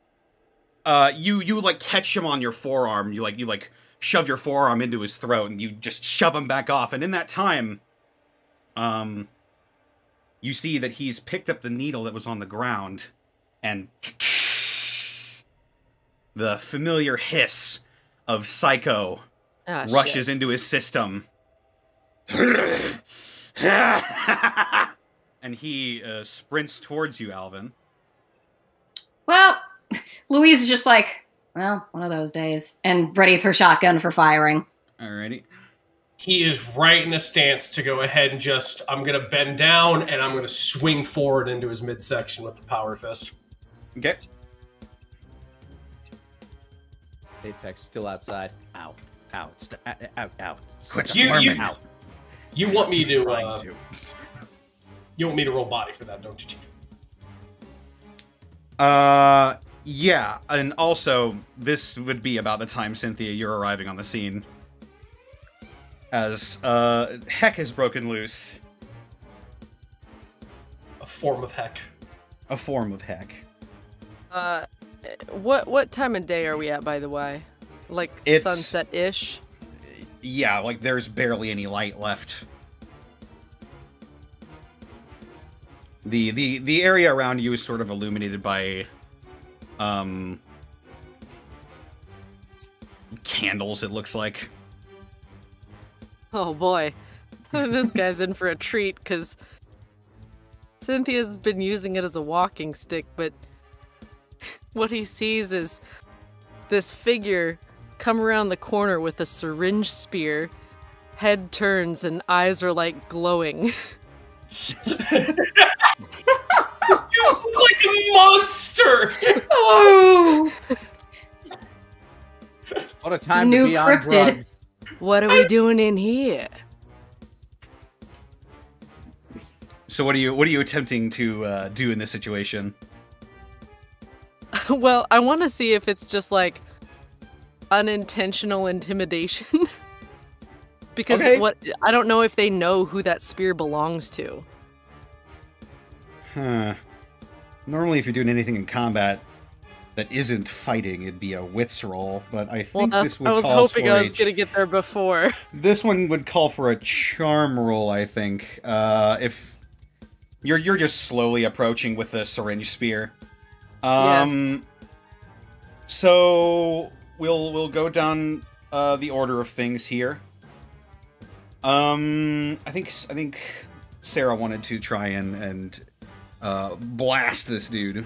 like catch him on your forearm. You like shove your forearm into his throat and you just shove him back off. And in that time, you see that he's picked up the needle that was on the ground and the familiar hiss of Psycho rushes into his system. And he sprints towards you, Alvin. Well, Louise is just like, well, one of those days, and readies her shotgun for firing. Alrighty. He is right in a stance to go ahead and just, I'm going to bend down and I'm going to swing forward into his midsection with the power fist. Okay. Apex still outside. Ow. Ow. Ow. Ow. Quit squirming. Ow. You want me to, Trying to. you want me to roll body for that, don't you, Chief? Yeah, and also, this would be about the time, Cynthia, you're arriving on the scene. As, heck has broken loose. A form of heck. A form of heck. What time of day are we at, by the way? Like, It's- sunset-ish? Yeah, like, there's barely any light left. The area around you is sort of illuminated by, candles, it looks like. Oh boy, this guy's in for a treat, because Cynthia's been using it as a walking stick, but what he sees is this figure come around the corner with a syringe spear, head turns, and eyes are like glowing. You look like a monster! Oh! What a time New to be on cryptid. drugs. What are we doing in here? So what are you attempting to do in this situation? Well, I want to see if it's just like unintentional intimidation. Because Okay. I don't know if they know who that spear belongs to. Huh. Normally, if you're doing anything in combat that isn't fighting, it'd be a wits roll, but I think this would I was call hoping for I was gonna get there before. This one would call for a charm roll, I think. If you're just slowly approaching with a syringe spear. Yes. So we'll go down the order of things here. I think Sarah wanted to try and blast this dude.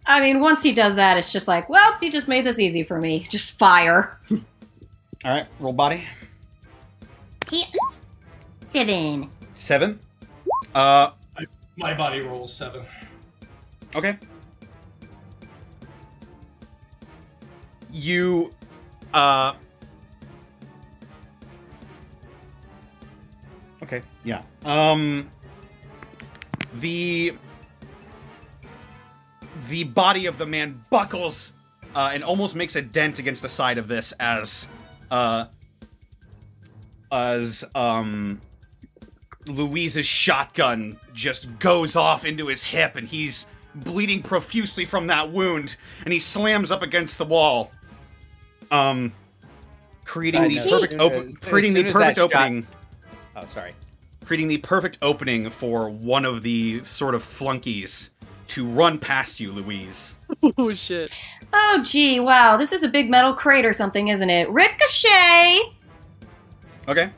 I mean, once he does that, it's just like, well, he just made this easy for me. Just fire. All right, roll body. 7. 7. My body rolls 7. Okay. You, okay, yeah. The body of the man buckles, and almost makes a dent against the side of this as Louise's shotgun just goes off into his hip, and he's bleeding profusely from that wound, and he slams up against the wall, creating the perfect opening. Oh, sorry. Creating the perfect opening for one of the sort of flunkies to run past you, Louise. Oh shit! Oh gee, wow, this is a big metal crate or something, isn't it? Ricochet. Okay.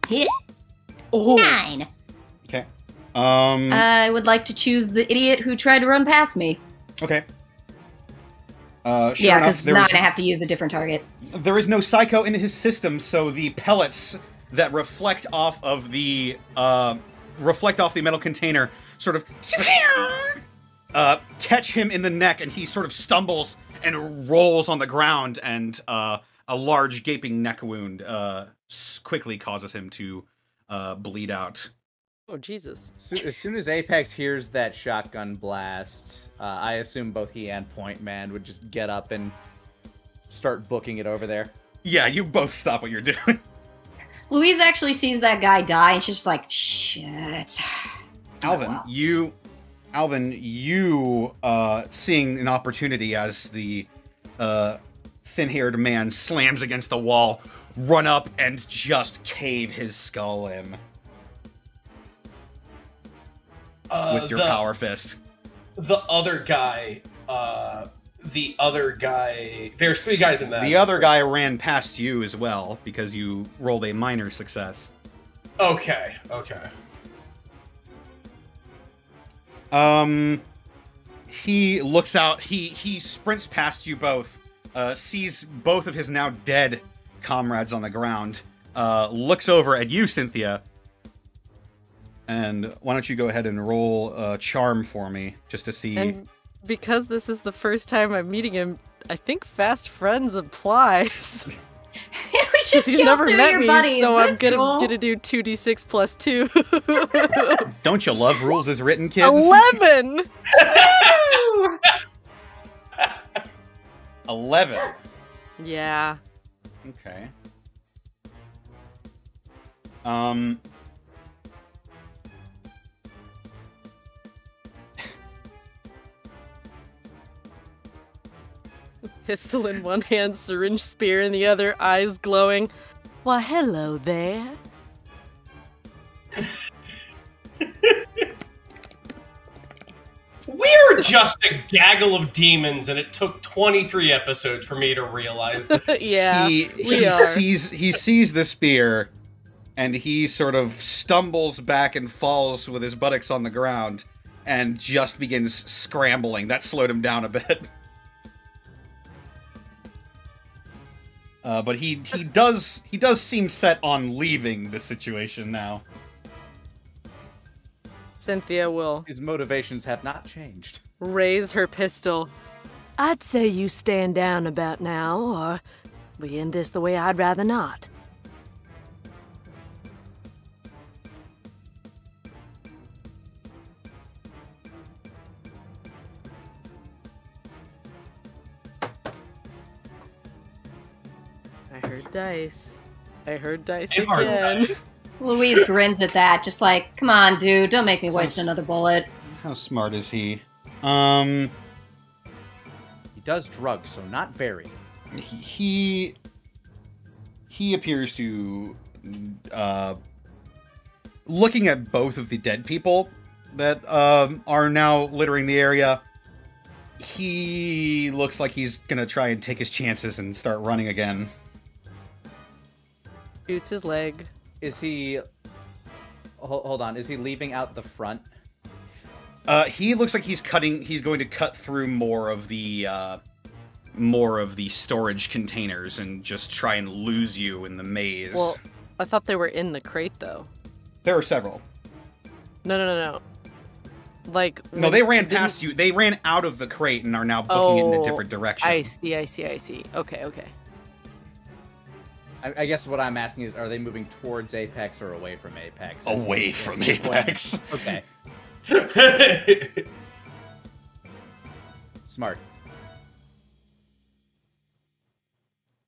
Hit. Oh. 9. Okay. I would like to choose the idiot who tried to run past me. Okay. Yeah, because 9 I have to use a different target. There is no psycho in his system, so the pellets that reflect off the metal container sort of catch him in the neck, and he sort of stumbles and rolls on the ground, and a large gaping neck wound quickly causes him to bleed out. Oh, Jesus. As soon as Apex hears that shotgun blast, I assume both he and Point Man would just get up and start booking it over there. Yeah, you both stop what you're doing. Louise actually sees that guy die, and she's just like, shit. Alvin, you seeing an opportunity as the thin-haired man slams against the wall, run up and just cave his skull in with your power fist. The other guy, there's 3 guys in that. The other guy ran past you as well, because you rolled a minor success. Okay. He looks out, he sprints past you both, sees both of his now dead comrades on the ground, looks over at you, Cynthia, and why don't you go ahead and roll charm for me, just to see... And because this is the first time I'm meeting him, I think fast friends applies. We just He's killed never 2 of met your me, buddies. so I'm That's cool. gonna do 2d6 plus 2. Don't you love rules as written, kids? 11! 11. Yeah. Okay. Pistol in one hand, syringe spear in the other, eyes glowing. Why, hello there. We're just a gaggle of demons, and it took 23 episodes for me to realize this. Yeah, he sees the spear, and he sort of stumbles back and falls with his buttocks on the ground, and just begins scrambling. That slowed him down a bit. But he does seem set on leaving the situation now. Cynthia will His motivations have not changed. raise her pistol. I'd say you stand down about now, or we end this the way I'd rather not. I heard dice. I heard dice They are again. nice. Louise grins at that, just like, come on, dude, don't make me waste another bullet. How smart is he? He does drugs, so not very. He appears to, looking at both of the dead people that are now littering the area, He looks like he's gonna try and take his chances and start running again. Shoots his leg. Is he... Hold on. Is he leaving out the front? He looks like he's going to cut through more of the storage containers and just try and lose you in the maze. Well, I thought they were in the crate, though. There are several. No. Like... No, they ran past you. They ran out of the crate and are now booking it in a different direction. I see. Okay. I guess what I'm asking is, are they moving towards Apex or away from Apex? Away from Apex. Okay. Smart.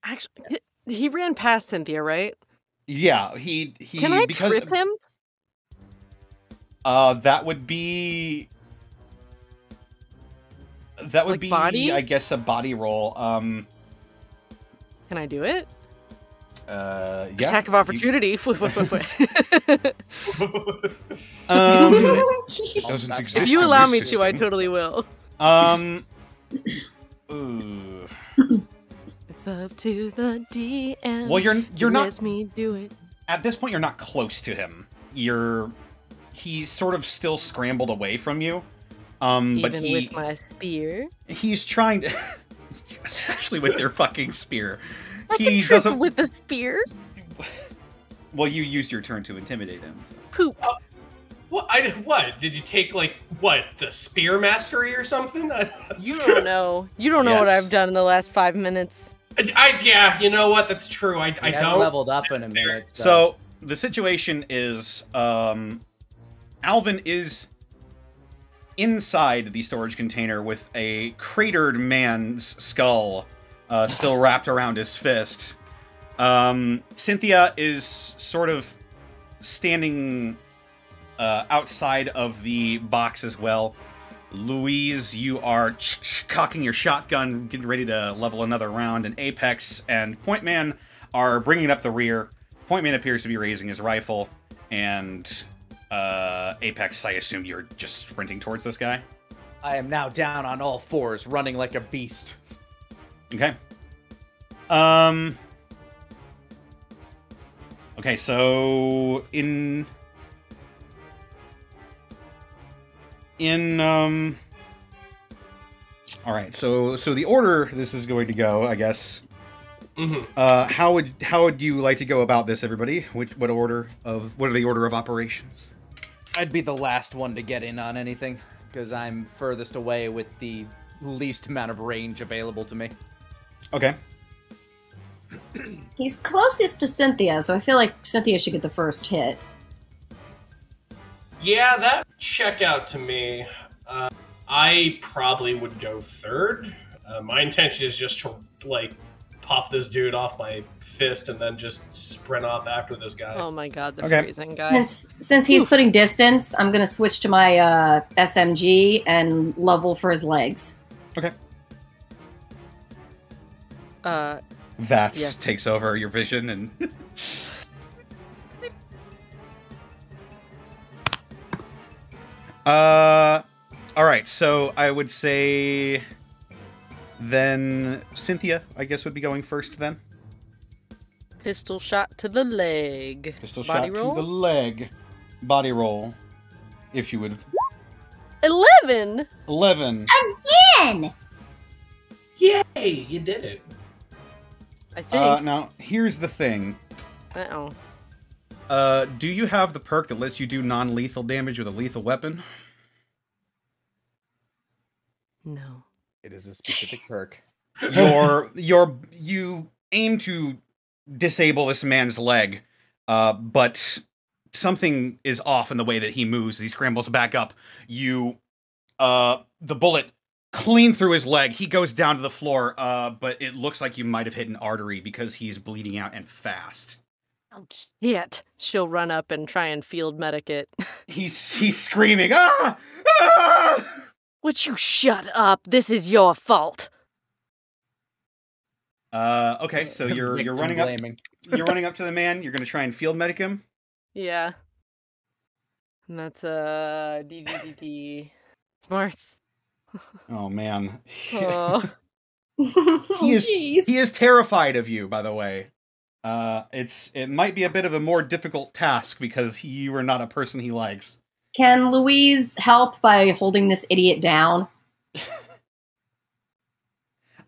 Actually, he ran past Cynthia, right? Yeah, he. Can I trip him? That would be body? I guess, a body roll. Can I do it? Yeah. Attack of opportunity. Don't do it. Doesn't exist. If you in allow this me system. to, I totally will. Ooh. It's up to the DM. Well, you're not. Let me do it. At this point, you're not close to him. He's sort of still scrambled away from you. Even But with my spear. he's trying to, especially with your fucking spear. I He can trip doesn't. him with the spear. Well, you used your turn to intimidate him. So. Poop. What? What? Did you take, like, what, the spear mastery or something? You don't know. You don't know what Yes. I've done in the last 5 minutes. Yeah, you know what? That's true. I haven't don't. leveled up in a minute. So the situation is, Alvin is inside the storage container with a cratered man's skull still wrapped around his fist. Cynthia is sort of standing outside of the box as well. Louise, you are cocking your shotgun, getting ready to level another round, and Apex and Pointman are bringing up the rear. Pointman appears to be raising his rifle, and Apex, I assume you're just sprinting towards this guy? I am now down on all fours, running like a beast. Okay. Okay, so all right, so the order this is going to go, I guess. Mm-hmm. How would you like to go about this, everybody? What are the order of operations? I'd be the last one to get in on anything, because I'm furthest away with the least amount of range available to me. Okay. He's closest to Cynthia, so I feel like Cynthia should get the first hit. Yeah, that check out to me. I probably would go third. My intention is just to, like, pop this dude off my fist and then just sprint off after this guy. Oh my god, the Okay. freezing guy. Since he's putting distance, I'm gonna switch to my SMG and level for his legs. Okay. Yes. Takes over your vision and all right, so I would say then Cynthia, I guess, would be going first then. Pistol shot to the leg. Pistol Body shot roll? to the leg. Body roll. If you would. 11! 11. Again! Yay, you did it. I think. Now, here's the thing. Uh-oh. Do you have the perk that lets you do non-lethal damage with a lethal weapon? No. It is a specific perk. You aim to disable this man's leg, but something is off in the way that he moves. He scrambles back up. The bullet clean through his leg. He goes down to the floor, but it looks like you might have hit an artery because he's bleeding out and fast. Oh, shit. She'll run up and try and field medic it. He's screaming, ah! Ah! Would you shut up? This is your fault. Okay, so you're running up. Blaming. You're running up to the man. You're going to try and field medic him. Yeah. And that's DDDD. Smarts. Oh man. Oh. He is terrified of you, by the way. It might be a bit of a more difficult task because you are not a person he likes. Can Louise help by holding this idiot down?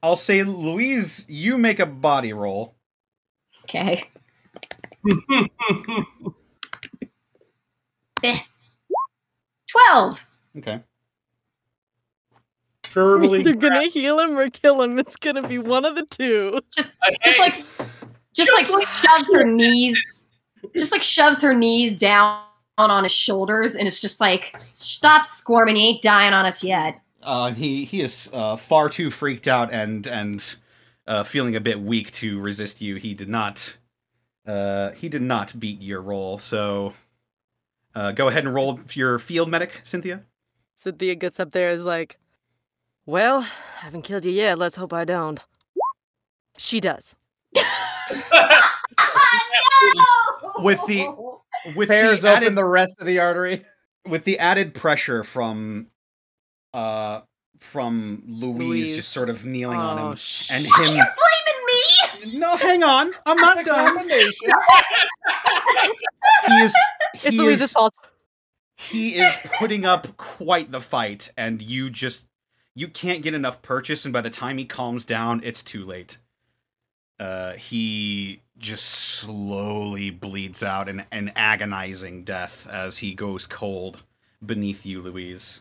I'll say, Louise, you make a body roll. Okay. 12. Okay. Verbally, They're gonna heal him or kill him. It's gonna be one of the two. Just shoves her knees. Just like shoves her knees down on his shoulders, and it's just like, stop squirming. He ain't dying on us yet. He is far too freaked out and feeling a bit weak to resist you. He did not beat your roll. So go ahead and roll your field medic, Cynthia. Cynthia gets up there, is like, well, haven't killed you yet. Let's hope I don't. She does. With Tears the open the rest of the artery. With the added pressure from Louise just sort of kneeling on him and him. You're blaming me. No, hang on. I'm not done. It's Louise's fault. He is putting up quite the fight, and you can't get enough purchase, and by the time he calms down, it's too late. He just slowly bleeds out in an agonizing death as he goes cold beneath you, Louise.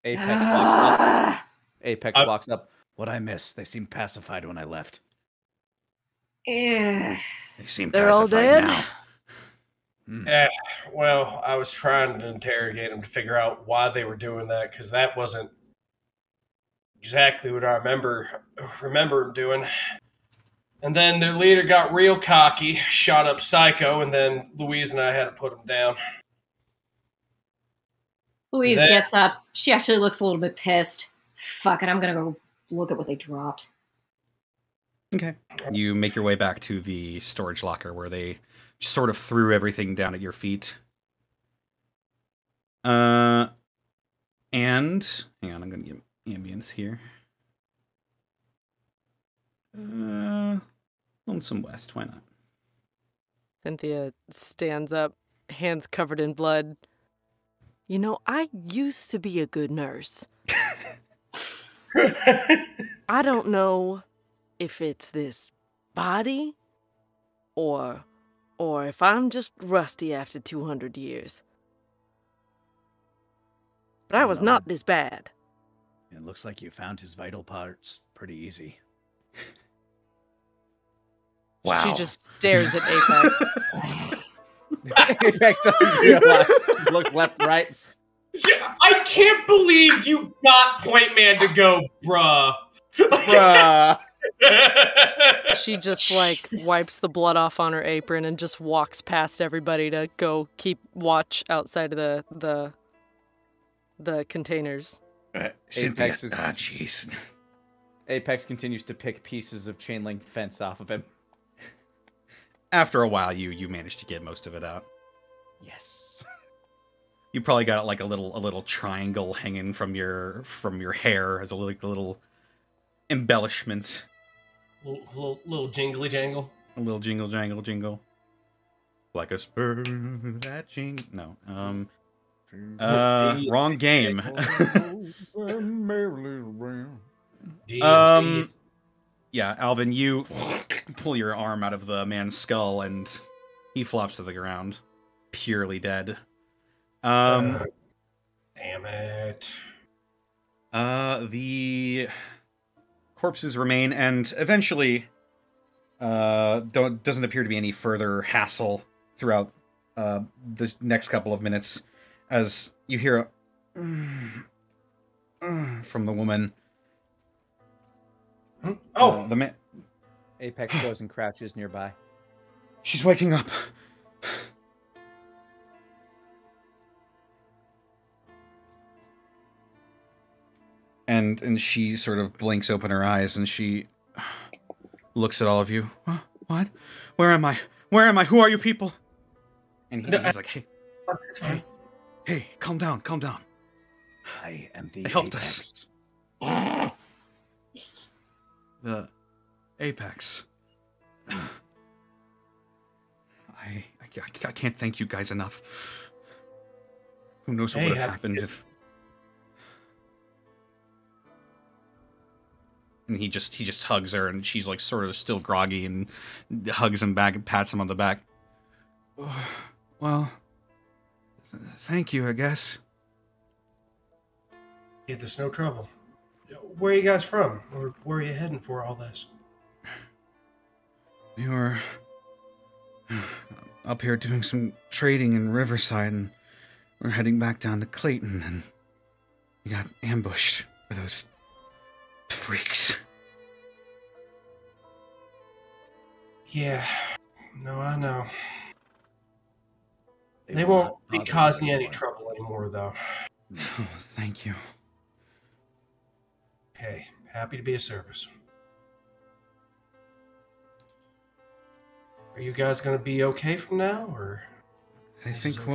Apex walks up. What'd I miss? They seemed pacified when I left. They seem They're pacified all dead now. Well, I was trying to interrogate him to figure out why they were doing that, because that wasn't exactly what I remember him doing. And then their leader got real cocky, shot up Psycho, and then Louise and I had to put him down. Louise gets up. She actually looks a little bit pissed. Fuck it, I'm gonna go look at what they dropped. Okay. You make your way back to the storage locker where they just sort of threw everything down at your feet. And hang on, I'm gonna get ambience here. Lonesome West, why not? Cynthia stands up, hands covered in blood. You know, I used to be a good nurse. I don't know if it's this body or if I'm just rusty after 200 years. But I was not this bad. It looks like you found his vital parts pretty easy. Wow. She just stares at Apex. Apex doesn't realize. Look left, right. I can't believe you got Point Man to go, bruh. Bruh. She just wipes the blood off on her apron and just walks past everybody to go keep watch outside of the containers. Apex is jeez. Apex continues to pick pieces of chain link fence off of him. After a while, you manage to get most of it out. Yes. You probably got like a little triangle hanging from your hair as a little embellishment. Little jingly jangle. A little jingle jangle jingle. Like a spur that jingle. No. Wrong game. Yeah, Alvin, you pull your arm out of the man's skull and he flops to the ground, purely dead. Damn it. The corpses remain, and eventually, doesn't appear to be any further hassle throughout the next couple of minutes, as you hear a from the woman. Oh, the man. Apex goes and crouches nearby. She's waking up. And she sort of blinks open her eyes and she looks at all of you. What? Where am I? Where am I? Who are you people? And he's like, hey, calm down, calm down. I am the They helped Apex. us. The Apex. I can't thank you guys enough. Who knows what would have happened if... And he just hugs her, and she's like sort of still groggy, and hugs him back and pats him on the back. Well, thank you, I guess. Yeah, there's no trouble. Where are you guys from? Or where are you heading for all this? We were up here doing some trading in Riverside, and we're heading back down to Clayton, and we got ambushed by those freaks. Yeah. No, I know. They won't be causing you any trouble anymore, though. Oh, thank you. Hey, happy to be of service. Are you guys going to be okay from now, or? I think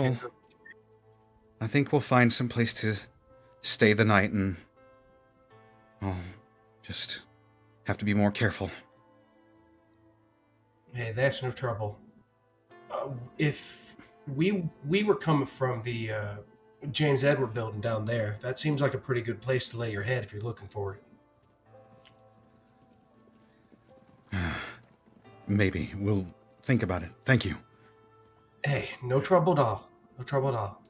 we'll find some place to stay the night, and I'll just have to be more careful. Hey, that's no trouble. If we were coming from the James Edward building down there, that seems like a pretty good place to lay your head if you're looking for it. Maybe. We'll think about it. Thank you. Hey, no trouble at all. No trouble at all.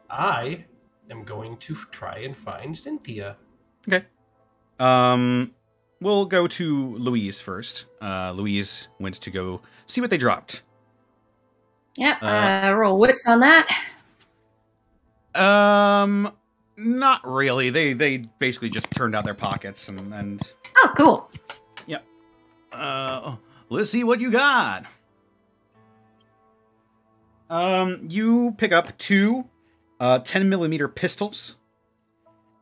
I am going to try and find Cynthia. Okay. We'll go to Louise first. Louise went to go see what they dropped. Yep, roll wits on that. Not really. They basically just turned out their pockets and Oh, cool. Yep. Let's see what you got. You pick up two 10mm pistols,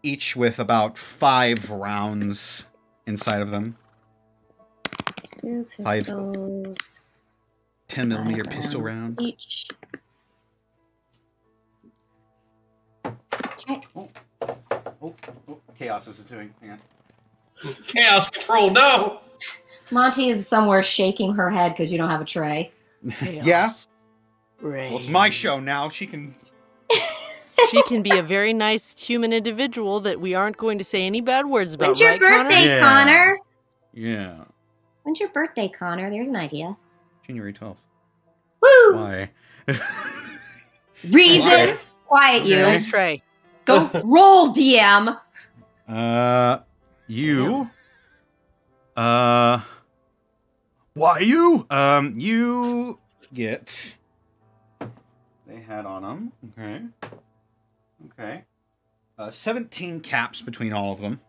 each with about 5 rounds inside of them. 2 pistols. 10mm pistol rounds. Each. Okay. Oh, chaos is doing. Hang on. Chaos control, no! Monty is somewhere shaking her head because you don't have a tray. Yes. Well, it's my show now. She can be a very nice human individual that we aren't going to say any bad words about. When's your right, birthday, Connor? Yeah. When's your birthday, Connor? There's an idea. January 12th. Woo! Why? Reasons. Quiet you. Nice tray. Go roll, DM. You. Why you? You get. They had on them. Okay. Okay. 17 caps between all of them.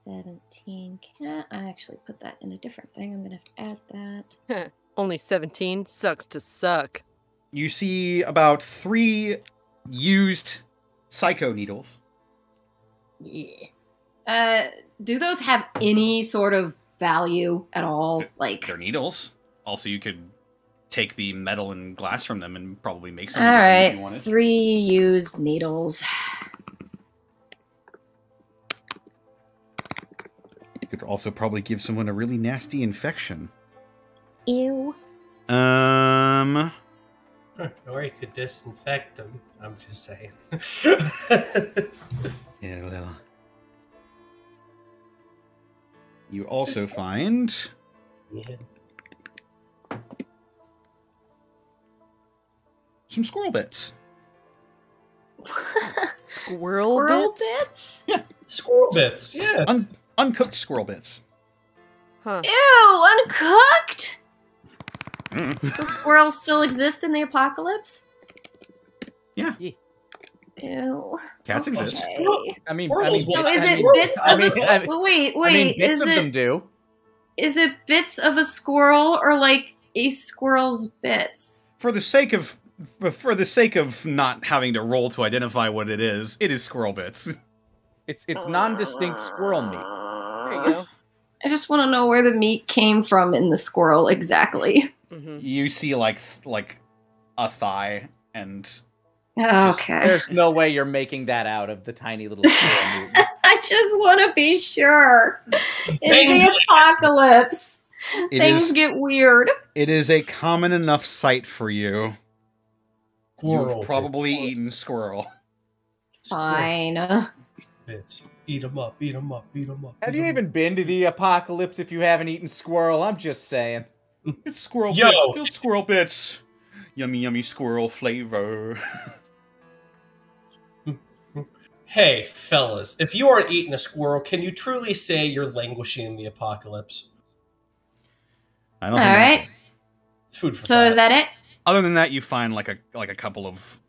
17 cat. I actually put that in a different thing. I'm gonna have to add that. Only 17 sucks to suck. You see about 3 used psycho needles. Yeah. Do those have any sort of value at all? Like They're needles. Also, you could take the metal and glass from them and probably make some. All if you right, wanted. 3 used needles. You could also probably give someone a really nasty infection. Ew. Or you could disinfect them. I'm just saying. Yeah, a little. You also find Yeah. some squirrel bits. Squirrel bits? Yeah, Squirrel bits, yeah. uncooked squirrel bits. Huh. Ew, uncooked? So squirrels still exist in the apocalypse? Yeah. Ew. Cats Okay. exist. I mean, So I is mean, it bits I of mean, a... I mean, Wait, I mean, bits is of them do. Is it bits of a squirrel or like a squirrel's bits? For the sake of not having to roll to identify what it is squirrel bits. It's non-distinct squirrel meat. There you go. I just want to know where the meat came from in the squirrel exactly. Mm-hmm. You see like a thigh and Okay. There's no way you're making that out of the tiny little squirrel mutant. I just want to be sure. Bang. It's the apocalypse. Things is- get weird. it is a common enough sight for you. Squirrel You've probably bits. eaten squirrel. Fine. Bits. Eat 'em up, eat 'em up, eat 'em up. Have eat you 'em even been to the apocalypse if you haven't eaten squirrel? I'm just saying. It's squirrel Yo. bits. It's squirrel bits. Yummy, yummy squirrel flavor. Hey, fellas, if you aren't eating a squirrel, can you truly say you're languishing in the apocalypse? I don't All think right. It's food for So thought. is that it? Other than that, you find like a couple of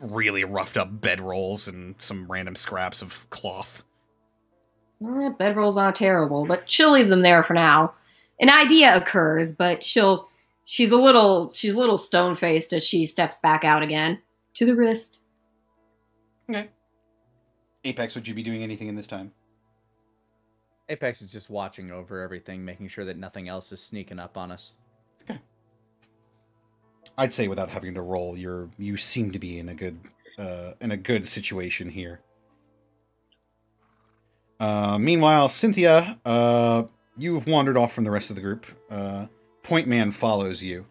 really roughed up bedrolls and some random scraps of cloth. Bedrolls aren't terrible, but she'll leave them there for now. An idea occurs, but she's a little stone faced as she steps back out again to the wrist. Okay. Apex, would you be doing anything in this time? Apex is just watching over everything, making sure that nothing else is sneaking up on us. I'd say without having to roll, you seem to be in a good situation here. Meanwhile, Cynthia, you've wandered off from the rest of the group. Point Man follows you.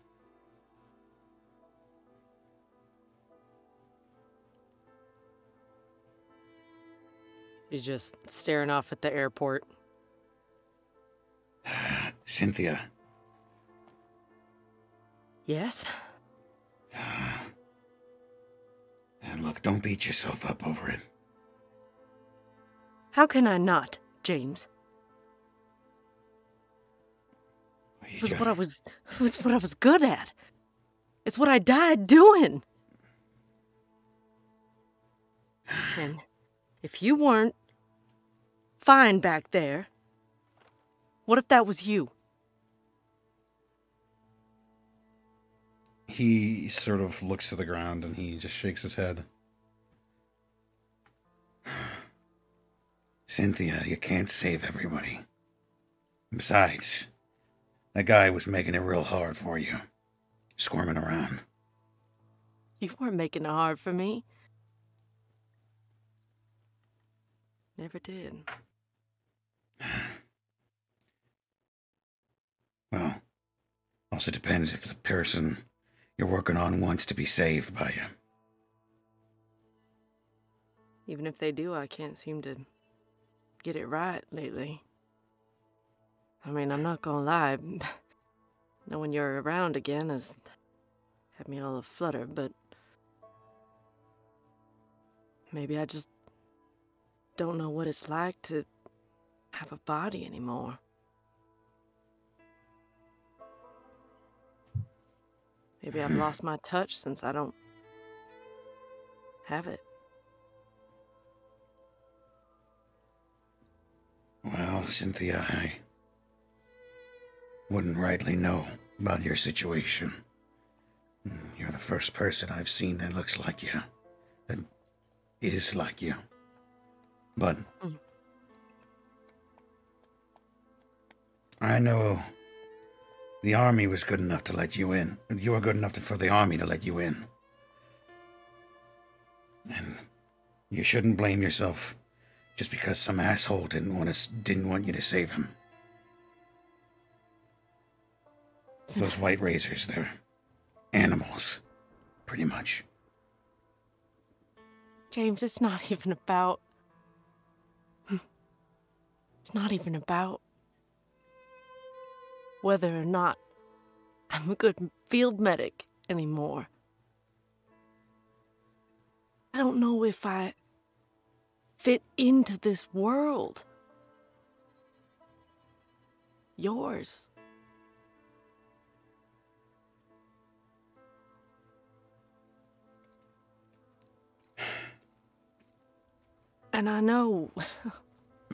He's just staring off at the airport. Cynthia. Yes? And look, don't beat yourself up over it. How can I not, James? It was what I was good at. It's what I died doing. And if you weren't fine back there, what if that was you? He sort of looks to the ground and he just shakes his head. Cynthia, you can't save everybody. Besides, that guy was making it real hard for you. Squirming around. You weren't making it hard for me. Never did. Well, also depends if the person you're working on wants to be saved by you. Even if they do, I can't seem to get it right lately. I mean, I'm not gonna lie. Knowing you're around again has had me all aflutter, but maybe I just don't know what it's like to have a body anymore. Maybe I've lost my touch since I don't have it. Well, Cynthia, I wouldn't rightly know about your situation. You're the first person I've seen that looks like you, that is like you. But I know the army was good enough to let you in. You were good enough for the army to let you in. And you shouldn't blame yourself just because some asshole didn't want you to save him. Those white razors, they're animals, pretty much. James, it's not even about... It's not even about whether or not I'm a good field medic anymore. I don't know if I fit into this world. Yours. And I know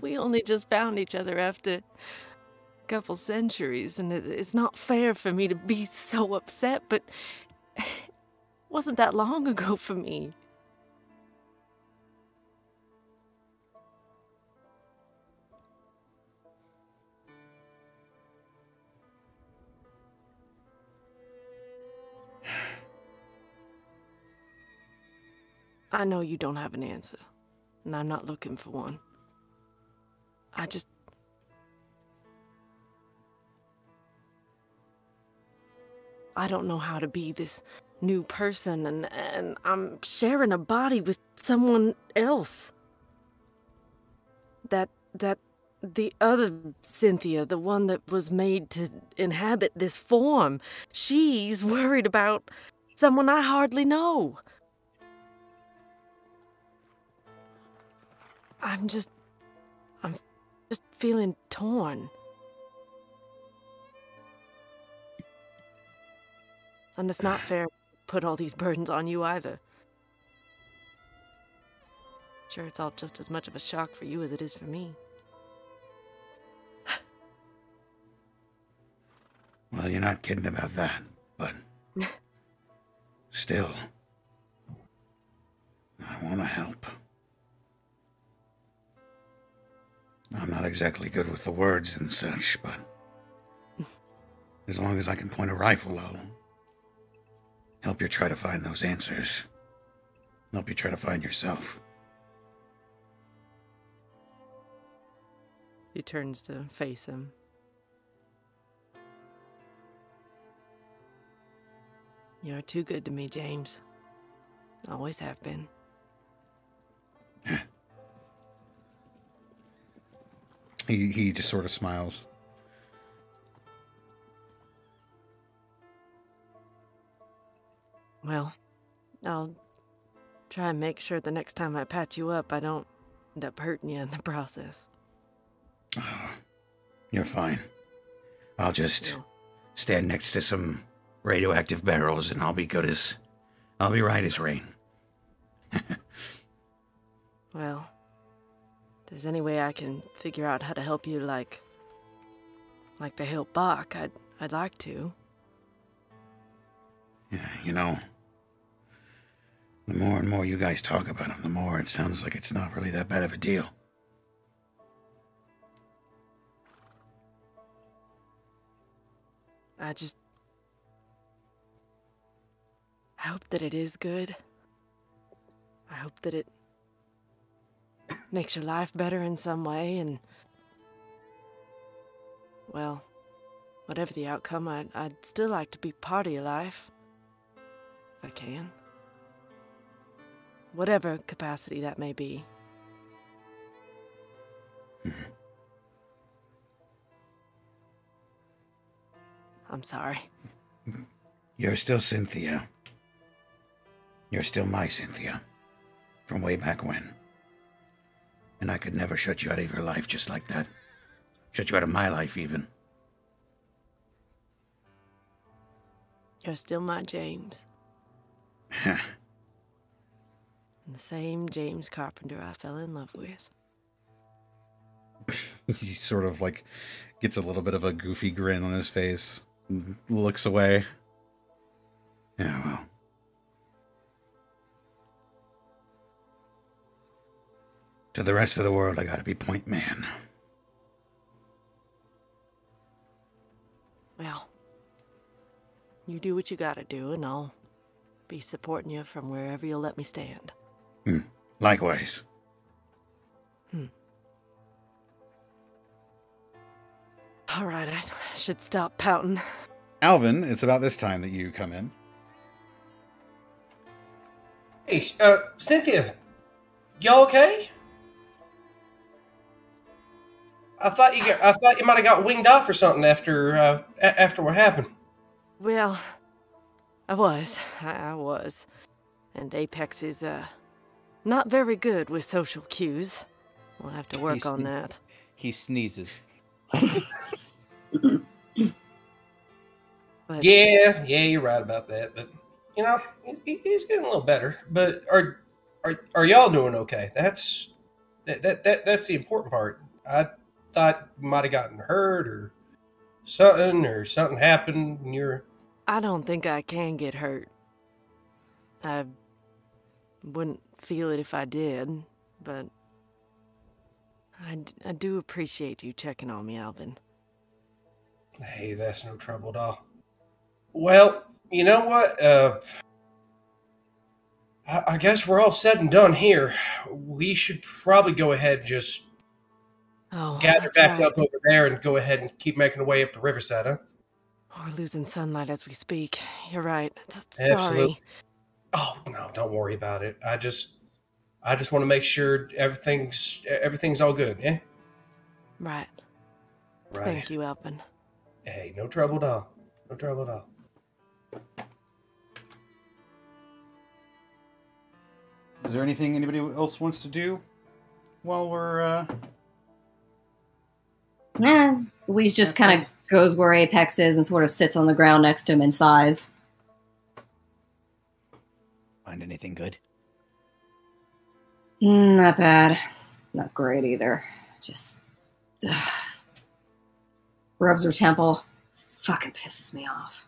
we only just found each other after a couple centuries, and it's not fair for me to be so upset, but it wasn't that long ago for me. I know you don't have an answer, and I'm not looking for one. I don't know how to be this new person, and I'm sharing a body with someone else. The other Cynthia, the one that was made to inhabit this form, she's worried about someone I hardly know. I'm just feeling torn. And it's not fair to put all these burdens on you either. Sure, it's all just as much of a shock for you as it is for me. Well, you're not kidding about that, but still, I want to help. I'm not exactly good with the words and such, but as long as I can point a rifle, I'll help you try to find those answers. Help you try to find yourself. He turns to face him. You're too good to me, James. Always have been. He just sort of smiles. Well, I'll try and make sure the next time I patch you up, I don't end up hurting you in the process. Oh, you're fine. I'll just stand next to some radioactive barrels and I'll be right as rain. Well, if there's any way I can figure out how to help you like they help Bach, I'd like to. Yeah, you know, the more and more you guys talk about him, the more it sounds like it's not really that bad of a deal. I hope that it is good. I hope that it makes your life better in some way, and, well, whatever the outcome, I'd still like to be part of your life, if I can. Whatever capacity that may be. I'm sorry. You're still Cynthia. You're still my Cynthia. From way back when. And I could never shut you out of your life just like that. Shut you out of my life, even. You're still my James. The same James Carpenter I fell in love with. He sort of like gets a little bit of a goofy grin on his face and looks away. Yeah, well. To the rest of the world, I gotta be point man. Well, you do what you gotta do, and I'll be supporting you from wherever you'll let me stand. Likewise. All right, I should stop pouting. Alvin, it's about this time that you come in. Hey, Cynthia, y'all okay? I thought you might have got winged off or something after what happened. Well, I was, and Apex is not very good with social cues. We'll have to work on that. He sneezes. But, Yeah, you're right about that. But you know, he's getting a little better. But are y'all doing okay? That's the important part. I thought you might have gotten hurt or something happened when you're. I don't think I can get hurt. I wouldn't feel it if I did, but I do appreciate you checking on me, Alvin. Hey, that's no trouble at all. Well, you know what? I guess we're all said and done here. We should probably go ahead and just gather back up over there and go ahead and keep making our way up to Riverside, huh? We're losing sunlight as we speak. You're right. Absolutely. Sorry. Oh no, don't worry about it. I just want to make sure everything's all good, yeah? Right. Right. Thank you, Elvin. Hey, no trouble at all. No trouble at all. Is there anything anybody else wants to do while we're Louise just kind of goes where Apex is and sort of sits on the ground next to him and sighs. Find anything good? Not bad. Not great either. Just rubs her temple. Fucking pisses me off.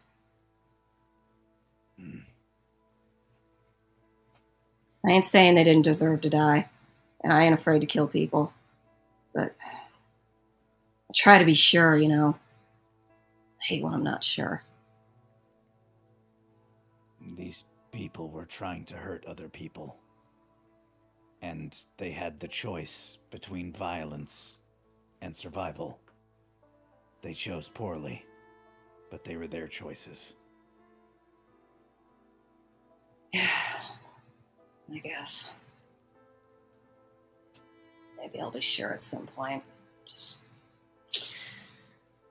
I ain't saying they didn't deserve to die, and I ain't afraid to kill people, but I try to be sure, you know. I hate when I'm not sure. These people were trying to hurt other people, and they had the choice between violence and survival. They chose poorly, but they were their choices. I guess. Maybe I'll be sure at some point.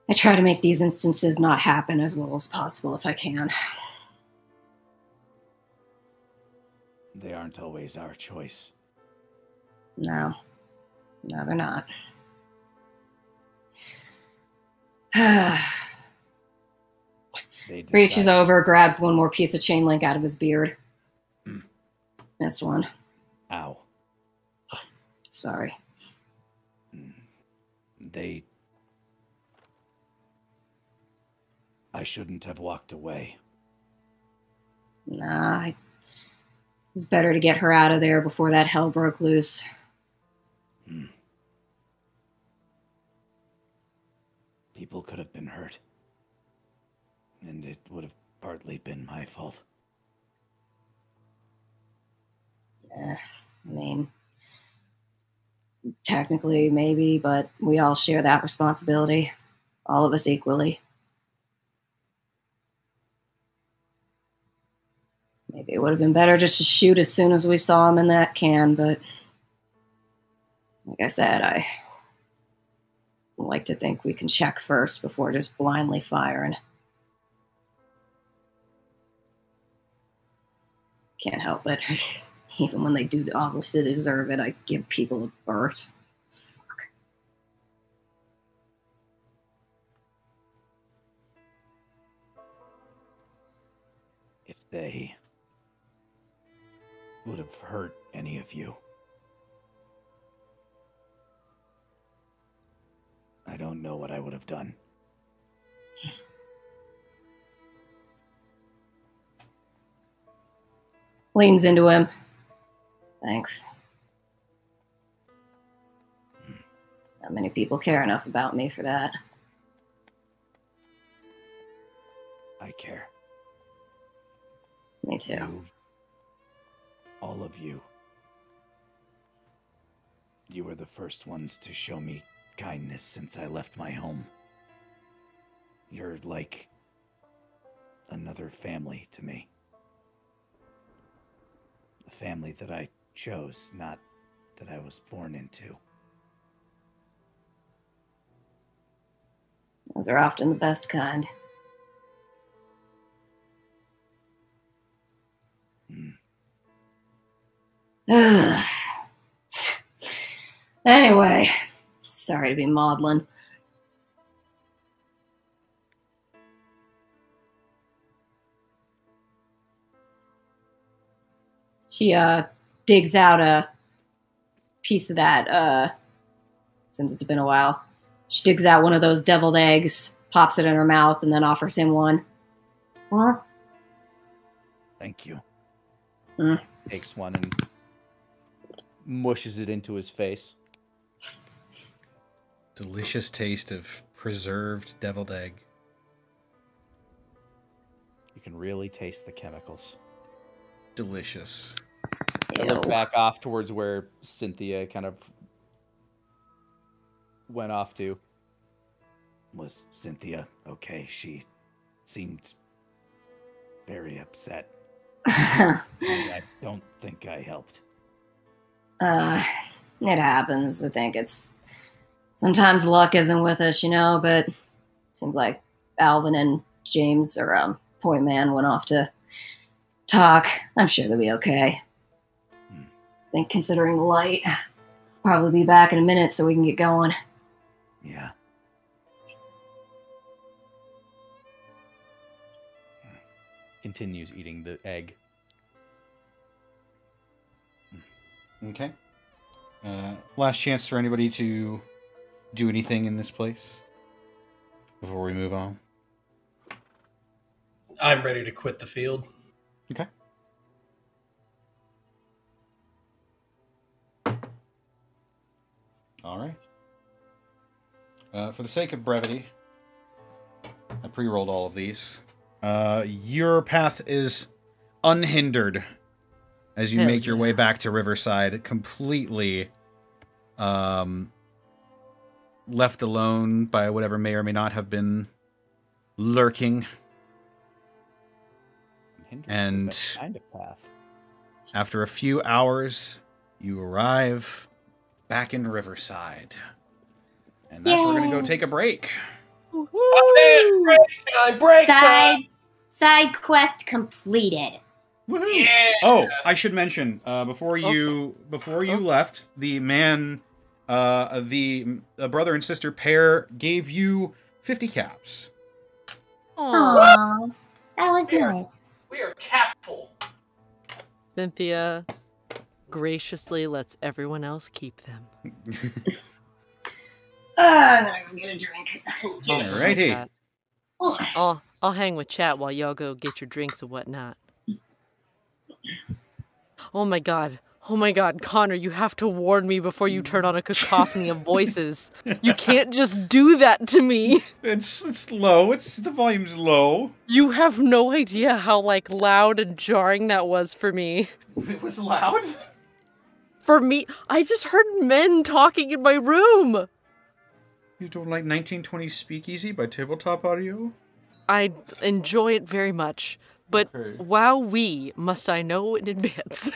I try to make these instances not happen as little as possible if I can. They aren't always our choice. No. No, they're not. Reaches over, grabs one more piece of chain link out of his beard. Missed one. Ow. Sorry. I shouldn't have walked away. Nah, it was better to get her out of there before that hell broke loose. People could have been hurt. And it would have partly been my fault. I mean, technically, maybe, but we all share that responsibility. All of us equally. Maybe it would have been better just to shoot as soon as we saw him in that can, but like I said, I like to think we can check first before just blindly firing. Can't help it. Even when they do the opposite deserve it, I give people a berth. Fuck. If they would have hurt any of you, I don't know what I would have done. Leans into him. Thanks. Not many people care enough about me for that. I care. Me too. All of you. You were the first ones to show me kindness since I left my home. You're like another family to me. A family that I chose, not that I was born into. Those are often the best kind. Anyway, sorry to be maudlin. She digs out a piece of that, since it's been a while. She digs out one of those deviled eggs, pops it in her mouth, and then offers him one. What? Thank you. Mm. Takes one and mushes it into his face. Delicious taste of preserved deviled egg. You can really taste the chemicals. Delicious. I look Ew. back off towards where Cynthia kind of went off to. Was Cynthia okay? She seemed very upset. I don't think I helped. It happens. I think it's sometimes luck isn't with us, but it seems like Alvin and James or Point Man went off to talk. I'm sure they'll be okay. I think considering the light, probably be back in a minute so we can get going. Yeah. Continues eating the egg. Okay. Last chance for anybody to do anything in this place before we move on. I'm ready to quit the field. Okay. All right. For the sake of brevity, I pre-rolled all of these. Your path is unhindered as you Hell make your way yeah. back to Riverside, completely left alone by whatever may or may not have been lurking. And That kind of path. after a few hours, you arrive back in Riverside. And that's where we're going to go take a break. Break Side quest completed. Woohoo! Yeah. Oh, I should mention before you left, the man, the brother and sister pair gave you 50 caps. Aww, that was nice. We are capful. Cynthia graciously lets everyone else keep them. I'm gonna go get a drink. Alrighty. Chat. I'll hang with chat while y'all go get your drinks and whatnot. Oh my god, Connor, you have to warn me before you turn on a cacophony of voices. You can't just do that to me. It's low. The volume's low. You have no idea how loud and jarring that was for me. It was loud. For me, I just heard men talking in my room. You don't like 1920s Speakeasy by Tabletop Audio? I enjoy it very much, but Okay. wowee, must I know in advance.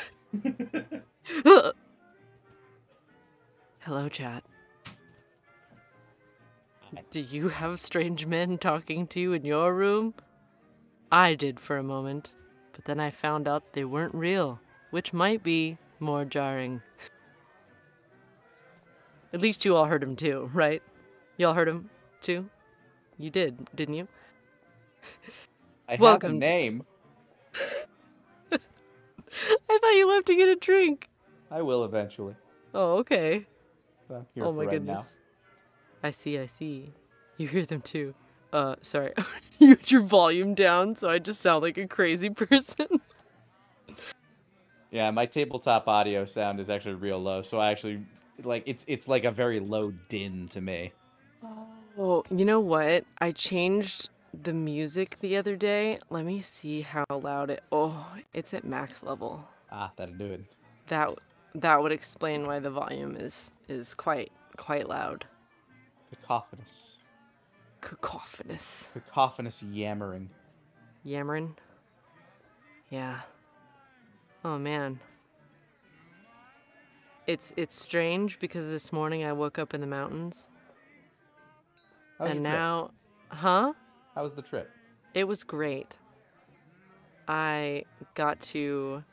Hello, chat. Do you have strange men talking to you in your room? I did for a moment, but then I found out they weren't real, which might be more jarring. At least you all heard him too, right? Y'all heard him too? You did, didn't you? I Welcome have a to- name. I thought you left to get a drink. I will eventually. Oh, okay. But I'm here Oh for my right goodness. I see. You hear them too. Sorry. You had your volume down, so I just sound like a crazy person. Yeah, my tabletop audio sound is actually real low, so I actually it's like a very low din to me. Oh, you know what? I changed the music the other day. Let me see how loud it. Oh, it's at max level. Ah, that'll do it. That would explain why the volume is quite loud. Cacophonous. Cacophonous yammering. Yammering. Yeah. Oh man. It's strange because this morning I woke up in the mountains. How was And your trip? now, huh? How was the trip? It was great. I got to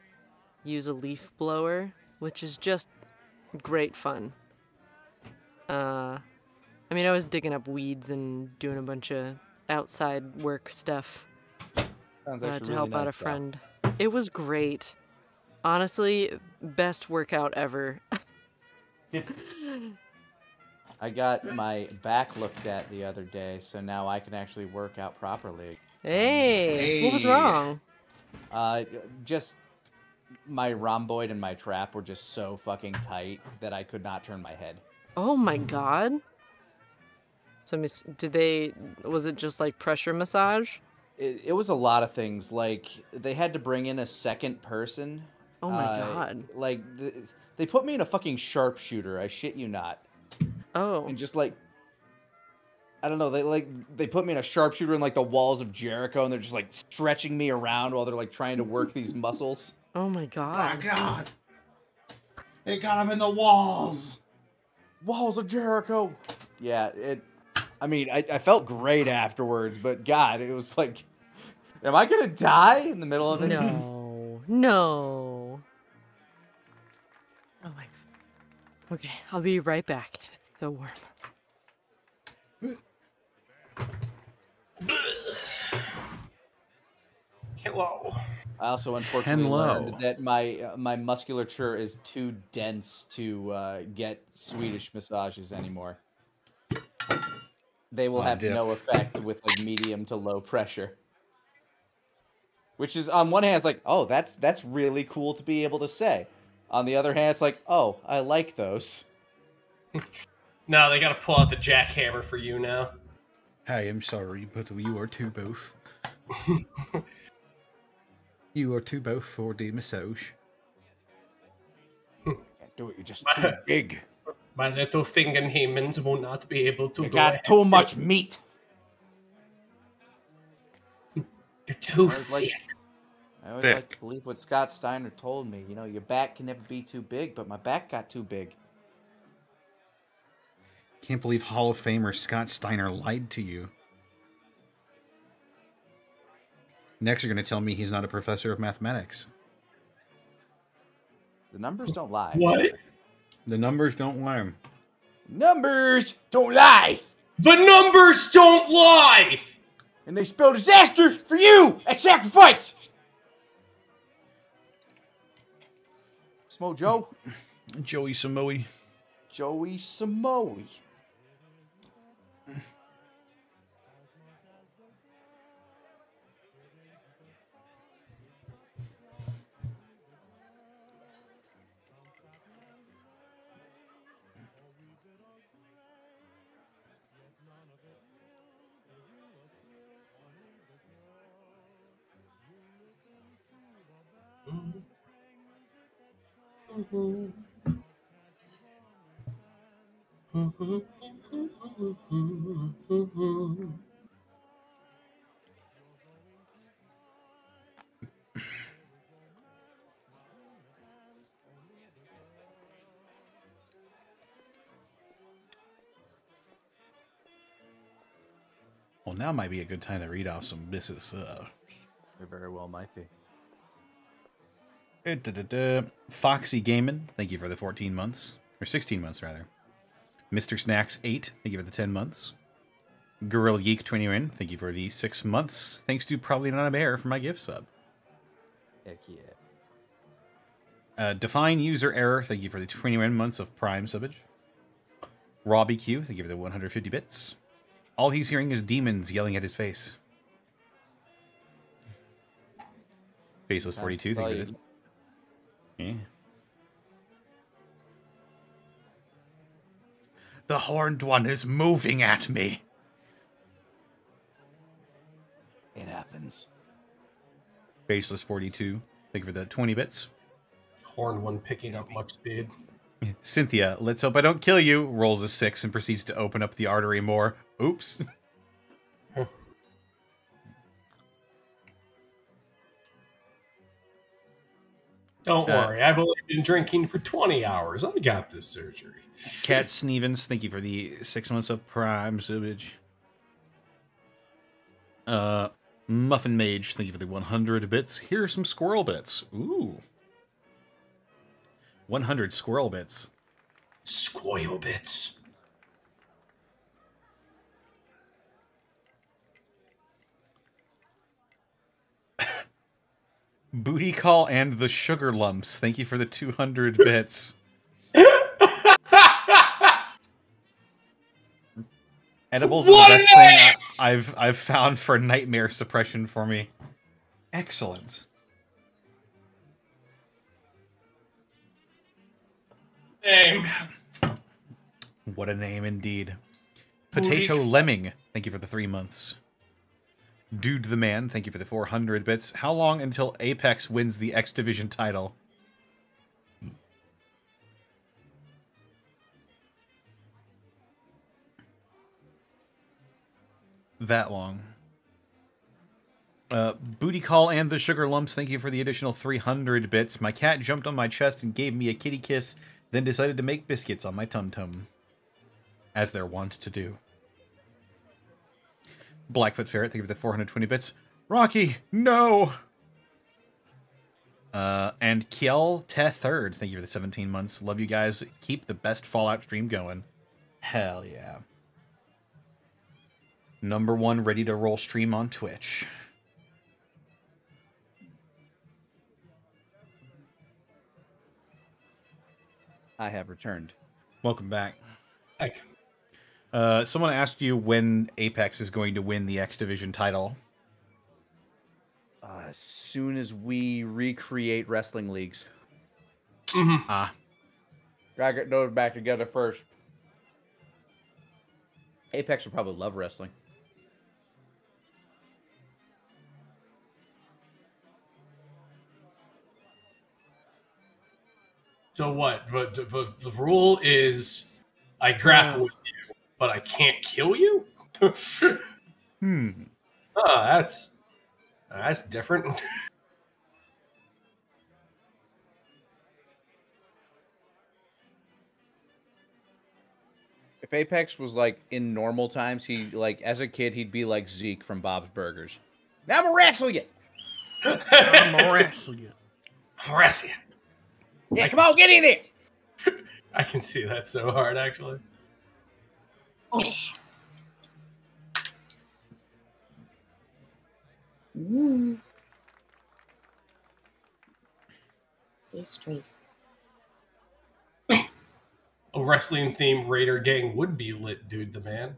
use a leaf blower, which is just great fun. I mean, I was digging up weeds and doing a bunch of outside work stuff Sounds to actually help really out nice, a though. friend. It was great. Honestly, best workout ever. I got my back looked at the other day, so now I can actually work out properly. Hey, what was Hey. wrong? Just my rhomboid and my trap were just so fucking tight that I could not turn my head. Oh my god. So, was it just like pressure massage? It was a lot of things. Like, they had to bring in a second person Oh my god. Like, they put me in a fucking sharpshooter. I shit you not. Oh. And just like, I don't know. They put me in a sharpshooter in like the walls of Jericho, and they're just like stretching me around while they're like trying to work these muscles. Oh my god. Oh, God. They got him in the walls. Walls of Jericho. Yeah, I mean, I felt great afterwards, but God, it was like, am I gonna die in the middle of it? No. No. Oh my god. Okay, I'll be right back. It's so warm. Hello. I also unfortunately learned that my musculature is too dense to get Swedish massages anymore. They will have no effect with like medium to low pressure. Which is, on one hand, it's like, oh, that's really cool to be able to say. On the other hand, it's like, oh, I like those. No, they gotta pull out the jackhammer for you now. Hey, I'm sorry, but you are too both. You are too both for the massage. Can't do it, you're just too big. My little fingerhemens will not be able to You go got ahead. too much meat. You're too thick. I always like to believe what Scott Steiner told me. You know, your back can never be too big, but my back got too big. Can't believe Hall of Famer Scott Steiner lied to you. Next, you're going to tell me he's not a professor of mathematics. The numbers don't lie. What? The numbers don't lie. Numbers don't lie! The numbers don't lie! And they spell disaster for you at Sacrifice! Smo Joe? Joey Samoe. Joey Samoe. Well, now might be a good time to read off some business. There very well might be. Foxy Gaming, thank you for the 14 months. Or 16 months, rather. Mr. Snacks 8, thank you for the 10 months. Gorilla Geek 21, thank you for the 6 months. Thanks to Probably Not a Bear for my gift sub. Heck yeah. Define User Error, thank you for the 21 months of Prime subbage. Robbie Q, thank you for the 150 bits. All he's hearing is demons yelling at his face. Faceless 42, thank you for the... Yeah. The Horned One is moving at me. It happens. Faceless 42, thank you for the 20 bits. Horned One picking up much speed. Cynthia, let's hope I don't kill you, rolls a 6 and proceeds to open up the artery more. Oops. Don't worry, I've only been drinking for 20 hours. I got this surgery. Cat Snevens, thank you for the 6 months of Prime subbage. Muffin Mage, thank you for the 100 bits. Here are some squirrel bits. Ooh. 100 squirrel bits. Squirrel bits. Booty Call and the Sugar Lumps, thank you for the 200 bits. Edibles are the best thing I've found for nightmare suppression for me. Excellent. Name. What a name indeed. Potato Lemming, thank you for the 3 months. Dude the Man, thank you for the 400 bits. How long until Apex wins the X Division title? that long. Booty Call and the Sugar Lumps, thank you for the additional 300 bits. My cat jumped on my chest and gave me a kitty kiss, then decided to make biscuits on my tum-tum. As they're wont to do. Blackfoot Ferret, thank you for the 420 bits. Rocky, no! And Kiel Te3rd, thank you for the 17 months. Love you guys. Keep the best Fallout stream going. Hell yeah. #1 ready to roll stream on Twitch. I have returned. Welcome back. Heck. Someone asked you when Apex is going to win the X Division title. As soon as we recreate wrestling leagues. Ah. Gotta get those back together first. Apex will probably love wrestling. So what? The rule is I grapple with you, but I can't kill you? Oh, that's different. If Apex was like in normal times, he like as a kid he'd be like Zeke from Bob's Burgers. I'm gonna wrestle you. I'm gonna wrestle you. Harass you. Yeah, come on, get in there. I can see that so hard, actually. Stay straight. A wrestling themed Raider gang would be lit, dude, the man.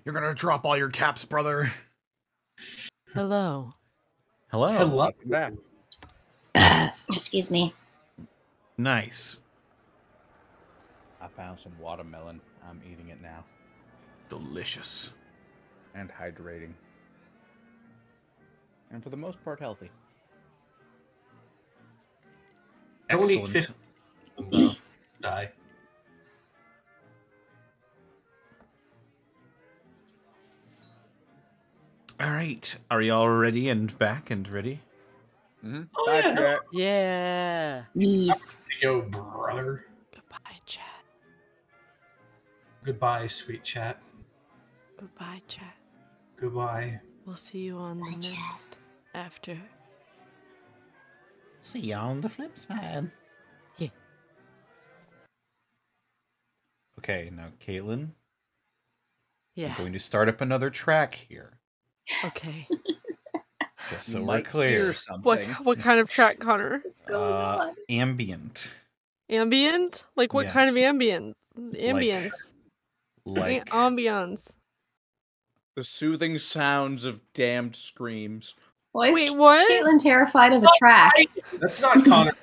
You're gonna drop all your caps, brother. Hello. Hello. Hello. Back. Excuse me. Nice. I found some watermelon. I'm eating it now. Delicious. And hydrating. And for the most part, healthy. Don't eat Excellent. 50 though. Die. All right. Are y'all ready and back and ready? Mm-hmm. Oh, yeah. Jack. Yeah. Yes. Go, brother. Goodbye, chat. Goodbye, sweet chat. Goodbye, chat. Goodbye. We'll see you on the next after. See ya on the flip side. Yeah. Okay, now Caitlin, Yeah. I'm going to start up another track here, Okay. just You so we're might clear. hear something. What kind of track, Connor? What's going on? Ambient, Ambient? Like what kind of Yes. ambient? Ambience. like Ambiance. The soothing sounds of damned screams. Why is Wait, what? Caitlin terrified of a track? That's not Connor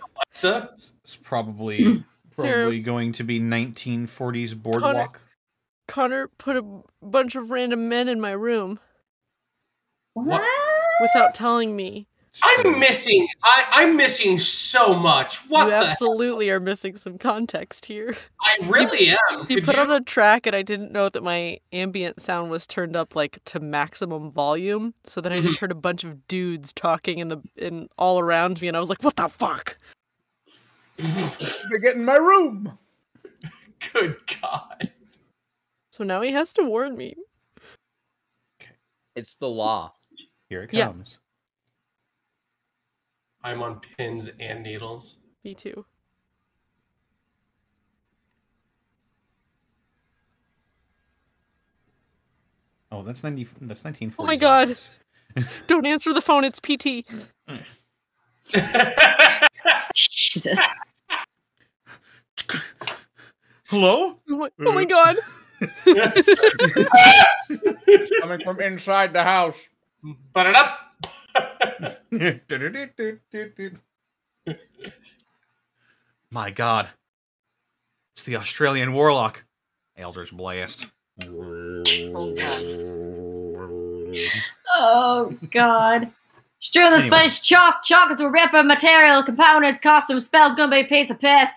Alexa. it's probably Sarah- going to be 1940s boardwalk. Connor put a bunch of random men in my room What? without telling me. I'm missing. I'm missing so much. What You the? absolutely are missing some context here. I really am. He Could put you- on a track and I didn't know that my ambient sound was turned up like to maximum volume. So then I just heard a bunch of dudes talking in all around me and I was like, what the fuck? They get in my room. Good God. So now he has to warn me. It's the law. Here it Yeah. comes. I'm on pins and needles. Me too. Oh, that's 1940s. Oh my God. Elvis. Don't answer the phone, it's PT. Jesus. Hello? Oh my God. Coming from inside the house. Put it up. My God. It's the Australian Warlock. Eldritch Blast. Oh, God. Strew the Anyway. space chalk. Chalk is a ripper material. Components, costume, spells gonna be a piece of piss.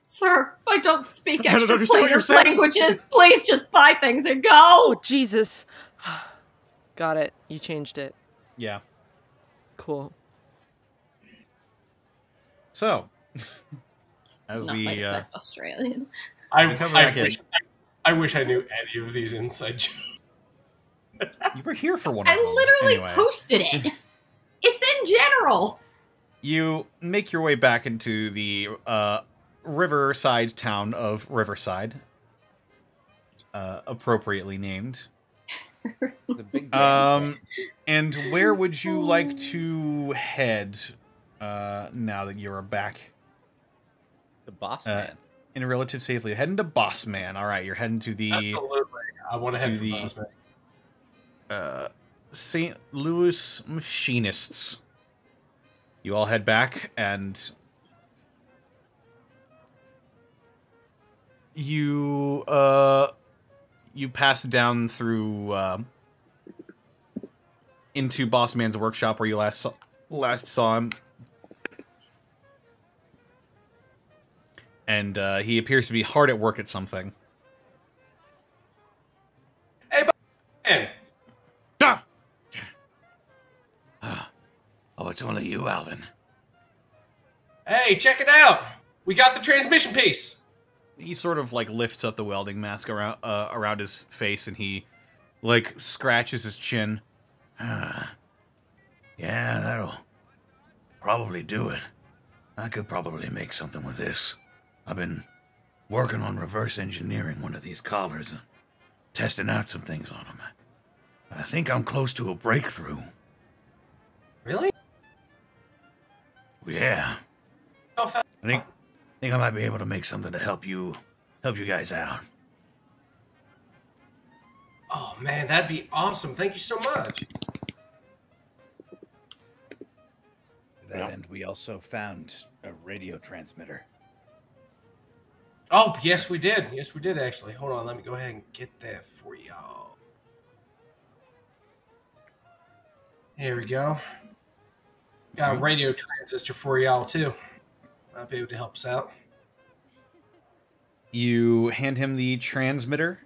Sir, I don't speak I don't extra understand what you're player saying. languages. Please just buy things and go. Oh, Jesus. Got it. You changed it. Yeah. Cool. So, It's as not we like West Australian. I wish I knew any of these inside jokes. you were here for one of I them. literally anyway. posted it. It's in general. You make your way back into the riverside town of Riverside, appropriately named. The big And where would you like to head now that you're back? The boss man. In relative safely. Heading to Boss Man. All right, you're heading to the Absolutely. I want to head to the Boss Man. St. Louis Machinists. You all head back, and you pass down through into Boss Man's workshop where you last saw him, and he appears to be hard at work at something. Hey, man. Oh, it's only you, Alvin. Hey, check it out. We got the transmission piece. He sort of like lifts up the welding mask around his face, and he like scratches his chin. Yeah, that'll probably do it. I could probably make something with this. I've been working on reverse engineering one of these collars and testing out some things on them. I think I'm close to a breakthrough. Really? Yeah. How fast? I think I might be able to make something to help you guys out. Oh man, that'd be awesome. Thank you so much. To that end, we also found a radio transmitter. Oh, yes we did. Yes we did actually. Hold on, let me go ahead and get that for y'all. Here we go. Got a radio transistor for y'all too. I'll be able to help us out. You hand him the transmitter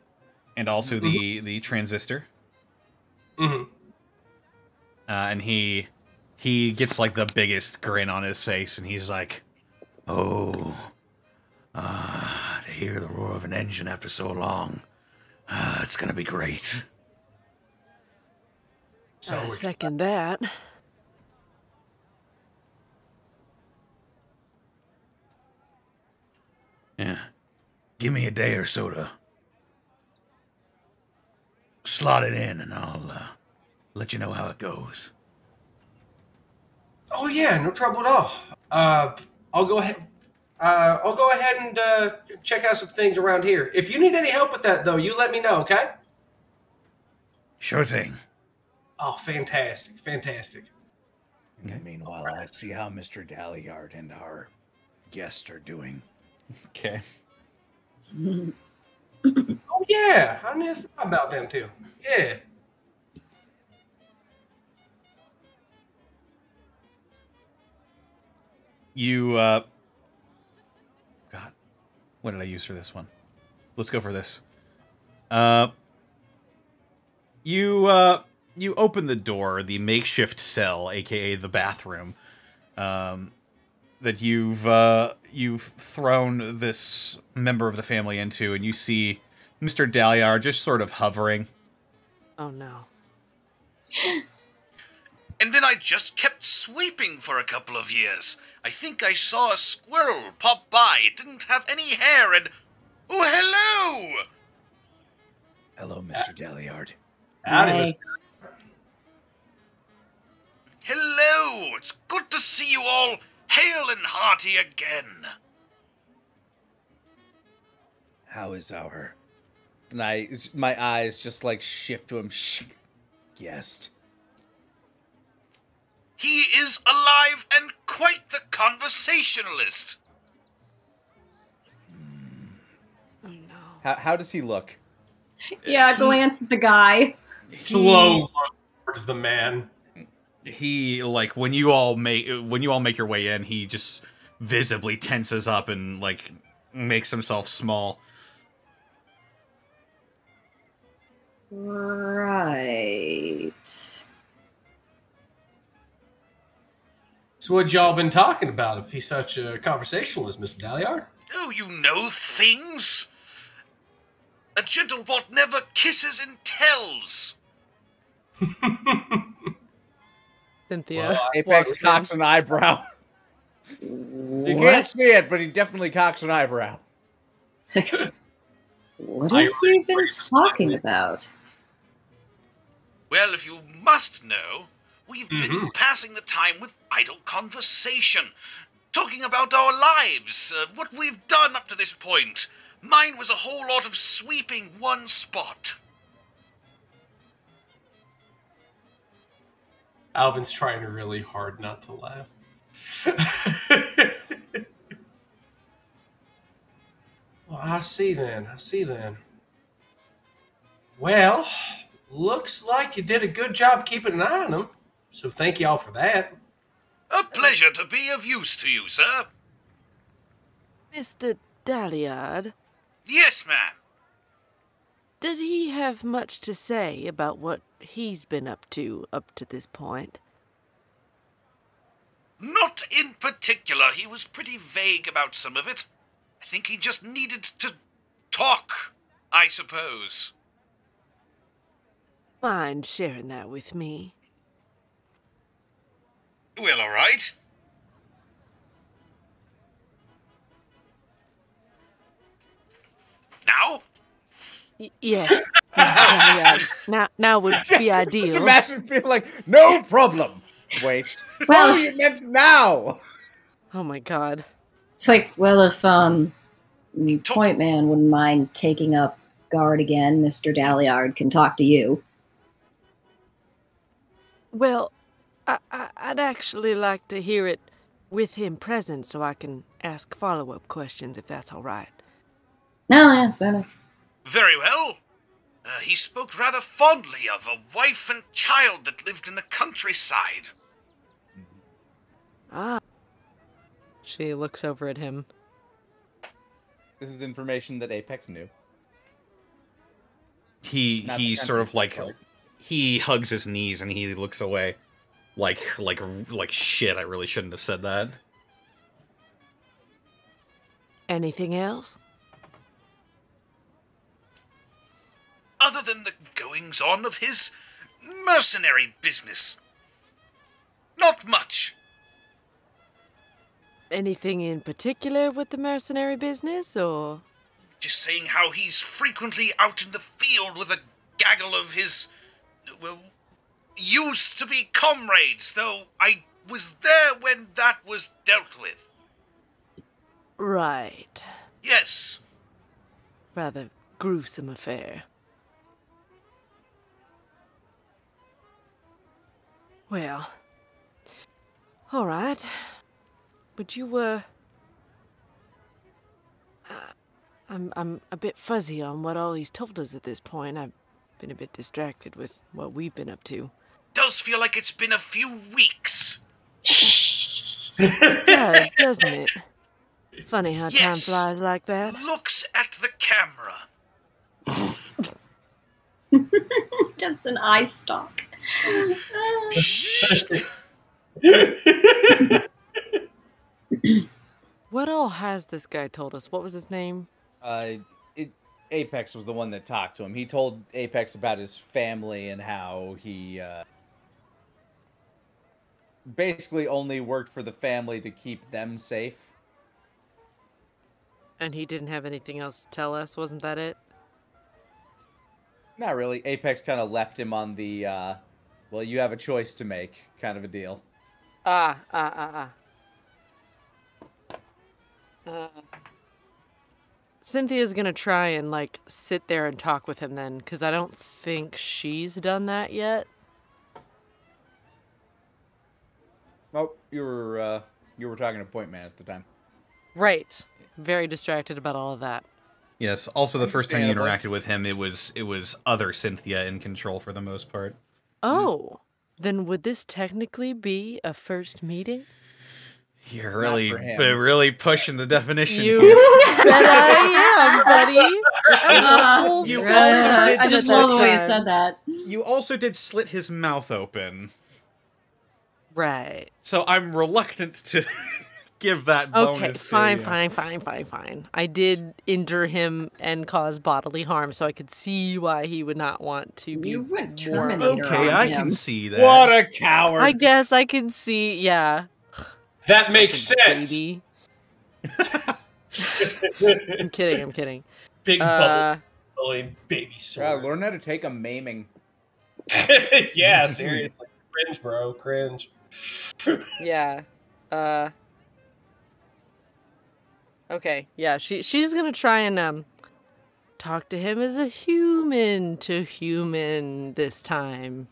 and also the transistor. Mm-hmm. And he gets like the biggest grin on his face, and he's like, "Oh, to hear the roar of an engine after so long, it's gonna be great." So I second that. Yeah. Give me a day or so to slot it in, and I'll let you know how it goes. Oh yeah, no trouble at all. I'll go ahead. I'll go ahead and check out some things around here. If you need any help with that, though, you let me know, okay? Sure thing. Oh, fantastic, fantastic. And meanwhile, I'll see how Mr. Dalliard and our guest are doing. Okay. Oh yeah, I never thought about them too. Yeah. You, God, what did I use for this one? Let's go for this. You open the door, the makeshift cell, aka the bathroom, that you've thrown this member of the family into, and you see Mr. Dalliard just sort of hovering. Oh no. And then I just kept sweeping for a couple of years. I think I saw a squirrel pop by. It didn't have any hair and... Oh, hello! Hello, Mr. Dalliard. Howdy, Hello! It's good to see you all hale and hearty again. How is our... And my eyes just like shift to him. Shh. Guest. He is alive and quite the conversationalist. Oh no. How does he look? Yeah, glance at the guy. Slow look towards the man. He, like, when you all make your way in, he just visibly tenses up and like makes himself small. Right. So what y'all been talking about if he's such a conversationalist, Mr. Daliar? Oh, you know things? A gentlebot never kisses and tells. Cynthia. Well, Apex cocks an eyebrow. You can't see it, but he definitely cocks an eyebrow. What have you been talking about? Well, if you must know, we've been passing the time with idle conversation, talking about our lives, what we've done up to this point. Mine was a whole lot of sweeping one spot. Alvin's trying really hard not to laugh. Well, I see then. Well, looks like you did a good job keeping an eye on them, so thank y'all for that. A pleasure to be of use to you, sir. Mr. Daliard, Yes, ma'am. did he have much to say about what he's been up to this point? Not in particular. He was pretty vague about some of it. I think he just needed to talk, I suppose. Mind sharing that with me? Well, all right. Now? Yes, Mr. Daliard. Now would be ideal. Just imagine being like, no problem. Wait. Well- Oh, you meant now. Oh my god. It's like, well, if Point Man wouldn't mind taking up guard again, Mr. Daliard can talk to you. Well, I'd actually like to hear it with him present so I can ask follow-up questions if that's all right. No, yeah, fair enough. Very well. He spoke rather fondly of a wife and child that lived in the countryside. Ah. She looks over at him. This is information that Apex knew. He sort of like he hugs his knees and he looks away, like shit. I really shouldn't have said that. Anything else? Other than the goings-on of his mercenary business. Not much. Anything in particular with the mercenary business, or? Just saying how he's frequently out in the field with a gaggle of his, well, used to be comrades, though I was there when that was dealt with. Right. Yes. Rather gruesome affair. Well, all right. But you I'm a bit fuzzy on what all he's told us at this point. I've been a bit distracted with what we've been up to. Does feel like it's been a few weeks. It does, doesn't it? Funny how time Yes. flies like that. Looks at the camera. Just an eye stalk. What all has this guy told us? What was his name? Apex was the one that talked to him. He told Apex about his family and how he basically only worked for the family to keep them safe. And he didn't have anything else to tell us, wasn't that it? Not really. Apex kind of left him on the, well, you have a choice to make kind of a deal. Cynthia's gonna try and, like, sit there and talk with him then, because I don't think she's done that yet. Oh, you were talking to Point Man at the time. Right. Very distracted about all of that. Yes. Also, the first time you Understandable. interacted with him, it was other Cynthia in control for the most part. Oh, then would this technically be a first meeting? You're really, for him. really pushing the definition. You here. bet I am, buddy. That was a full You sentence also did I just slit- love the way you time. said that. You also did slit his mouth open, Right. so I'm reluctant to give that bonus. Okay, to fine, you. fine. I did injure him and cause bodily harm, so I could see why he would not want to be You went more- Terminator Okay, on I him. can see that. What a coward! I guess I can see, yeah. That makes sense. Baby. I'm kidding. Big bubbling baby Wow, sword. learn how to take a maiming. Yeah, seriously. Cringe, bro. Cringe. Yeah. Okay, yeah, she's gonna try and talk to him as a human to human this time.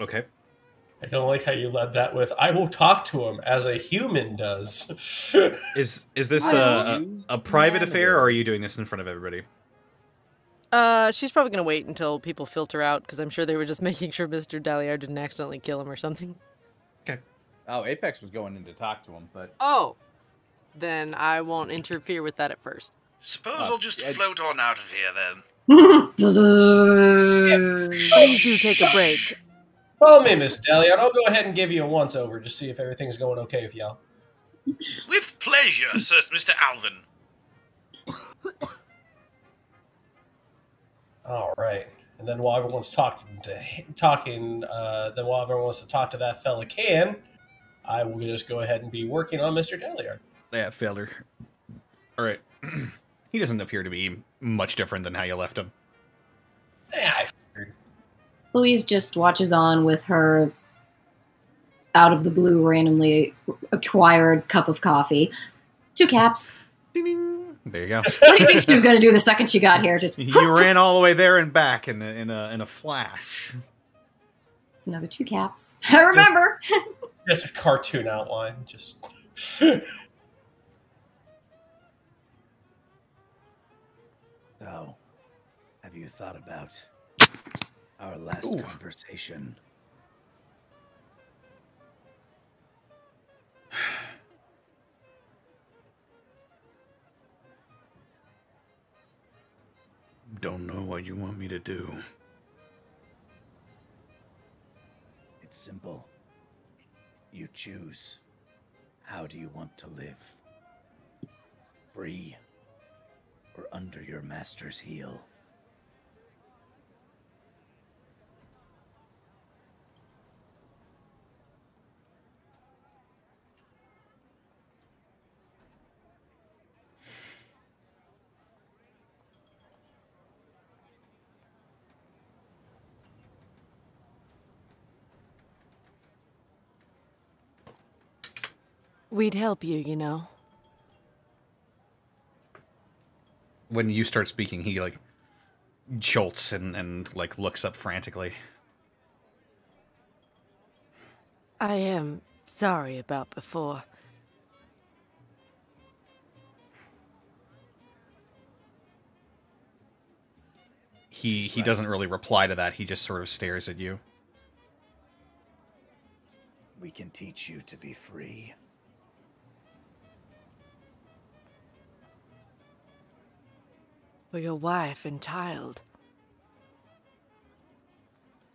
Okay. I don't like how you led that with "I will talk to him as a human does." Is this I a used private manner. affair, or are you doing this in front of everybody? She's probably gonna wait until people filter out, because I'm sure they were just making sure Mr. Daliard didn't accidentally kill him or something. Oh, Apex was going in to talk to him, but Oh, then I won't interfere with that at first. Suppose I'll just float on out of here then. Please do take a break. Follow me, Miss Dahlia. I'll go ahead and give you a once over to see if everything's going okay with y'all. With pleasure, Sir Mr. Alvin. All right. And then while everyone's talking, then while everyone wants to talk to that fella Can, I will just go ahead and be working on Mr. Daliard. Yeah, failure. All right. He doesn't appear to be much different than how you left him. Yeah, I figured. Louise just watches on with her out of the blue randomly acquired cup of coffee. 2 caps. Ding, ding. There you go. What do you think she was going to do the second she got here? Just You ran all the way there and back in a flash. It's another 2 caps. I remember. Just a cartoon outline. Just. So, have you thought about our last conversation? Don't know what you want me to do. It's simple. You choose. How do you want to live? Free or under your master's heel? We'd help you, you know. When you start speaking, he like jolts and like looks up frantically. I am sorry about before. He doesn't really reply to that. He just sort of stares at you. We can teach you to be free. For your wife and child.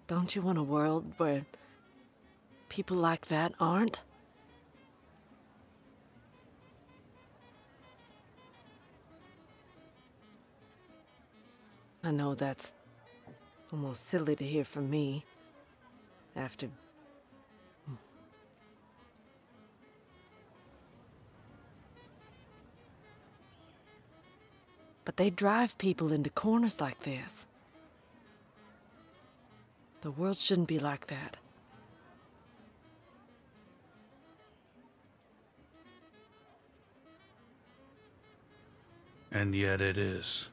Don't you want a world where people like that aren't? I know that's almost silly to hear from me after. But they drive people into corners like this. The world shouldn't be like that. And yet it is.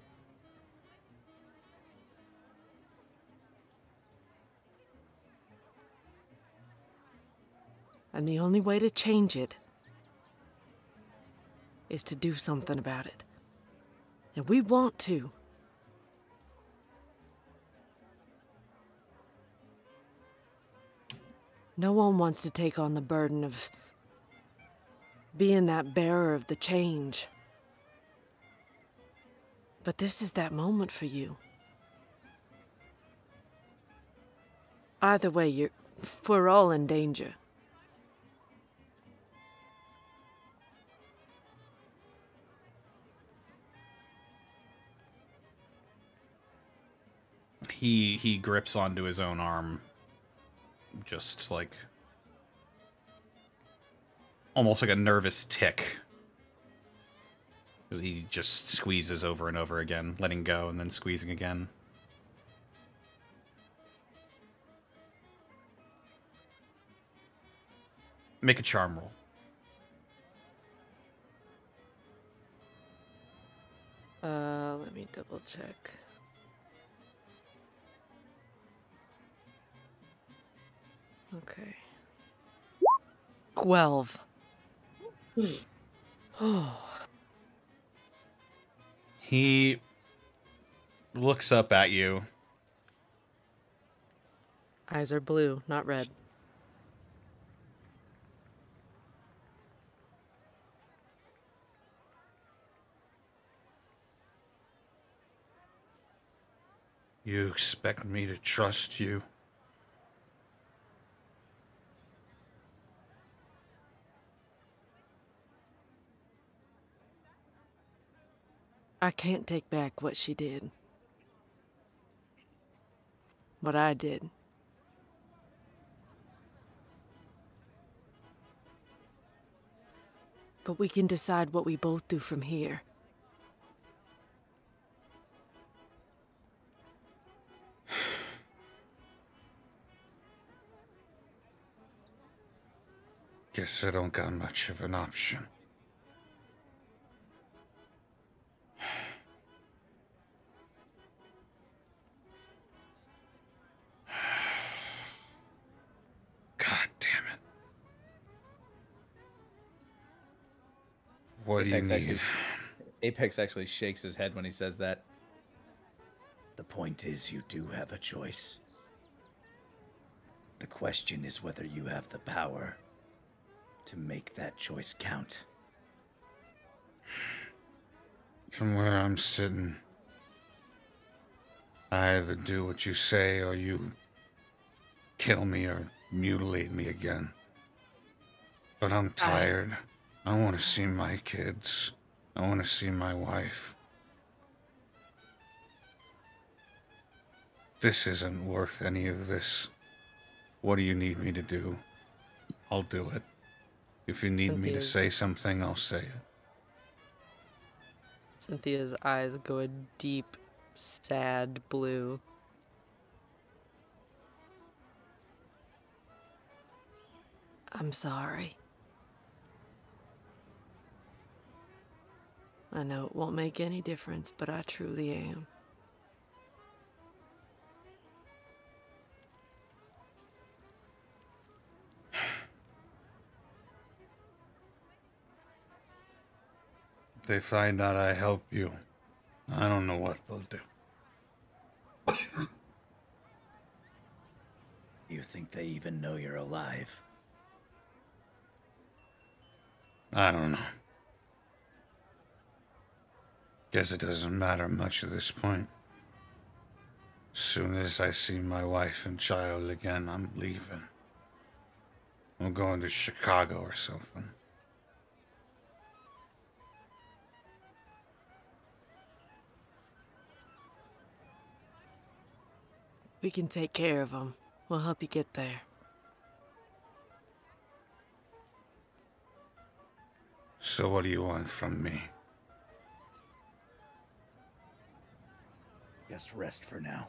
And the only way to change it is to do something about it. And we want to. No one wants to take on the burden of being that bearer of the change. But this is that moment for you. Either way, we're all in danger. He grips onto his own arm, just like almost like a nervous tick. He just squeezes over and over again, letting go and then squeezing again. Make a charm roll. Let me double check. Okay. 12. He looks up at you. Eyes are blue, not red. You expect me to trust you? I can't take back what she did. What I did. But we can decide what we both do from here. Guess I don't got much of an option. God damn it. What do you need? Apex actually shakes his head when he says that. The point is, you do have a choice. The question is whether you have the power to make that choice count. From where I'm sitting, I either do what you say or you kill me or mutilate me again. But I'm tired. I want to see my kids. I want to see my wife. This isn't worth any of this. What do you need me to do? I'll do it. If you need me to say something, I'll say it. Cynthia's eyes go a deep, sad blue. I'm sorry. I know it won't make any difference, but I truly am. If they find out I help you, I don't know what they'll do. You think they even know you're alive? I don't know. Guess it doesn't matter much at this point. As soon as I see my wife and child again, I'm leaving. I'm going to Chicago or something. We can take care of them. We'll help you get there. So what do you want from me? Just rest for now.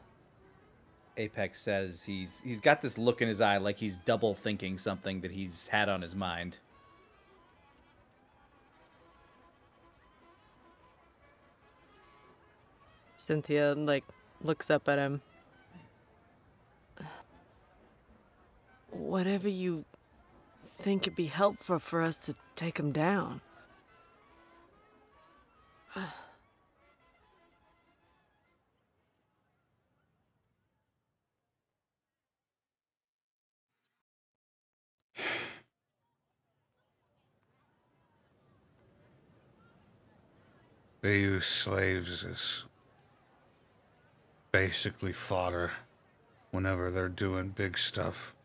Apex says he's got this look in his eye like he's double thinking something that he's had on his mind. Cynthia, looks up at him. Whatever you think would be helpful for us to take him down. They use slaves as basically fodder whenever they're doing big stuff,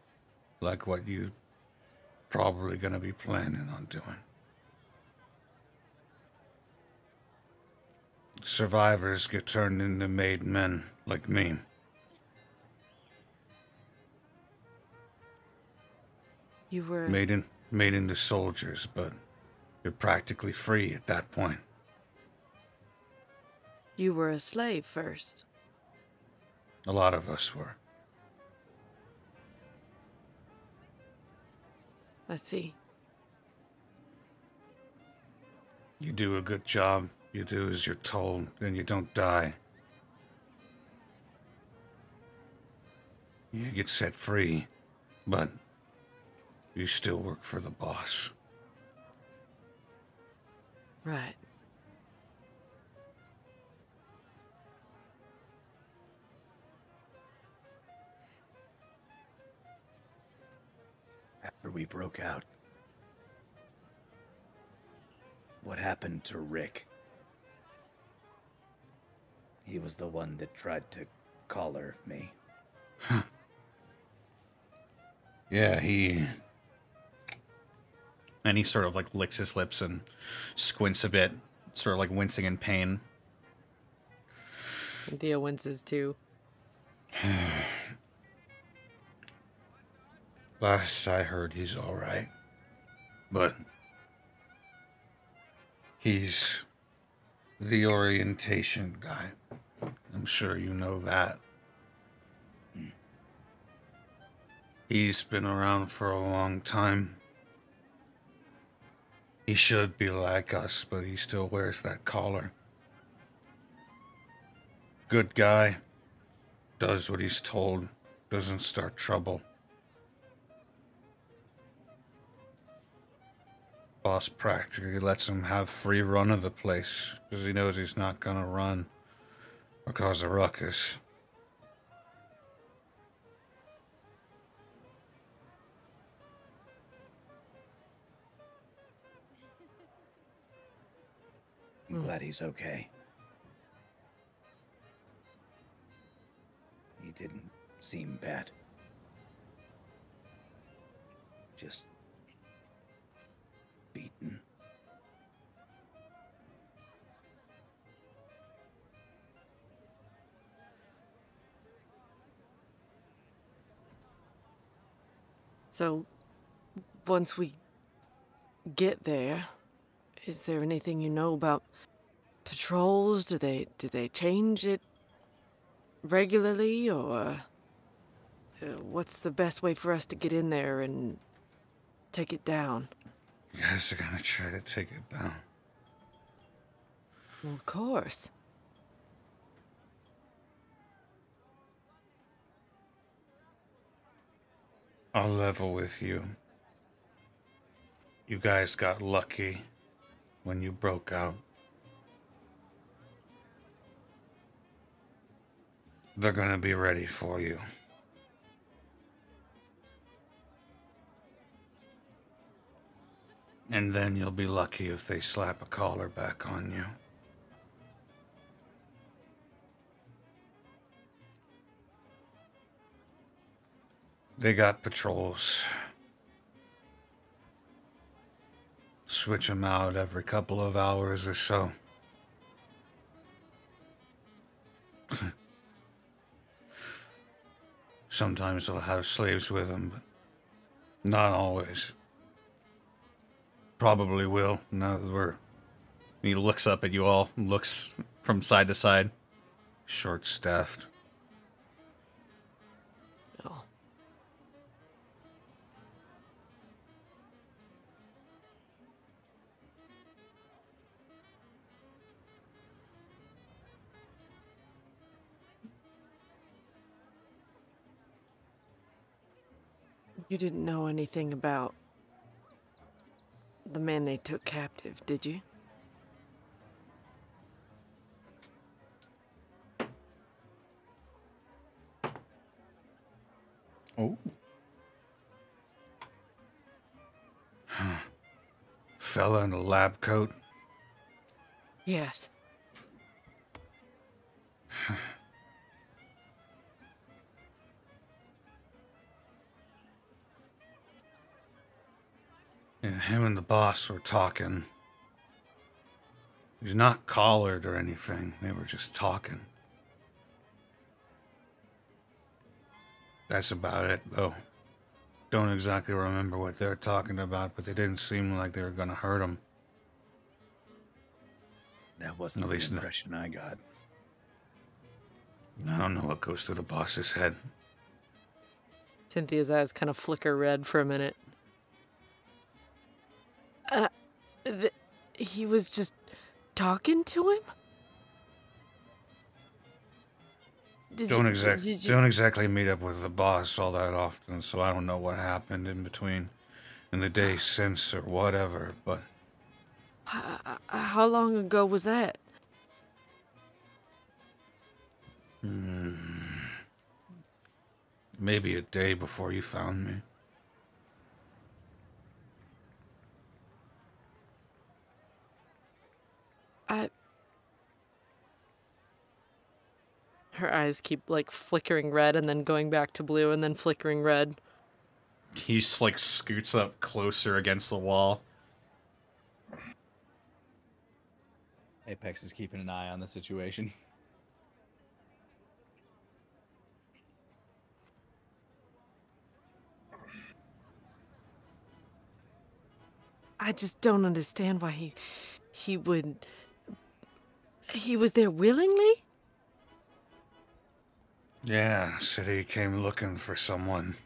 like what you probably gonna be planning on doing. Survivors get turned into made men like me. You were Made into soldiers, but you're practically free at that point. You were a slave first. A lot of us were. I see. You do a good job, you do as you're told, and you don't die. You get set free, but you still work for the boss. Right. After we broke out, what happened to Rick? He was the one that tried to collar me. Yeah, he... And he sort of like licks his lips and squints a bit, sort of like wincing in pain. And Theo winces too. Last I heard, he's alright. But he's the orientation guy. I'm sure you know that. He's been around for a long time. He should be like us, but he still wears that collar. Good guy. Does what he's told. Doesn't start trouble. Boss practically lets him have free run of the place, because he knows he's not gonna run or cause a ruckus. I'm glad he's okay. He didn't seem bad. Just beaten. So, once we get there, is there anything you know about patrols? Do they change it regularly, or what's the best way for us to get in there and take it down? You guys are gonna try to take it down. Well, of course. I'll level with you. You guys got lucky when you broke out. They're gonna be ready for you. And then you'll be lucky if they slap a collar back on you. They got patrols. Switch them out every couple of hours or so. Sometimes they'll have slaves with them, but not always. Probably will, now that we're... He looks up at you all, looks from side to side. Short-staffed. Oh. You didn't know anything about the man they took captive, did you? Oh. Fella in a lab coat. Yes. Yeah, him and the boss were talking. He's not collared or anything. They were just talking. That's about it, though. Don't exactly remember what they were talking about, but they didn't seem like they were gonna hurt him. That wasn't the impression I got. I don't know what goes through the boss's head. Cynthia's eyes kind of flicker red for a minute. He was just talking to him? Don't exactly meet up with the boss all that often, so I don't know what happened in between, in the day since or whatever, but... How long ago was that? Maybe a day before you found me. Her eyes keep, like, flickering red and then going back to blue and then flickering red. He just, like, scoots up closer against the wall. Apex is keeping an eye on the situation. I just don't understand why he would... He was there willingly? Yeah, said he came looking for someone.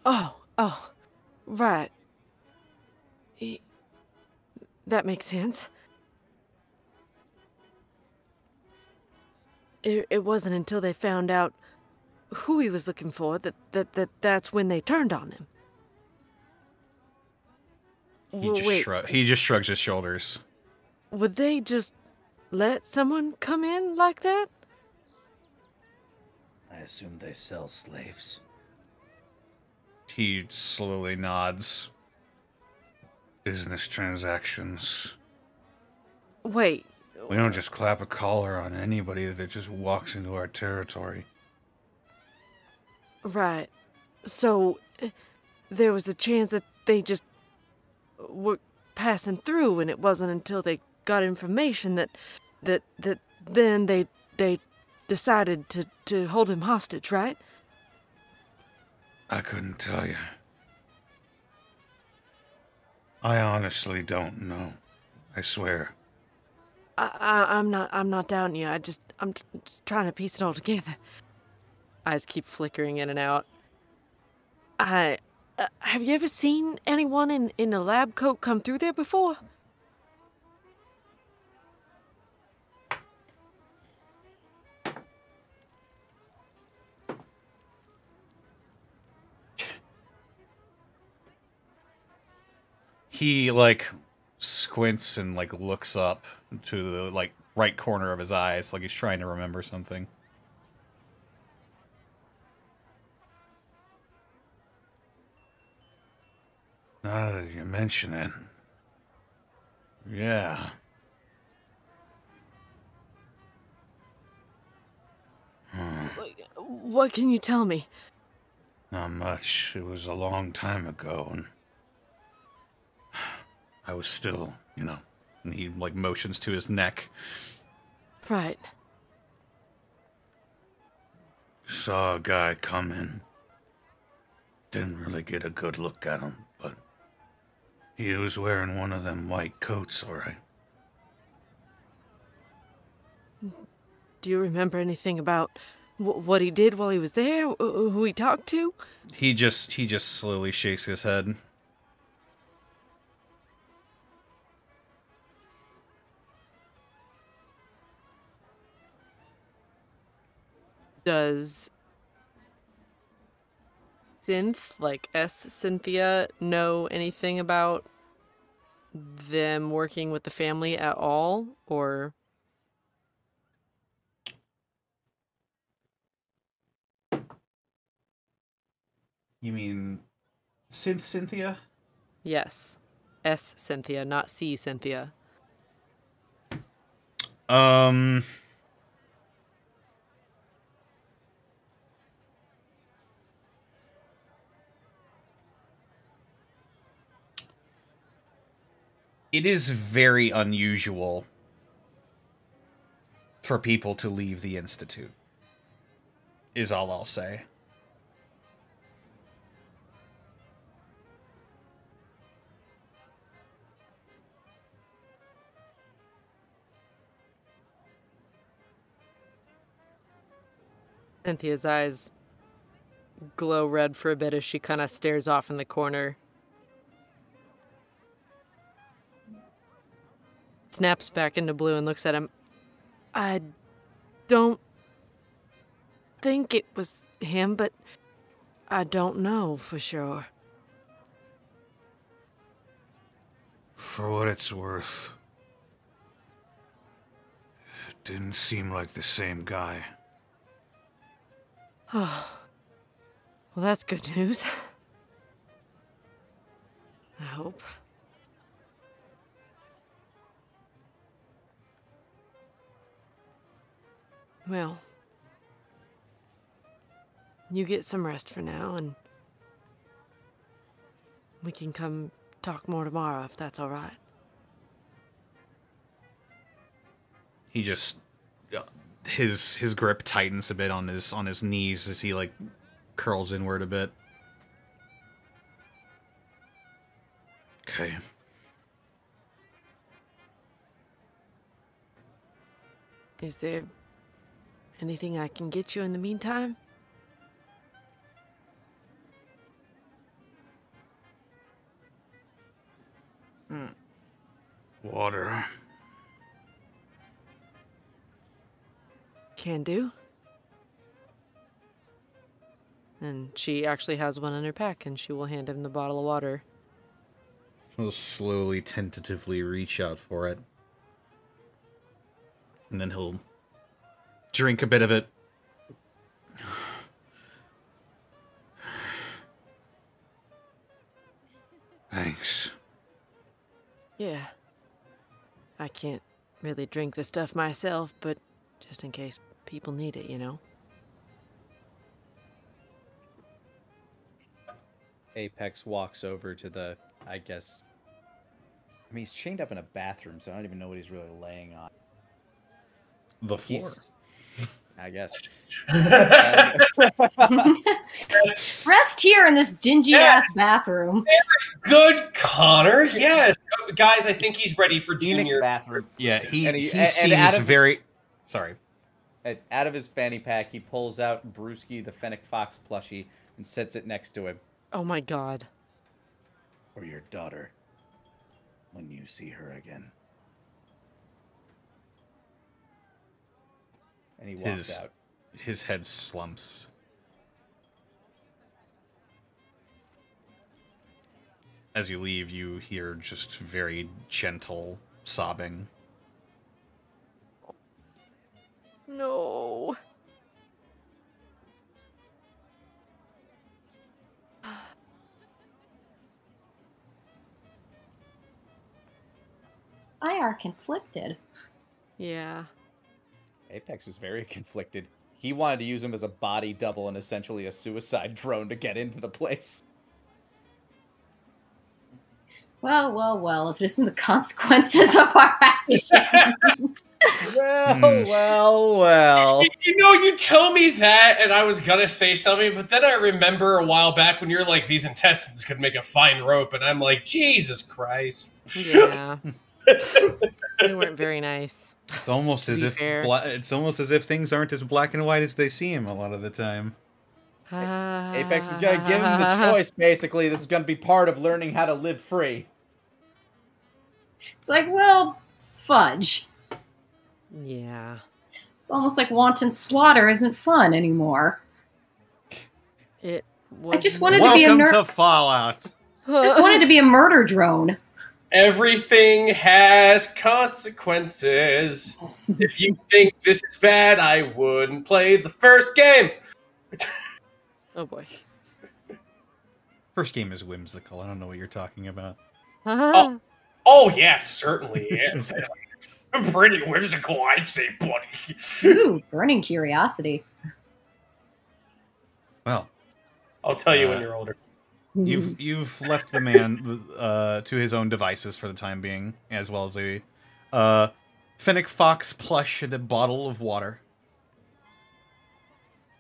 Oh, right. That makes sense. It wasn't until they found out who he was looking for that's when they turned on him. He just shrugs his shoulders. Would they just let someone come in like that? I assume they sell slaves. He slowly nods. Business transactions. Wait. We don't just clap a collar on anybody that just walks into our territory. Right. So, there was a chance that they just were passing through, and it wasn't until they got information that then they decided to hold him hostage, right? I couldn't tell you. I honestly don't know. I swear. I'm not doubting you. I'm just trying to piece it all together. Eyes keep flickering in and out. Have you ever seen anyone in a lab coat come through there before? He, like, squints and, like, looks up to the, like, right corner of his eyes, like he's trying to remember something. Now that you mention it. Yeah. What can you tell me? Not much. It was a long time ago, and I was still, you know. And he, like, motions to his neck. Right. Saw a guy come in. Didn't really get a good look at him, but he was wearing one of them white coats, all right. Do you remember anything about what he did while he was there? Who he talked to? He just slowly shakes his head. Does like Cynthia, know anything about them working with the family at all, or? You mean Cynthia? Yes. Cynthia, not C Cynthia. It is very unusual for people to leave the Institute, is all I'll say. Cynthia's eyes glow red for a bit as she kind of stares off in the corner. Snaps back into Blue and looks at him. I don't think it was him, but I don't know for sure. For what it's worth, it didn't seem like the same guy. Oh, well, that's good news. I hope. Well, you get some rest for now, and we can come talk more tomorrow if that's all right. He just his grip tightens a bit on his knees as he like curls inward a bit. Okay. Is there anything I can get you in the meantime? Water. Can do. And she actually has one in her pack, and she will hand him the bottle of water. He'll slowly, tentatively reach out for it. And then he'll drink a bit of it. Thanks. Yeah. I can't really drink the stuff myself, but just in case people need it, you know? Apex walks over to the, I guess... I mean, he's chained up in a bathroom, so I don't even know what he's really laying on. The floor. I guess. Rest here in this dingy-ass bathroom. Good, Connor. Yes. Guys, I think he's ready for junior. Bathroom. Yeah, he and seems very... Sorry. Out of his fanny pack, he pulls out Brewski the Fennec Fox plushie and sets it next to him. Oh my god. Or your daughter, when you see her again. And he walks out. His head slumps. As you leave, you hear just very gentle sobbing. No. I are conflicted. Yeah. Apex is very conflicted. He wanted to use him as a body double and essentially a suicide drone to get into the place. Well, if it isn't the consequences of our actions. Well. You know, you tell me that, and I was gonna say something, but then I remember a while back when you're like, these intestines could make a fine rope, and I'm like, Jesus Christ. Yeah. They weren't very nice. It's almost as if things aren't as black and white as they seem a lot of the time. Apex was gonna give him the choice, basically. This is gonna be part of learning how to live free. It's like, well, fudge. Yeah. It's almost like wanton slaughter isn't fun anymore. It was. I just wanted to be a Welcome to Fallout. Just wanted to be a murder drone. Everything has consequences. If you think this is bad, I wouldn't play the first game. Oh boy. First game is whimsical. I don't know what you're talking about. Oh yeah, certainly. Yes. A pretty whimsical, I'd say, buddy. Ooh, burning curiosity. Well, I'll tell you when you're older. You've left the man to his own devices for the time being, as well as a Fennec Fox plush and a bottle of water.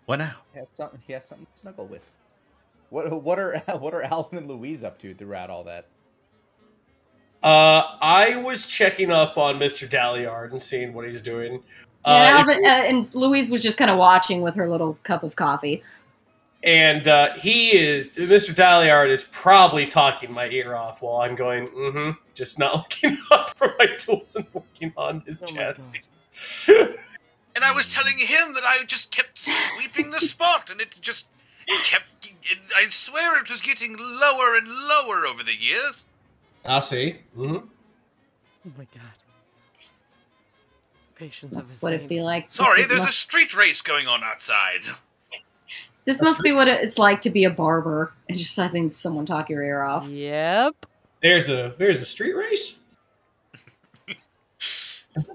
What now? He has something to snuggle with. What are Alvin and Louise up to throughout all that? I was checking up on Mr. Dalliard and seeing what he's doing. Yeah, Alvin, and Louise was just kind of watching with her little cup of coffee. And Mr. Dalliard is probably talking my ear off while I'm going, just not looking up for my tools and working on his chassis. And I was telling him that I just kept sweeping the spot, and it just kept... I swear it was getting lower and lower over the years. I see. Oh my god. Patience of a What it saint. be like? Sorry, there's a street race going on outside. This must be what it's like to be a barber and just having someone talk your ear off. Yep. There's a street race?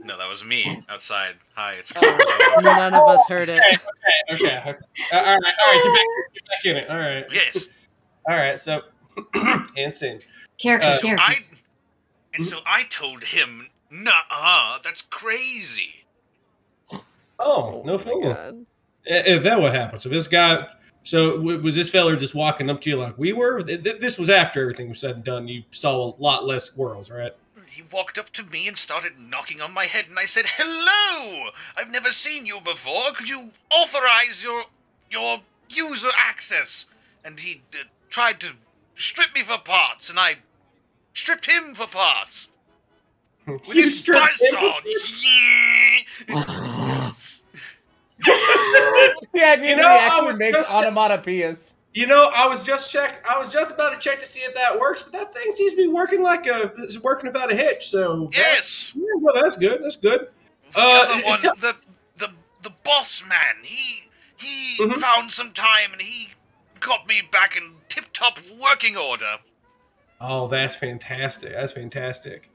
No, that was me outside. Hi, it's None of us heard it. Okay. All right, get back in it. All right. Yes. All right, so, and scene. Character. So I told him, "Nuh-uh, that's crazy." Oh, no fun. Is that what happened? So this guy, was this fella just walking up to you like we were? This was after everything was said and done. You saw a lot less squirrels, right? He walked up to me and started knocking on my head, and I said, "Hello! I've never seen you before. Could you authorize your user access?" And he tried to strip me for parts, and I stripped him for parts. With his buzzsaw. Yeah, you know, I was makes just, onomatopoeias. You know, I was just about to check to see if that works, but that thing seems to be working it's working without a hitch. So yes, well, that's good. That's good. The other one, the boss man, he found some time and he got me back in tip-top working order. Oh, that's fantastic. That's fantastic.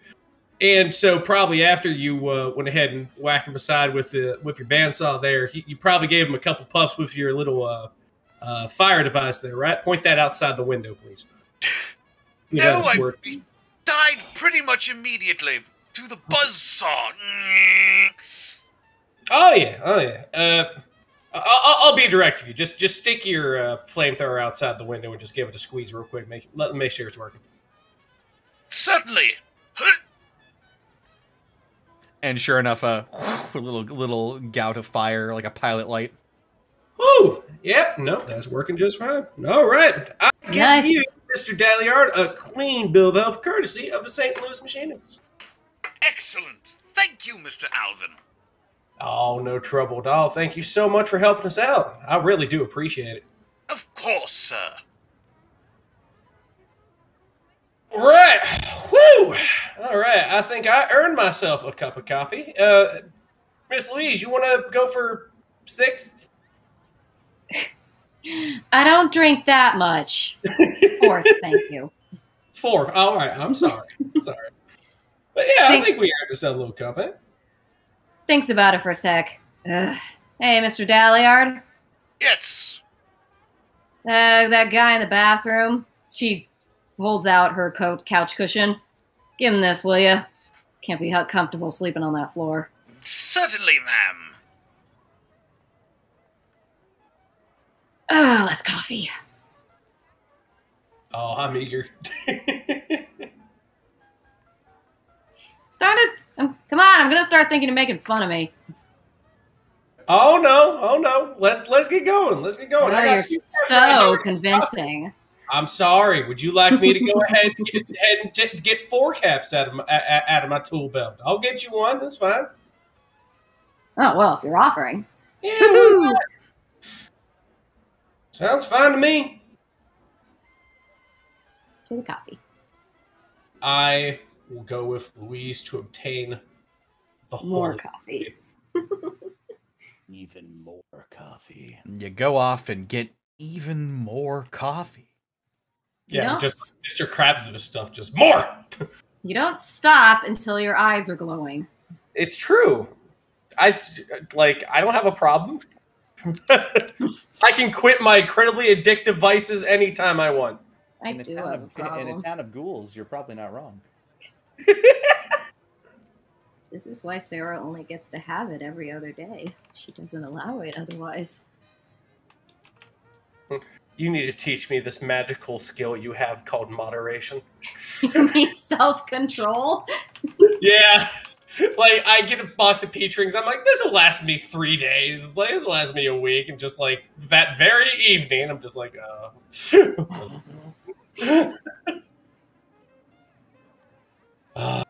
And so probably after you went ahead and whacked him aside with your bandsaw there, you probably gave him a couple puffs with your little fire device there, right? Point that outside the window, please. No, he died pretty much immediately to the buzzsaw. Oh yeah. I'll be direct with you. Just stick your flamethrower outside the window and just give it a squeeze real quick. Make sure it's working. Certainly. And sure enough, a little gout of fire, like a pilot light. Ooh, yep, nope, that's working just fine. All right, I give you, Mr. Dalliard, a clean bill of health courtesy of the St. Louis Machinists. Excellent. Thank you, Mr. Alvin. Oh, no trouble at all. Thank you so much for helping us out. I really do appreciate it. Of course, sir. Right. Whew. All right. I think I earned myself a cup of coffee. Miss Louise, you want to go for 6th? I don't drink that much. 4th, thank you. 4th. All right. I'm sorry. Sorry. But yeah, I think we earned ourselves a little cup, eh? Thinks about it for a sec. Ugh. Hey, Mr. Dalliard. Yes. That guy in the bathroom. She holds out her couch cushion. Give him this, will you? Can't be comfortable sleeping on that floor. Certainly, ma'am. Less coffee. Oh, I'm eager. Come on, I'm gonna start thinking of making fun of me. Oh no. Let's get going. Let's get going. Well, you're so convincing. I'm sorry. Would you like me to go ahead and get 4 caps out of my tool belt? I'll get you one. That's fine. Oh well, if you're offering. Yeah. Sounds fine to me. To the coffee. I will go with Louise to obtain the more coffee. Even more coffee. You go off and get even more coffee. Yeah, just Mr. Krabs' stuff, just more. You don't stop until your eyes are glowing. It's true. I don't have a problem. I can quit my incredibly addictive vices anytime I want. I do have a problem. In a town of ghouls, you're probably not wrong. This is why Sarah only gets to have it every other day. She doesn't allow it otherwise. You need to teach me this magical skill you have called moderation. You mean self-control? Yeah. Like, I get a box of peach rings. I'm like, this will last me 3 days. Like, this will last me a week. And just like that very evening, I'm just like, All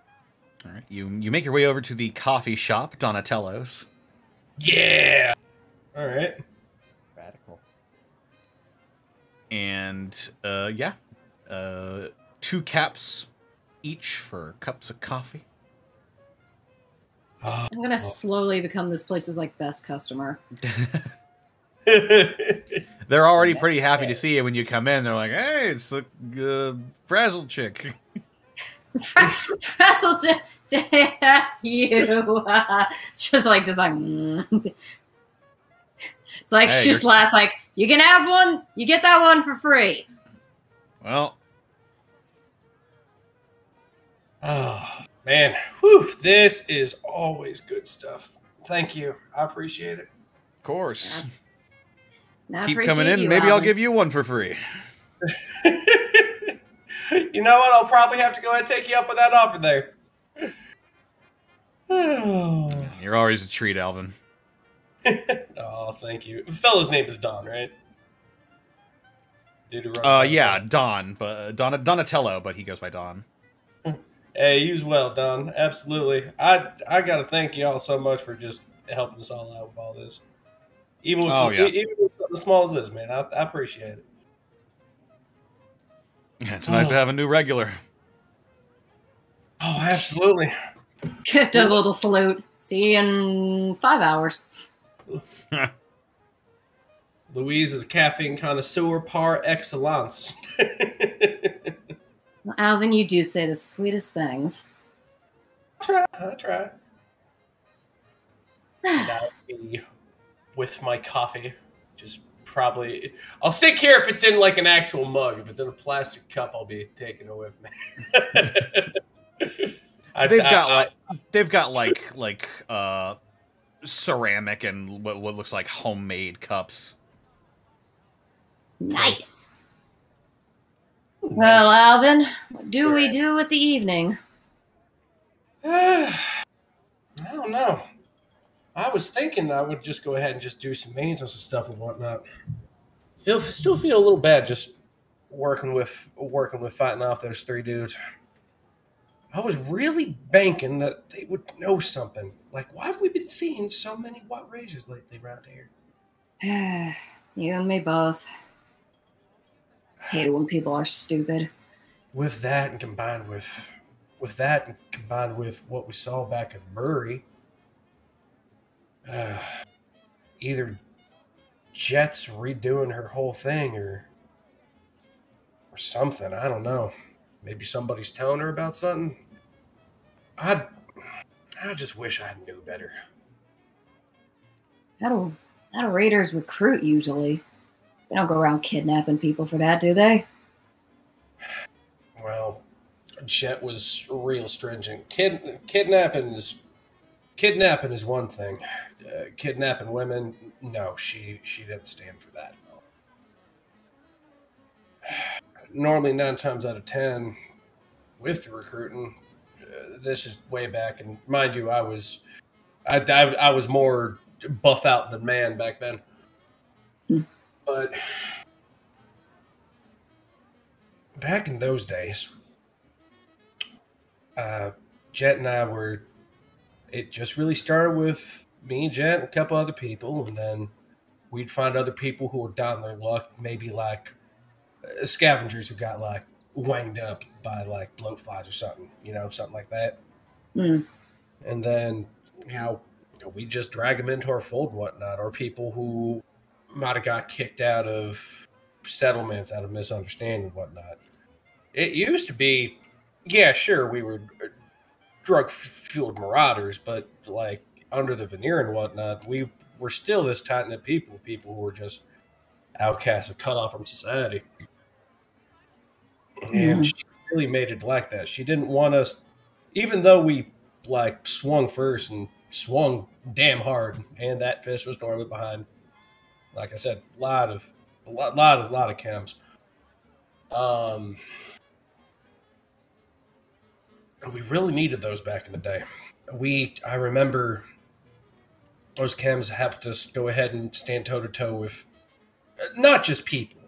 right, you make your way over to the coffee shop, Donatello's. Yeah. All right. Radical. And 2 caps each for cups of coffee. I'm gonna slowly become this place's like best customer. They're already pretty happy to see you when you come in. They're like, "Hey, it's the frazzle chick." Frazzle chick, you. Just like. It's like Hey, she just laughs like, you can have one. You get that one for free. Well. Oh, man. Whew, this is always good stuff. Thank you. I appreciate it. Of course. Yeah. Keep coming in. Maybe I'll give you one for free. You know what? I'll probably have to go ahead and take you up with that offer there. You're always a treat, Alvin. Oh, thank you. The fella's name is Don, right? Dude who runs yeah, Don, but Donatello, but he goes by Don. Hey, you as well, Don. Absolutely. I gotta thank y'all so much for just helping us all out with all this. Even with even with something small as this, man. I appreciate it. Yeah, it's nice to have a new regular. Oh, absolutely. Does a little salute. See you in 5 hours. Louise is a caffeine connoisseur par excellence. Well, Alvin, you do say the sweetest things. I try. And I'll be with my coffee. Just probably... I'll stick here if it's in like an actual mug. If it's in a plastic cup, I'll be taking it with me. They've got like ceramic and what looks like homemade cups. Nice. Well, Alvin, what do we do with the evening? I don't know. I was thinking I would just go ahead and just do some maintenance and stuff and whatnot. Still feel a little bad just working with fighting off those 3 dudes. I was really banking that they would know something. Like, why have we been seeing so many white razors lately around here? You and me both. Hate it when people are stupid. With that and combined with what we saw back at the brewery, either Jet's redoing her whole thing or something. I don't know. Maybe somebody's telling her about something. I just wish I knew better. How do raiders recruit usually? They don't go around kidnapping people for that, do they? Well, Jet was real stringent. Kidnapping is one thing. Kidnapping women, no, she didn't stand for that. Normally, 9 times out of 10, with the recruiting, this is way back, and mind you, I was more buff out than man back then. But back in those days, Jet and I were. It just really started with me and Jet and a couple other people, and then we'd find other people who were down their luck, maybe like scavengers who got like wanged up by like blowflies or something, something like that. Mm. And then, we just drag them into our fold and whatnot, or people who might have got kicked out of settlements out of misunderstanding and whatnot. It used to be, yeah, sure, we were drug-fueled marauders, but like under the veneer and whatnot, we were still this tight-knit people who were just outcasts and cut off from society. And she really made it like that. She didn't want us, even though we like swung first and swung damn hard, and that fist was normally behind. Like I said, a lot of chems. We really needed those back in the day. I remember those chems helped us go ahead and stand toe to toe with not just people,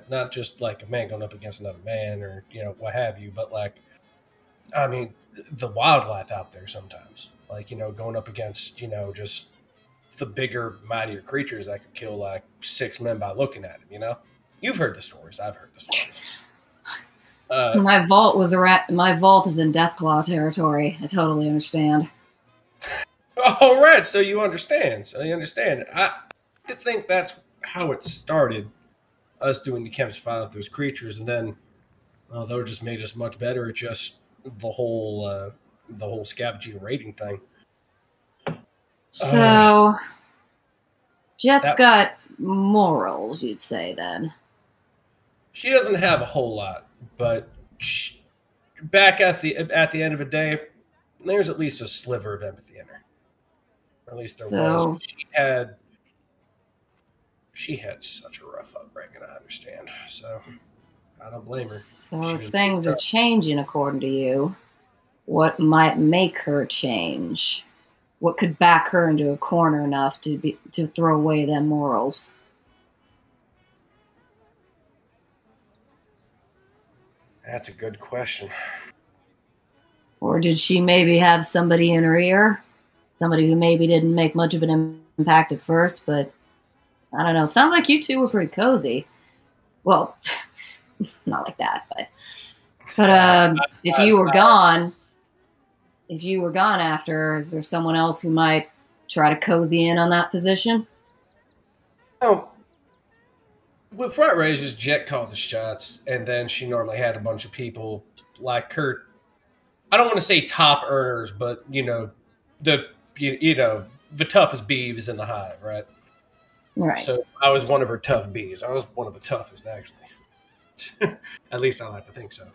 not just like a man going up against another man or what have you, but like, I mean, the wildlife out there sometimes, like going up against just the bigger, mightier creatures that could kill like 6 men by looking at them. You've heard the stories. I've heard the stories. My vault is in Deathclaw territory. I totally understand. All right, so you understand. I think that's how it started. Us doing the chems fight with those creatures, and then they were just made us much better at just the whole scavenging raiding thing. So, Jet's got morals, you'd say then. She doesn't have a whole lot, but back at the end of the day, there's at least a sliver of empathy in her. Or at least there was. She had such a rough upbringing, I understand. So I don't blame her. So if things are changing according to you, what might make her change? What could back her into a corner enough to throw away them morals? That's a good question. Or did she maybe have somebody in her ear? Somebody who maybe didn't make much of an impact at first, but I don't know. Sounds like you two were pretty cozy. Well, not like that, but if you were gone after her, is there someone else who might try to cozy in on that position? Oh, with Front Raisers, Jet called the shots, and then she normally had a bunch of people like her. I don't want to say top earners, but the toughest beeves in the hive, right? Right. So I was one of her tough bees. I was one of the toughest, actually. At least I like to think so.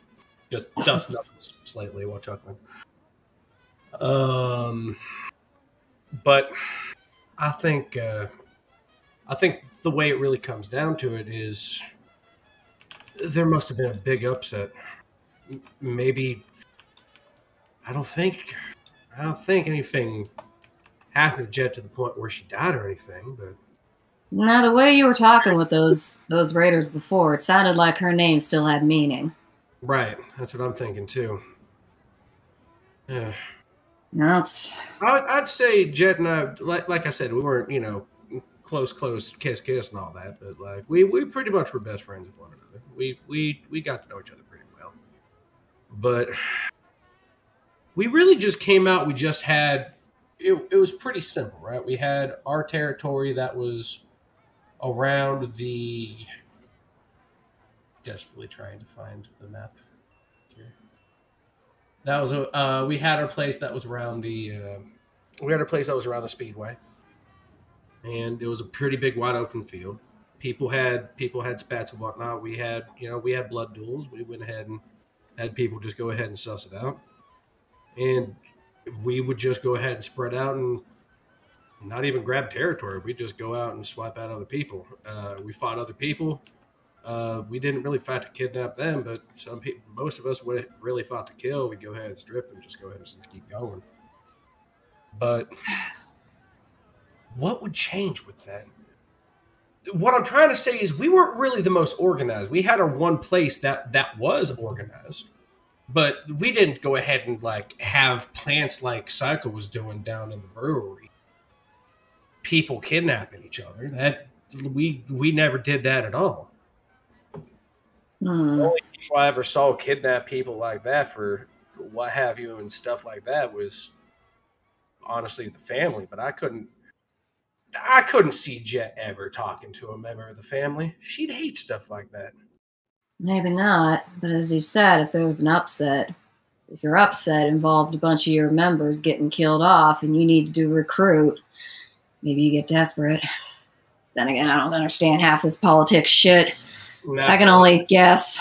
Just dust knuckles slightly while chuckling. But I think the way it really comes down to it is there must have been a big upset. Maybe I don't think anything happened to Jet to the point where she died or anything, but now the way you were talking with those raiders before, it sounded like her name still had meaning. Right, that's what I'm thinking too. Yeah. I'd say Jet and I, like I said, we weren't, close, kiss, and all that, but like we pretty much were best friends with one another. We got to know each other pretty well. But we really just came out, we just had it was pretty simple, right? We had our territory that was around the desperately trying to find the map here. That was we had our place that was around the speedway, and it was a pretty big wide open field. People had spats and whatnot. We had blood duels. We went ahead and had people just go ahead and suss it out, and we would just go ahead and spread out and not even grab territory. We'd just go out and swipe out other people. We fought other people. We didn't really fight to kidnap them, but most of us would have really fought to kill. We'd go ahead and strip and just go ahead and just keep going. But what would change with that? What I'm trying to say is we weren't really the most organized. We had our one place that was organized, but we didn't go ahead and like have plants like Psycho was doing down in the brewery. People kidnapping each other. That we never did that at all. The only people I ever saw kidnap people like that for what have you and stuff like that was honestly the family, but I couldn't see Jet ever talking to a member of the family. She'd hate stuff like that. Maybe not, but as you said, if there was an upset, if your upset involved a bunch of your members getting killed off and you need to recruit, maybe you get desperate. Then again, I don't understand half this politics shit. I can only guess.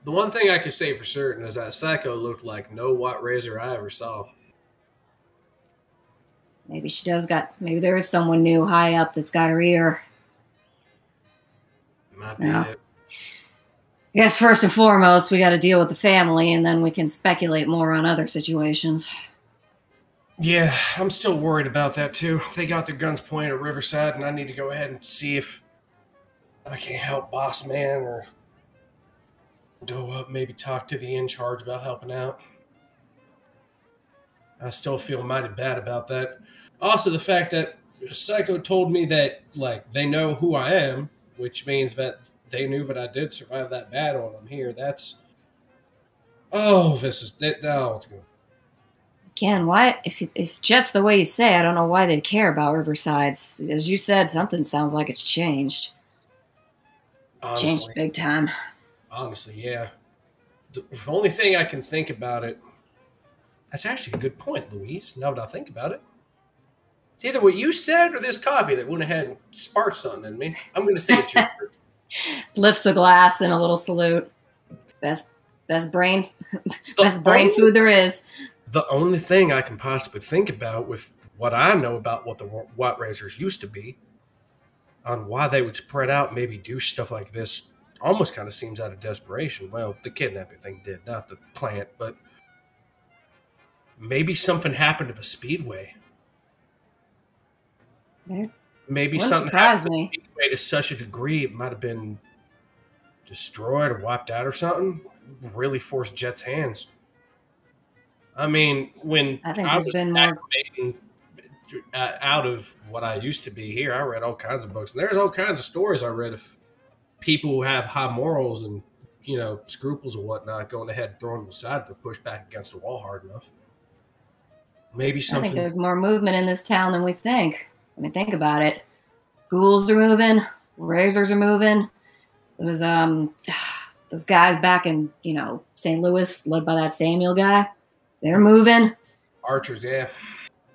The one thing I can say for certain is that Psycho looked like no White Razor I ever saw. Maybe she does maybe there is someone new high up that's got her ear. Might be it. I guess first and foremost, we got to deal with the family, and then we can speculate more on other situations. Yeah, I'm still worried about that too. They got their guns pointed at Riverside, and I need to go ahead and see if I can help Boss Man or go up, maybe talk to the in charge about helping out. I still feel mighty bad about that. Also, the fact that Psycho told me that, like, they know who I am, which means that they knew that I did survive that battle, and I'm here. That's... Oh, this is... Oh, it's good. Again, why? If just the way you say, I don't know why they'd care about Riverside. As you said, something sounds like it's changed. Honestly, changed big time. Honestly, yeah. The only thing I can think about it... That's actually a good point, Louise, now that I think about it. It's either what you said or this coffee that went ahead and sparked something in me. I'm going to say it's your... Lifts the glass in a little salute. Best brain food there is. The only thing I can possibly think about with what I know about what the White Razors used to be, on why they would spread out and maybe do stuff like this, almost kind of seems out of desperation. Well, the kidnapping thing did, not the plant, but maybe something happened to the Speedway. Maybe something happened to the Speedway to such a degree it might have been destroyed or wiped out or something. Really forced Jet's hands. I mean, when I was out of what I used to be here, I read all kinds of books. And there's all kinds of stories I read of people who have high morals and, you know, scruples or whatnot going ahead and throwing them aside if they're pushed back against the wall hard enough. Maybe something. I think there's more movement in this town than we think. I mean, think about it. Ghouls are moving. Razors are moving. Those guys back in, you know, St. Louis, led by that Samuel guy, they're moving. Archers, yeah.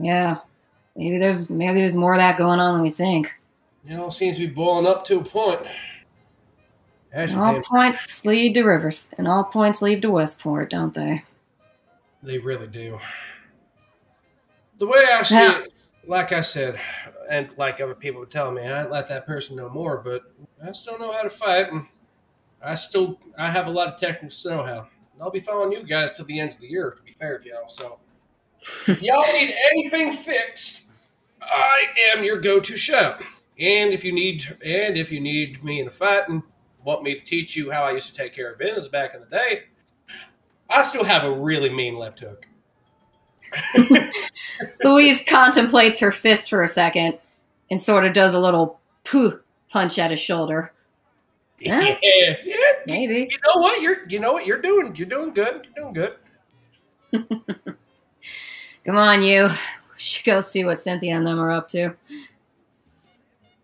Yeah. Maybe there's more of that going on than we think. It all seems to be boiling up to a point. And all points lead to Rivers, and all points lead to Westport, don't they? They really do. The way I see it, like I said, and like other people were telling me, I ain't let that person know more, but I still know how to fight, and I have a lot of technical know-how. And I'll be following you guys till the end of the year, to be fair with y'all. So if y'all need anything fixed, I am your go-to shop. And if you need me in a fight and want me to teach you how I used to take care of business back in the day, I still have a really mean left hook. Louise contemplates her fist for a second and sort of does a little punch at his shoulder. Yeah. Maybe. You know what? You're doing good. You're doing good. Come on, you. We should go see what Cynthia and them are up to.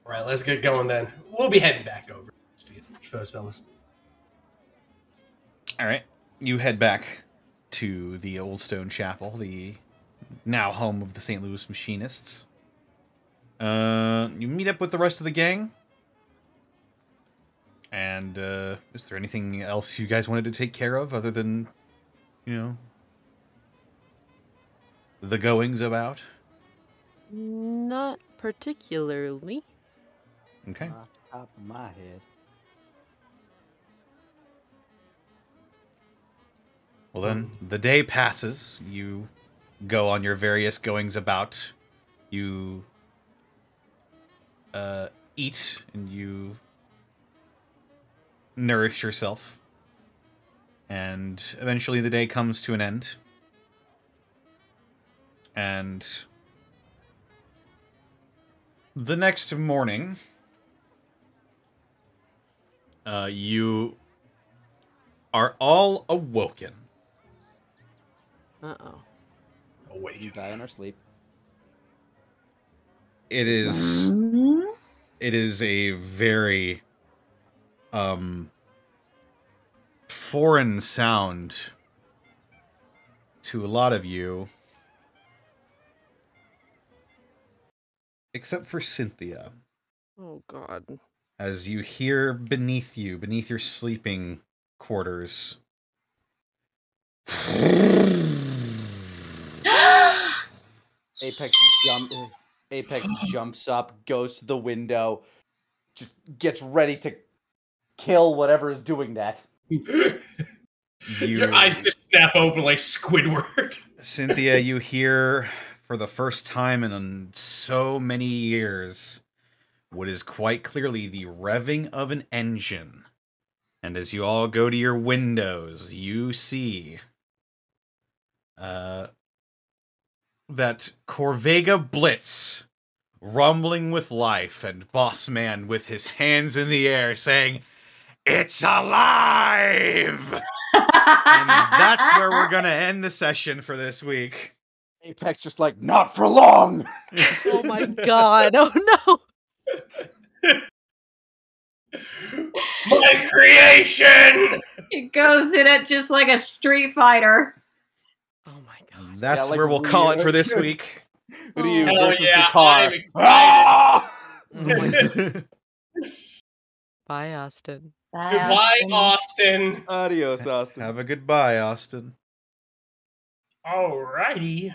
All right, let's get going then. We'll be heading back over. First, fellas. All right. You head back to the Old Stone Chapel, the now home of the St. Louis Machinists. You meet up with the rest of the gang. And is there anything else you guys wanted to take care of other than, you know, the goings about? Not particularly. Okay. Top of my head. Well then, the day passes. You go on your various goings about. You eat and you nourish yourself. And eventually the day comes to an end. And the next morning, you are all awoken. Uh-oh. Awake. We die in our sleep. It is a very foreign sound to a lot of you, except for Cynthia. Oh, God. As you hear beneath you, beneath your sleeping quarters. Apex jumps up, goes to the window, just gets ready to kill whatever is doing that. Your eyes just snap open like Squidward. Cynthia, you hear for the first time in so many years what is quite clearly the revving of an engine. And as you all go to your windows, you see that Corvega Blitz rumbling with life, and Boss Man with his hands in the air saying, "It's alive!" And that's where we're gonna end the session for this week. Apex just like, not for long! Oh my god, oh no! My creation! It goes in it just like a Street Fighter. Oh my god. That's Yeah, like where we'll call it for this Ryu. week. Ryu Hell versus yeah, the car. I'm excited. Ah! Oh my god. Bye, Austin. Bye, Goodbye, Austin. Austin. Adios, Austin. Have a goodbye, Austin. Alrighty.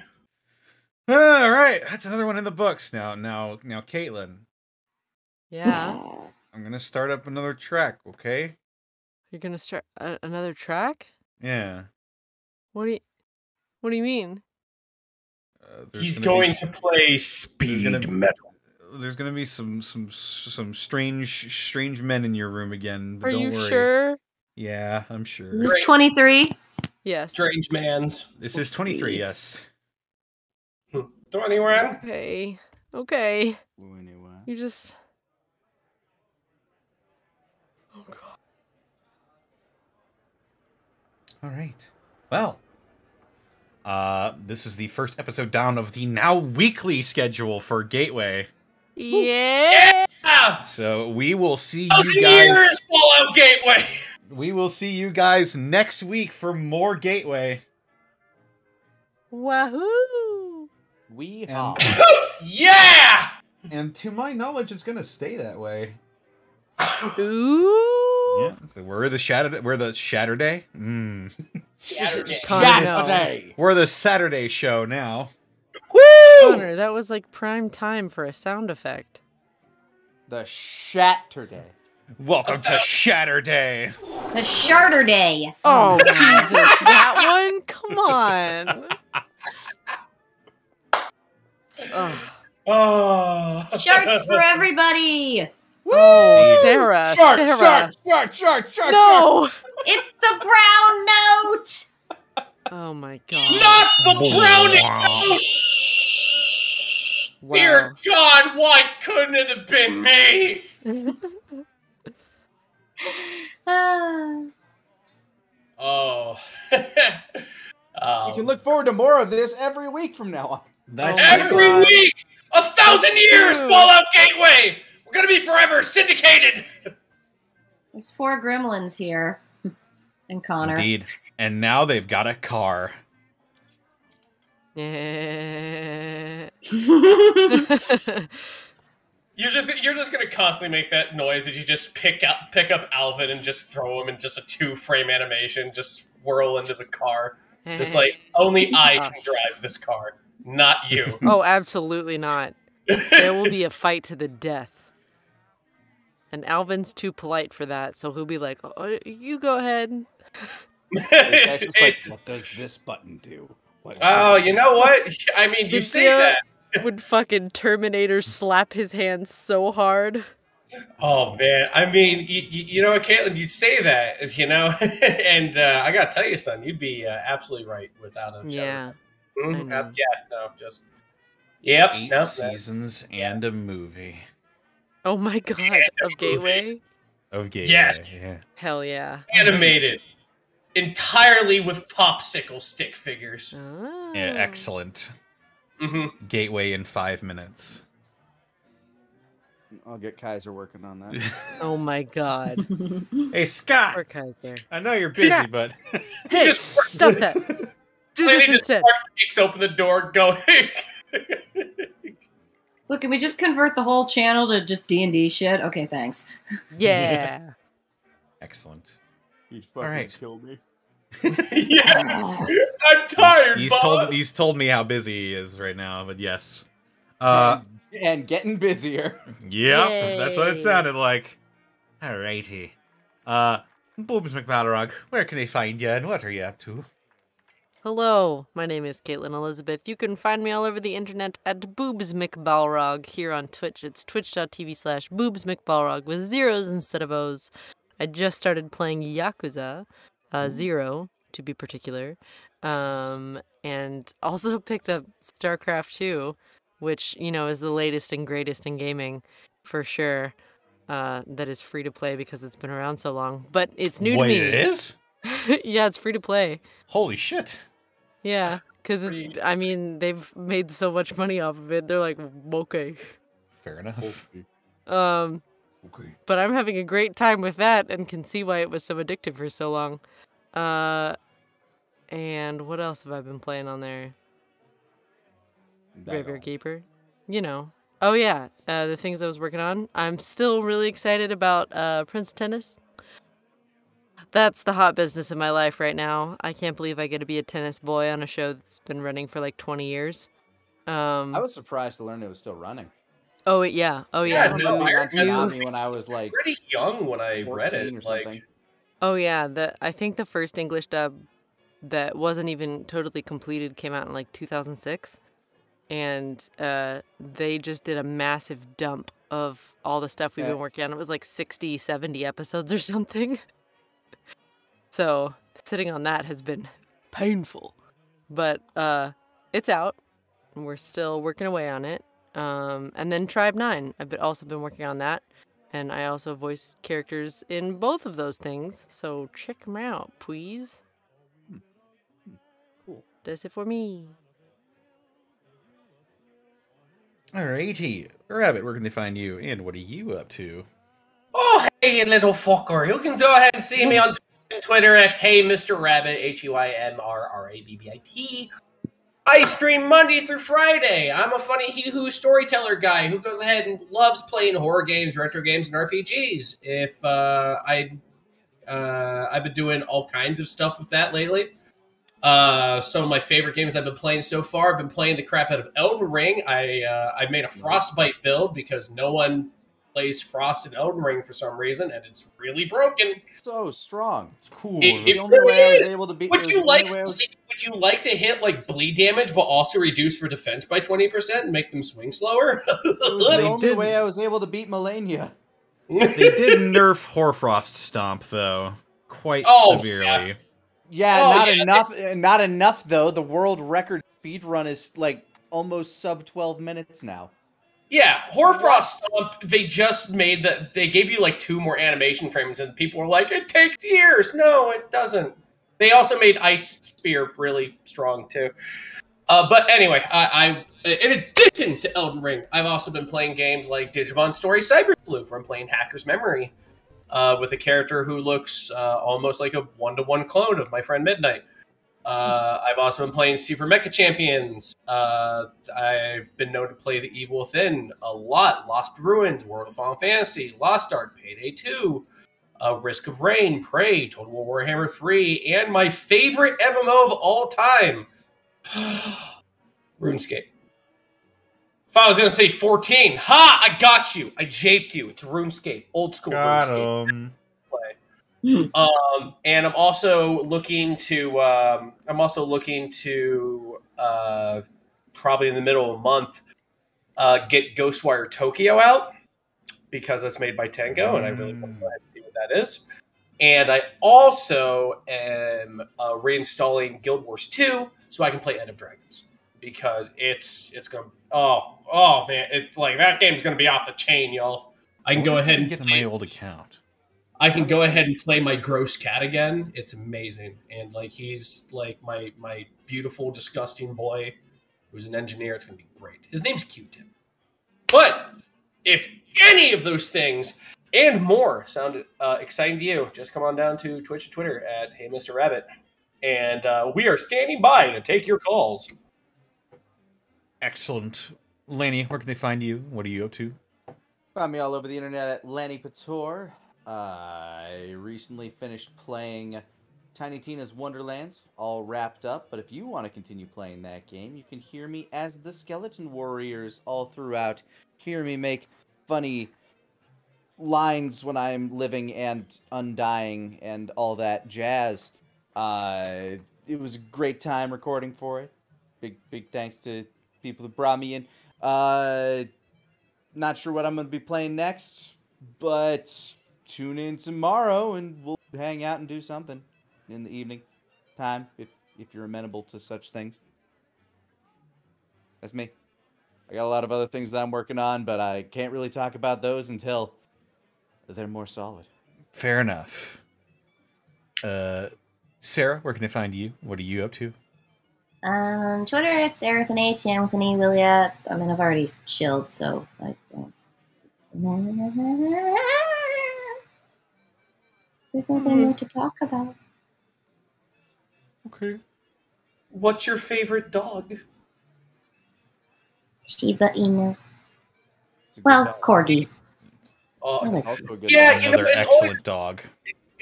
All right, that's another one in the books now. Now, Caitlin, Yeah. I'm gonna start up another track. Okay? You're gonna start another track? Yeah. What do you mean? There's He's gonna be going to play speed gonna be- metal. There's gonna be some strange men in your room again. But Are don't you worry. sure? Yeah, I'm sure. Is this 23? Yes. Strange mans. This is 23. Yes. 21. Okay. Okay. You just. Oh god. All right. Well, this is the first episode down of the now weekly schedule for Gateway. Yeah. So we will see 1,000 you guys. years, Fallout Gateway. We will see you guys next week for more Gateway. Wahoo! We And, Yeah. and to my knowledge, it's gonna stay that way. Ooh. Yeah. So we're the Saturday. Saturday. We're the Saturday show now. Woo! Connor, that was like prime time for a sound effect. The Shatterday. Welcome to Shatterday. The Sharter Day. Oh, Jesus. That one? Come on. Ugh. Oh. Sharks for everybody. Oh, Sarah. Sarah. Shark. No. It's the brown note. Oh my god. Not the brownie. Wow. Dear God, why couldn't it have been me? Ah. Oh. You can look forward to more of this every week from now on. That's Every God. week, 1,000 years, Fallout Gateway. We're gonna be forever syndicated. There's 4 gremlins here. And Connor. Indeed. And now they've got a car. Yeah. You're just gonna constantly make that noise as you just pick up Alvin and just throw him in just a 2-frame animation, just swirl into the car. Just like only I can drive this car, not you. Oh, absolutely not. There will be a fight to the death. And Alvin's too polite for that, so he'll be like, oh, you go ahead. It's just like, It's- what does this button do? What Oh, does you know what? I mean, you say Cynthia that. would fucking Terminator slap his hands so hard. Oh man, I mean, you know what, Caitlin, you'd say that, you know, and I gotta tell you, son, you'd be absolutely right without a shadow. Yeah. Mhm. I know. Yeah, no, just yep. 8 No, seasons and a movie Oh my god. Of Gateway? of Gateway. Yes. Yeah. Hell yeah. animated entirely with popsicle stick figures. Ah. Yeah, excellent. Hmm Gateway in 5 minutes. I'll get Kaiser working on that. Oh my god. Hey, Scott! Poor Kaiser. I know you're busy, Scott! but Hey, Just- stop that. Do this Lady just instead. kicks open the door, going. Look, can we just convert the whole channel to just D&D shit? Okay, thanks. Yeah. Excellent. He'd All right. kill me. Yeah, I'm tired. He's told me how busy he is right now, but yes. And getting busier. Yep, that's what it Yay. sounded like. Alrighty. Boobs McBalrog, where can they find you and what are you up to? Hello, my name is Caitlin Elizabeth. You can find me all over the internet at Boobs McBalrog. Here on Twitch, it's twitch.tv/Boobs McBalrog with zeros instead of O's. I just started playing Yakuza, 0 to be particular, and also picked up StarCraft 2, which, you know, is the latest and greatest in gaming, for sure. That is free to play because it's been around so long, but it's new to me. It is? Yeah, it's free to play. Holy shit. Yeah, because it's, I mean, they've made so much money off of it. They're like, okay. Fair enough. Okay. But I'm having a great time with that and can see why it was so addictive for so long. And what else have I been playing on there? Graveyard Keeper. You know. Oh, yeah. The things I was working on. I'm still really excited about Prince of Tennis. That's the hot business in my life right now. I can't believe I get to be a tennis boy on a show that's been running for like 20 years. I was surprised to learn it was still running. Oh, yeah. Oh, yeah. Yeah, no, I heard that Konami when I was like pretty young when I read 14 or it. something. Like, Oh, yeah. I think the first English dub that wasn't even totally completed came out in like 2006. And they just did a massive dump of all the stuff we've been working on. It was like 60, 70 episodes or something. So sitting on that has been painful. But it's out. And we're still working away on it. And then Tribe 9. I've also been working on that. And I also voice characters in both of those things. So check them out, please. Cool. That's it for me. Alrighty. Rabbit, where can they find you and what are you up to? oh, hey, you little fucker. You can go ahead and see me on Twitter at Hey Mr. Rabbit, HeyMrRabbit. I stream Monday through Friday. I'm a funny He-Who storyteller guy who goes ahead and loves playing horror games, retro games, and RPGs. I've been doing all kinds of stuff with that lately. Some of my favorite games I've been playing so far, I've been playing the crap out of Elden Ring. I made a Frostbite build because no one plays Frost in Elden Ring for some reason, and it's really broken. So strong. It's cool. It The only really way I was is. able to beat. Would it was you the like? only way I was- Would you like to hit like bleed damage, but also reduce for defense by 20% and make them swing slower? It was the only did- way I was able to beat Melania. They did nerf Horfrost Stomp, though, quite Oh, severely. Yeah, Oh, not yeah. enough. Not enough though. The world record speed run is like almost sub 12 minutes now. Yeah, Horfrost Stomp, they just made they gave you like 2 more animation frames, and people were like, it takes years. No, it doesn't. They also made Ice Spear really strong too. But anyway, I in addition to Elden Ring, I've also been playing games like Digimon Story Cyber Sleuth, where I'm playing Hacker's Memory with a character who looks almost like a 1-to-1 clone of my friend Midnight. I've also been playing Super Mecha Champions. I've been known to play The Evil Within a lot. Lost Ruins, World of Final Fantasy, Lost Ark, Payday 2, Risk of Rain, Prey, Total War Warhammer 3, and my favorite MMO of all time, RuneScape. If I was going to say 14, ha! I got you. I japed you. It's RuneScape, old school Got RuneScape. 'em. Play. And I'm also looking to probably in the middle of a month get Ghostwire Tokyo out because it's made by Tango, and I really want to go ahead and see what that is. And I also am reinstalling Guild Wars 2 so I can play End of Dragons because it's gonna oh man, it's like that game's gonna be off the chain, y'all. I can go ahead and get on my old account. I can go ahead and play my gross cat again. It's amazing. And like he's like my beautiful, disgusting boy who's an engineer. It's gonna be great. His name's Q-Tip. But if any of those things and more sound exciting to you, just come on down to Twitch and Twitter at Hey Mr. Rabbit. and we are standing by to take your calls. Excellent. Lanny, where can they find you? What are you up to? Find me all over the internet at Lanny Pator. I recently finished playing Tiny Tina's Wonderlands, all wrapped up. But if you want to continue playing that game, you can hear me as the Skeleton Warriors all throughout. Hear me make funny lines when I'm living and undying and all that jazz. It was a great time recording for it. Big thanks to people that brought me in. Not sure what I'm going to be playing next, but tune in tomorrow and we'll hang out and do something in the evening time if you're amenable to such things. That's me. I got a lot of other things that I'm working on, but I can't really talk about those until they're more solid. Fair enough. Sarah, where can I find you? What are you up to? Twitter, it's Sarah with an H, and with an E, Willia. I mean, I've already chilled, so I don't. There's nothing more to talk about. Okay. What's your favorite dog? Shiba Inu. Well, Corgi. Yeah, another excellent dog.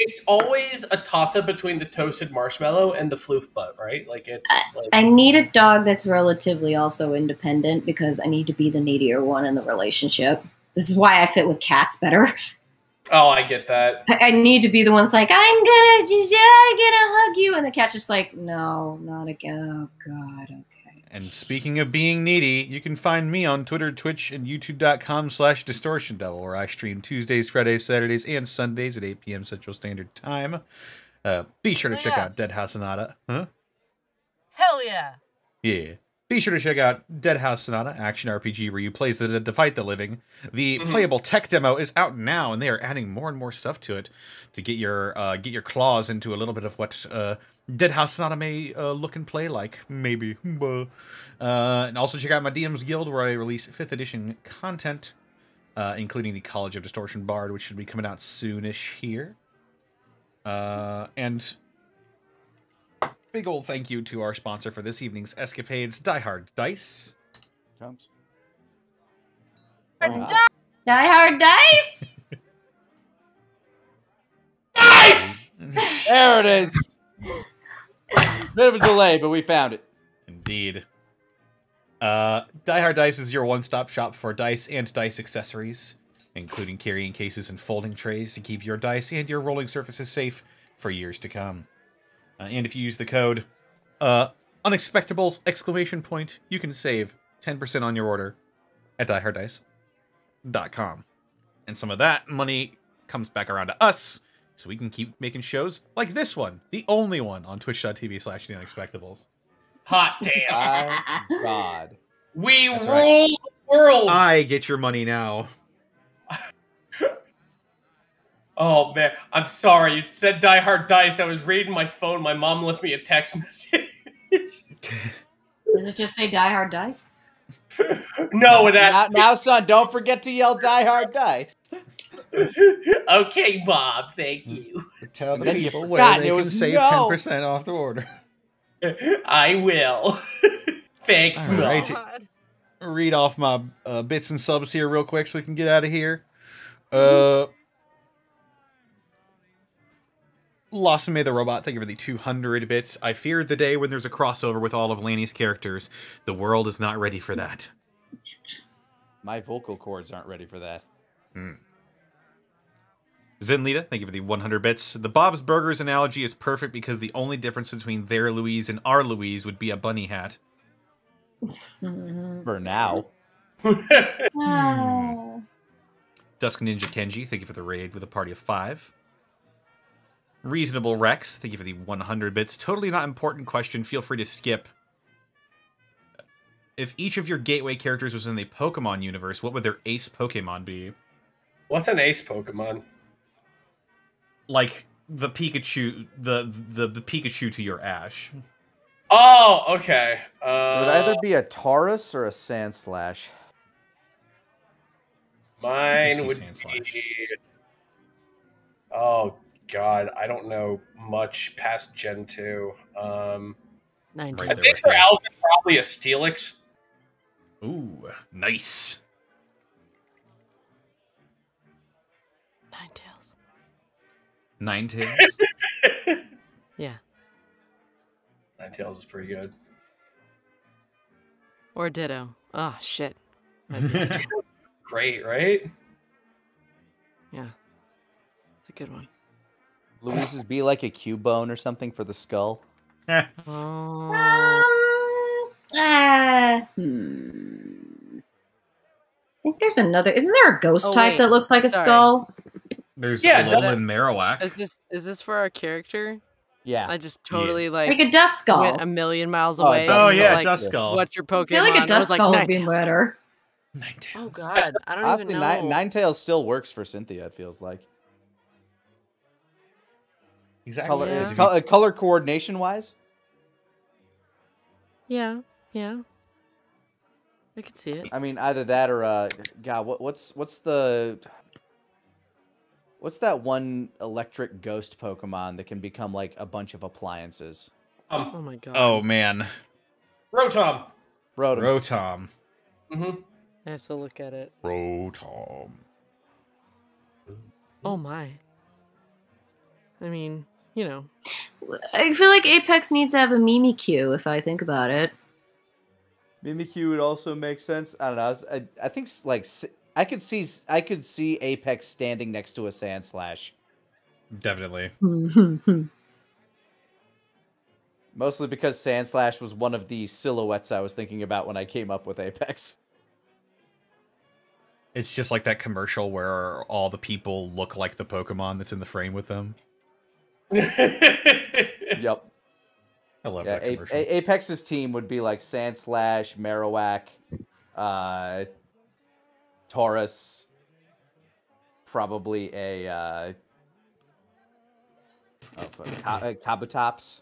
It's always a toss-up between the toasted marshmallow and the floof butt, right? Like it's. I need a dog that's relatively also independent because I need to be the needier one in the relationship. This is why I fit with cats better. Oh, I get that. I need to be the one that's like, I'm gonna hug you, and the cat's just like, no, not again. Oh God, okay. And speaking of being needy, you can find me on Twitter, Twitch, and YouTube.com/Distortion Devil, where I stream Tuesdays, Fridays, Saturdays, and Sundays at 8 p.m. Central Standard Time. Be sure to check out Dead House Sonata. Huh? Hell yeah! Yeah. Be sure to check out Dead House Sonata, action RPG where you play the dead to fight the living. The playable tech demo is out now, and they are adding more and more stuff to it to get your claws into a little bit of what Dead House Sonata may look and play like, maybe. And also check out my DM's Guild, where I release 5th edition content, including the College of Distortion Bard, which should be coming out soonish here. And big old thank you to our sponsor for this evening's escapades, Die Hard Dice. Comes. Die Hard Dice? Dice! There it is. Bit of a delay, but we found it. Indeed. Die Hard Dice is your one-stop shop for dice and dice accessories, including carrying cases and folding trays to keep your dice and your rolling surfaces safe for years to come. And if you use the code Unexpectables! You can save 10% on your order at dieharddice.com. And some of that money comes back around to us, so we can keep making shows like this one, the only one on twitch.tv/theunexpectables. Hot damn. My God. We That's rule right. the world. I get your money now. Oh, man. I'm sorry. You said Die Hard Dice. I was reading my phone. My mom left me a text message. Does it just say Die Hard Dice? No, it actually... Now, son, don't forget to yell Die Hard Dice. Okay, Bob. Thank you. Tell the Then you people forgot, where they it can was save no. 10% off the order. I will. Thanks, All Mom. right. Read off my bits and subs here real quick so we can get out of here. Lossame the Robot, thank you for the 200 bits. I feared the day when there's a crossover with all of Lanny's characters. The world is not ready for that. My vocal cords aren't ready for that. Zenlita, thank you for the 100 bits. The Bob's Burgers analogy is perfect because the only difference between their Louise and our Louise would be a bunny hat. For now. Dusk Ninja Kenji, thank you for the raid with a party of 5. Reasonable Rex, thank you for the 100 bits. Totally not important question, feel free to skip. If each of your gateway characters was in the Pokemon universe, what would their ace Pokemon be? What's an ace Pokemon? Like the Pikachu, the Pikachu to your Ash. Oh, okay. It would either be a Taurus or a Sandslash. Mine would be... Oh, God, I don't know much past Gen 2. Nine Right I there think with for you. Alvin, probably a Steelix. Ooh, nice. Ninetales. Ninetales. Yeah. Ninetales is pretty good. Or Ditto. Oh shit. Might be Ditto. Great, right? Yeah. It's a good one. Louise's be like a Cubone or something for the skull. Oh. I think there's another. Isn't there a ghost type wait. that looks like a Sorry. skull? There's Yeah, Alolan Marowak. Is this for our character? Yeah. I just totally like Like a dust skull. went a million miles Oh, away. Dust and was yeah, like, Duskull. What's your Pokemon? I feel like a I was dust like, skull would be Ninetales. better. Ninetales. Oh god, I don't Honestly, even know. Ninetales still works for Cynthia, it feels like. Exactly. Color, Yeah. If you- color coordination wise? Yeah. I could see it. I mean, either that or God, what's that one electric ghost Pokemon that can become like a bunch of appliances? Oh my god. Oh man, Rotom. Rotom. Rotom. Mm-hmm. I have to look at it. Rotom. Oh my. I mean, you know. I feel like Apex needs to have a Mimikyu if I think about it. Mimikyu would also make sense. I don't know. I think like I could see Apex standing next to a Sandslash. definitely. Mostly because Sandslash was one of the silhouettes I was thinking about when I came up with Apex. It's just like that commercial where all the people look like the Pokemon that's in the frame with them. Yep. I love Yeah, that commercial. Apex's team would be like Sandslash, Marowak, Taurus, probably a Kabutops.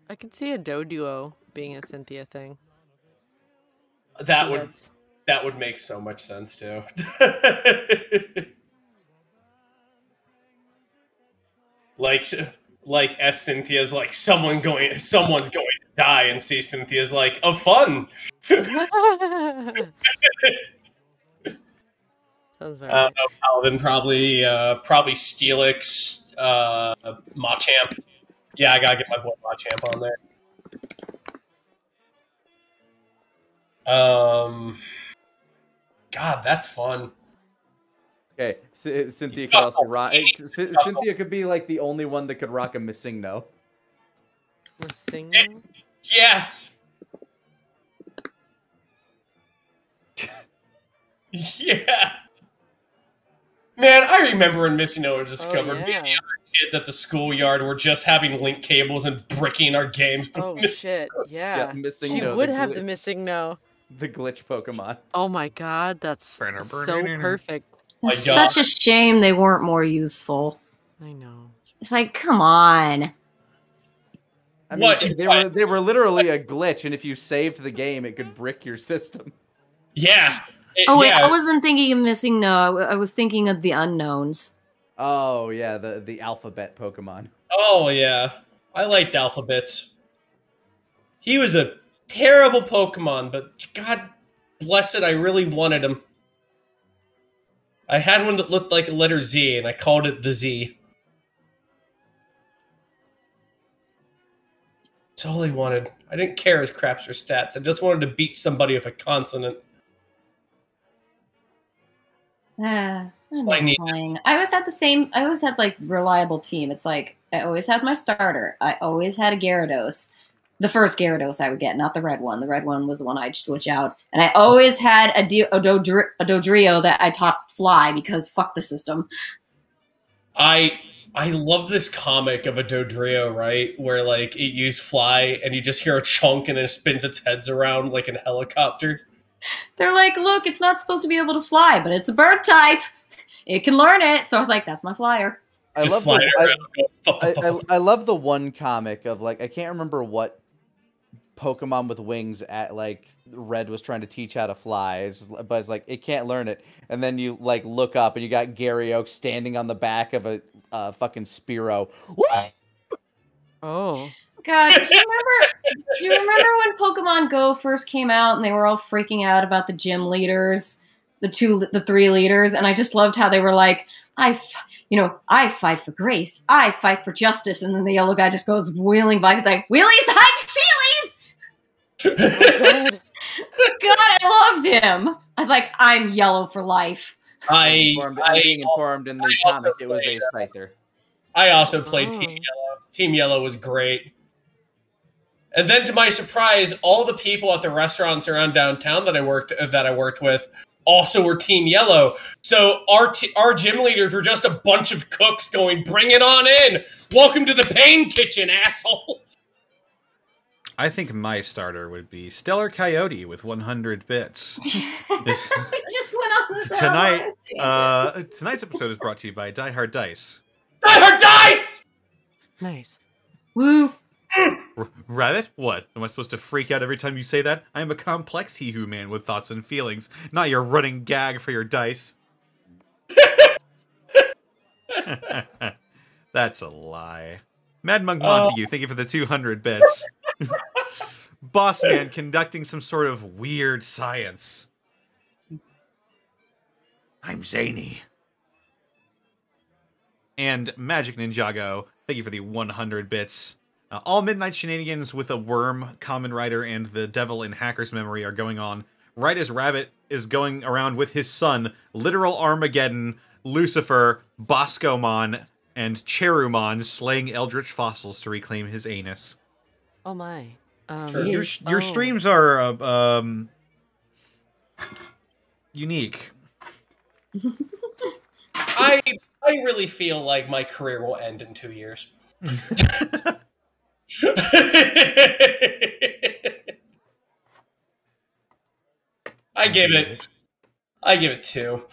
I could see a Doduo being a Cynthia thing. That Two would heads. that would make so much sense too. like as Cynthia's like someone's going to die, and see Cynthia's like, oh fun. Sounds very right. Paladin probably Steelix, Machamp. Yeah, I gotta get my boy Machamp on there. God, that's fun. Okay, Cynthia could also rock. Cynthia could be like the only one that could rock a Missing No. Missing? Yeah. Yeah. Man, I remember when Missing No was discovered. Me and the other kids at the schoolyard were just having link cables and bricking our games. with Oh Missing shit! Yeah, Yeah, Missing she No, would the have gli- the missing no. The glitch Pokemon. Oh my god, that's so perfect. My It's God. such a shame they weren't more useful. I know. It's like, come on. I mean, What? they were literally a glitch, and if you saved the game, it could brick your system. Yeah. Oh wait, yeah. I wasn't thinking of missing no. I was thinking of the unknowns. Oh yeah, the alphabet Pokemon. Oh yeah, I liked Alphabets. He was a terrible Pokemon, but God bless it, I really wanted him. I had one that looked like a letter Z, and I called it the Z. That's all I wanted. I didn't care his craps or stats. I just wanted to beat somebody with a consonant. I I miss need- playing. I always had like reliable team. It's like I always had my starter. I always had a Gyarados. The first Gyarados I would get, not the red one. The red one was the one I'd switch out. And I always had a Dodrio that I taught fly because fuck the system. I love this comic of a Dodrio, right? Where like it used fly and you just hear a chunk and then it spins its heads around like a helicopter. They're like, look, it's not supposed to be able to fly, but it's a bird type. It can learn it. So I was like, that's my flyer. I Just love flying around. I love the one comic of like I can't remember what Pokemon with wings at like Red was trying to teach how to fly, but it's like it can't learn it, and then you like look up and you got Gary Oak standing on the back of a fucking Spearow. Oh. God, do you remember when Pokemon Go first came out and they were all freaking out about the gym leaders, the 3 leaders, and I just loved how they were like, I fight for grace, I fight for justice, and then the yellow guy just goes wheeling by. He's like, wheelies, hide your feelies! God, I loved him. I was like, I'm yellow for life. I'm being informed in the comic it was a Scyther. I also played Team Yellow. Team Yellow was great. And then, to my surprise, all the people at the restaurants around downtown that I worked with also were Team Yellow. So our gym leaders were just a bunch of cooks going, "Bring it on in! Welcome to the Pain Kitchen, assholes!" I think my starter would be Stellar Coyote with 100 bits. We just went on this Tonight's episode is brought to you by Die Hard Dice. Die Hard Dice! Nice. Woo! Rabbit? What? Am I supposed to freak out every time you say that? I am a complex He-Who man with thoughts and feelings, not your running gag for your dice. That's a lie. Mad Monk Montague, thank you for the 200 bits. Boss man conducting some sort of weird science. I'm zany. And Magic Ninjago, thank you for the 100 bits. All midnight shenanigans with a worm, Common Rider, and the devil in Hacker's Memory are going on right as Rabbit is going around with his son, Literal Armageddon, Lucifer, Boscomon, and Cherumon slaying eldritch fossils to reclaim his anus. Oh my. Your streams are unique. I really feel like my career will end in 2 years. I give it 2.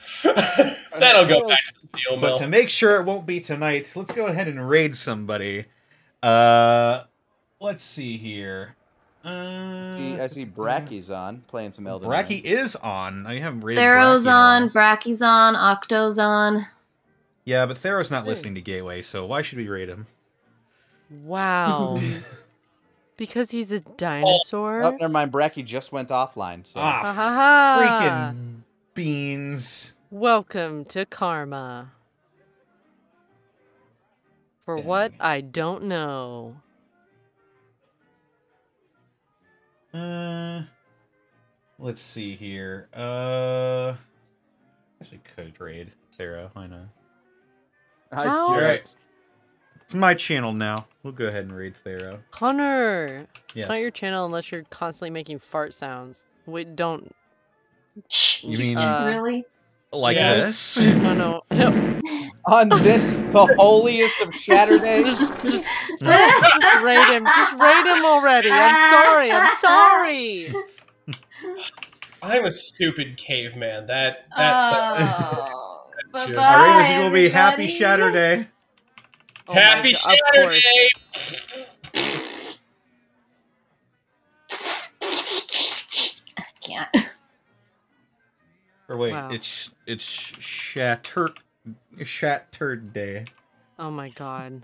That'll go back to the steel mill. But to make sure it won't be tonight, let's go ahead and raid somebody. Let's see here. I see Bracky's on, playing some Elden Bracky Ring. is on. I haven't raided Thero's Bracky on, Bracky's on, Octo's on. Yeah, but Thero's not listening to Gateway, so why should we raid him? Wow. Because he's a dinosaur? Oh, never mind. Bracky just went offline. So. Freaking beans. Welcome to Karma. For what? I don't know. Let's see here. I guess we could raid Thero. Why not? Alright. It's my channel now. We'll go ahead and raid Thero. Hunter! Yes. It's not your channel unless you're constantly making fart sounds. Wait, don't. You mean really? Like this? No. On this, the holiest of Saturdays. Just raid him. Just raid him already. I'm sorry. I'm a stupid caveman. That's bye-bye, Our raiders will be Happy Saturday. Oh Happy Saturday! I can't. Or wait, Wow. it's Shattered Day. Oh my god.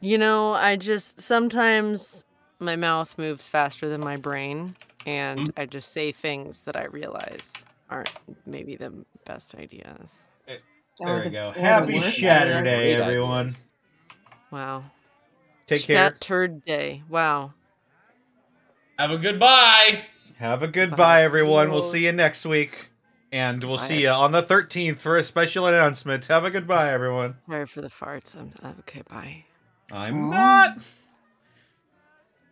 You know, I just sometimes my mouth moves faster than my brain, and I just say things that I realize aren't maybe the best ideas. There we go. Happy Saturday, everyone. Wow. Take care. Shattered Day. Wow. Have a good bye. Have a good bye, everyone. We'll see you next week. And we'll see you on the 13th for a special announcement. Have a good bye, everyone. Sorry for the farts. I'm okay, bye. I'm not.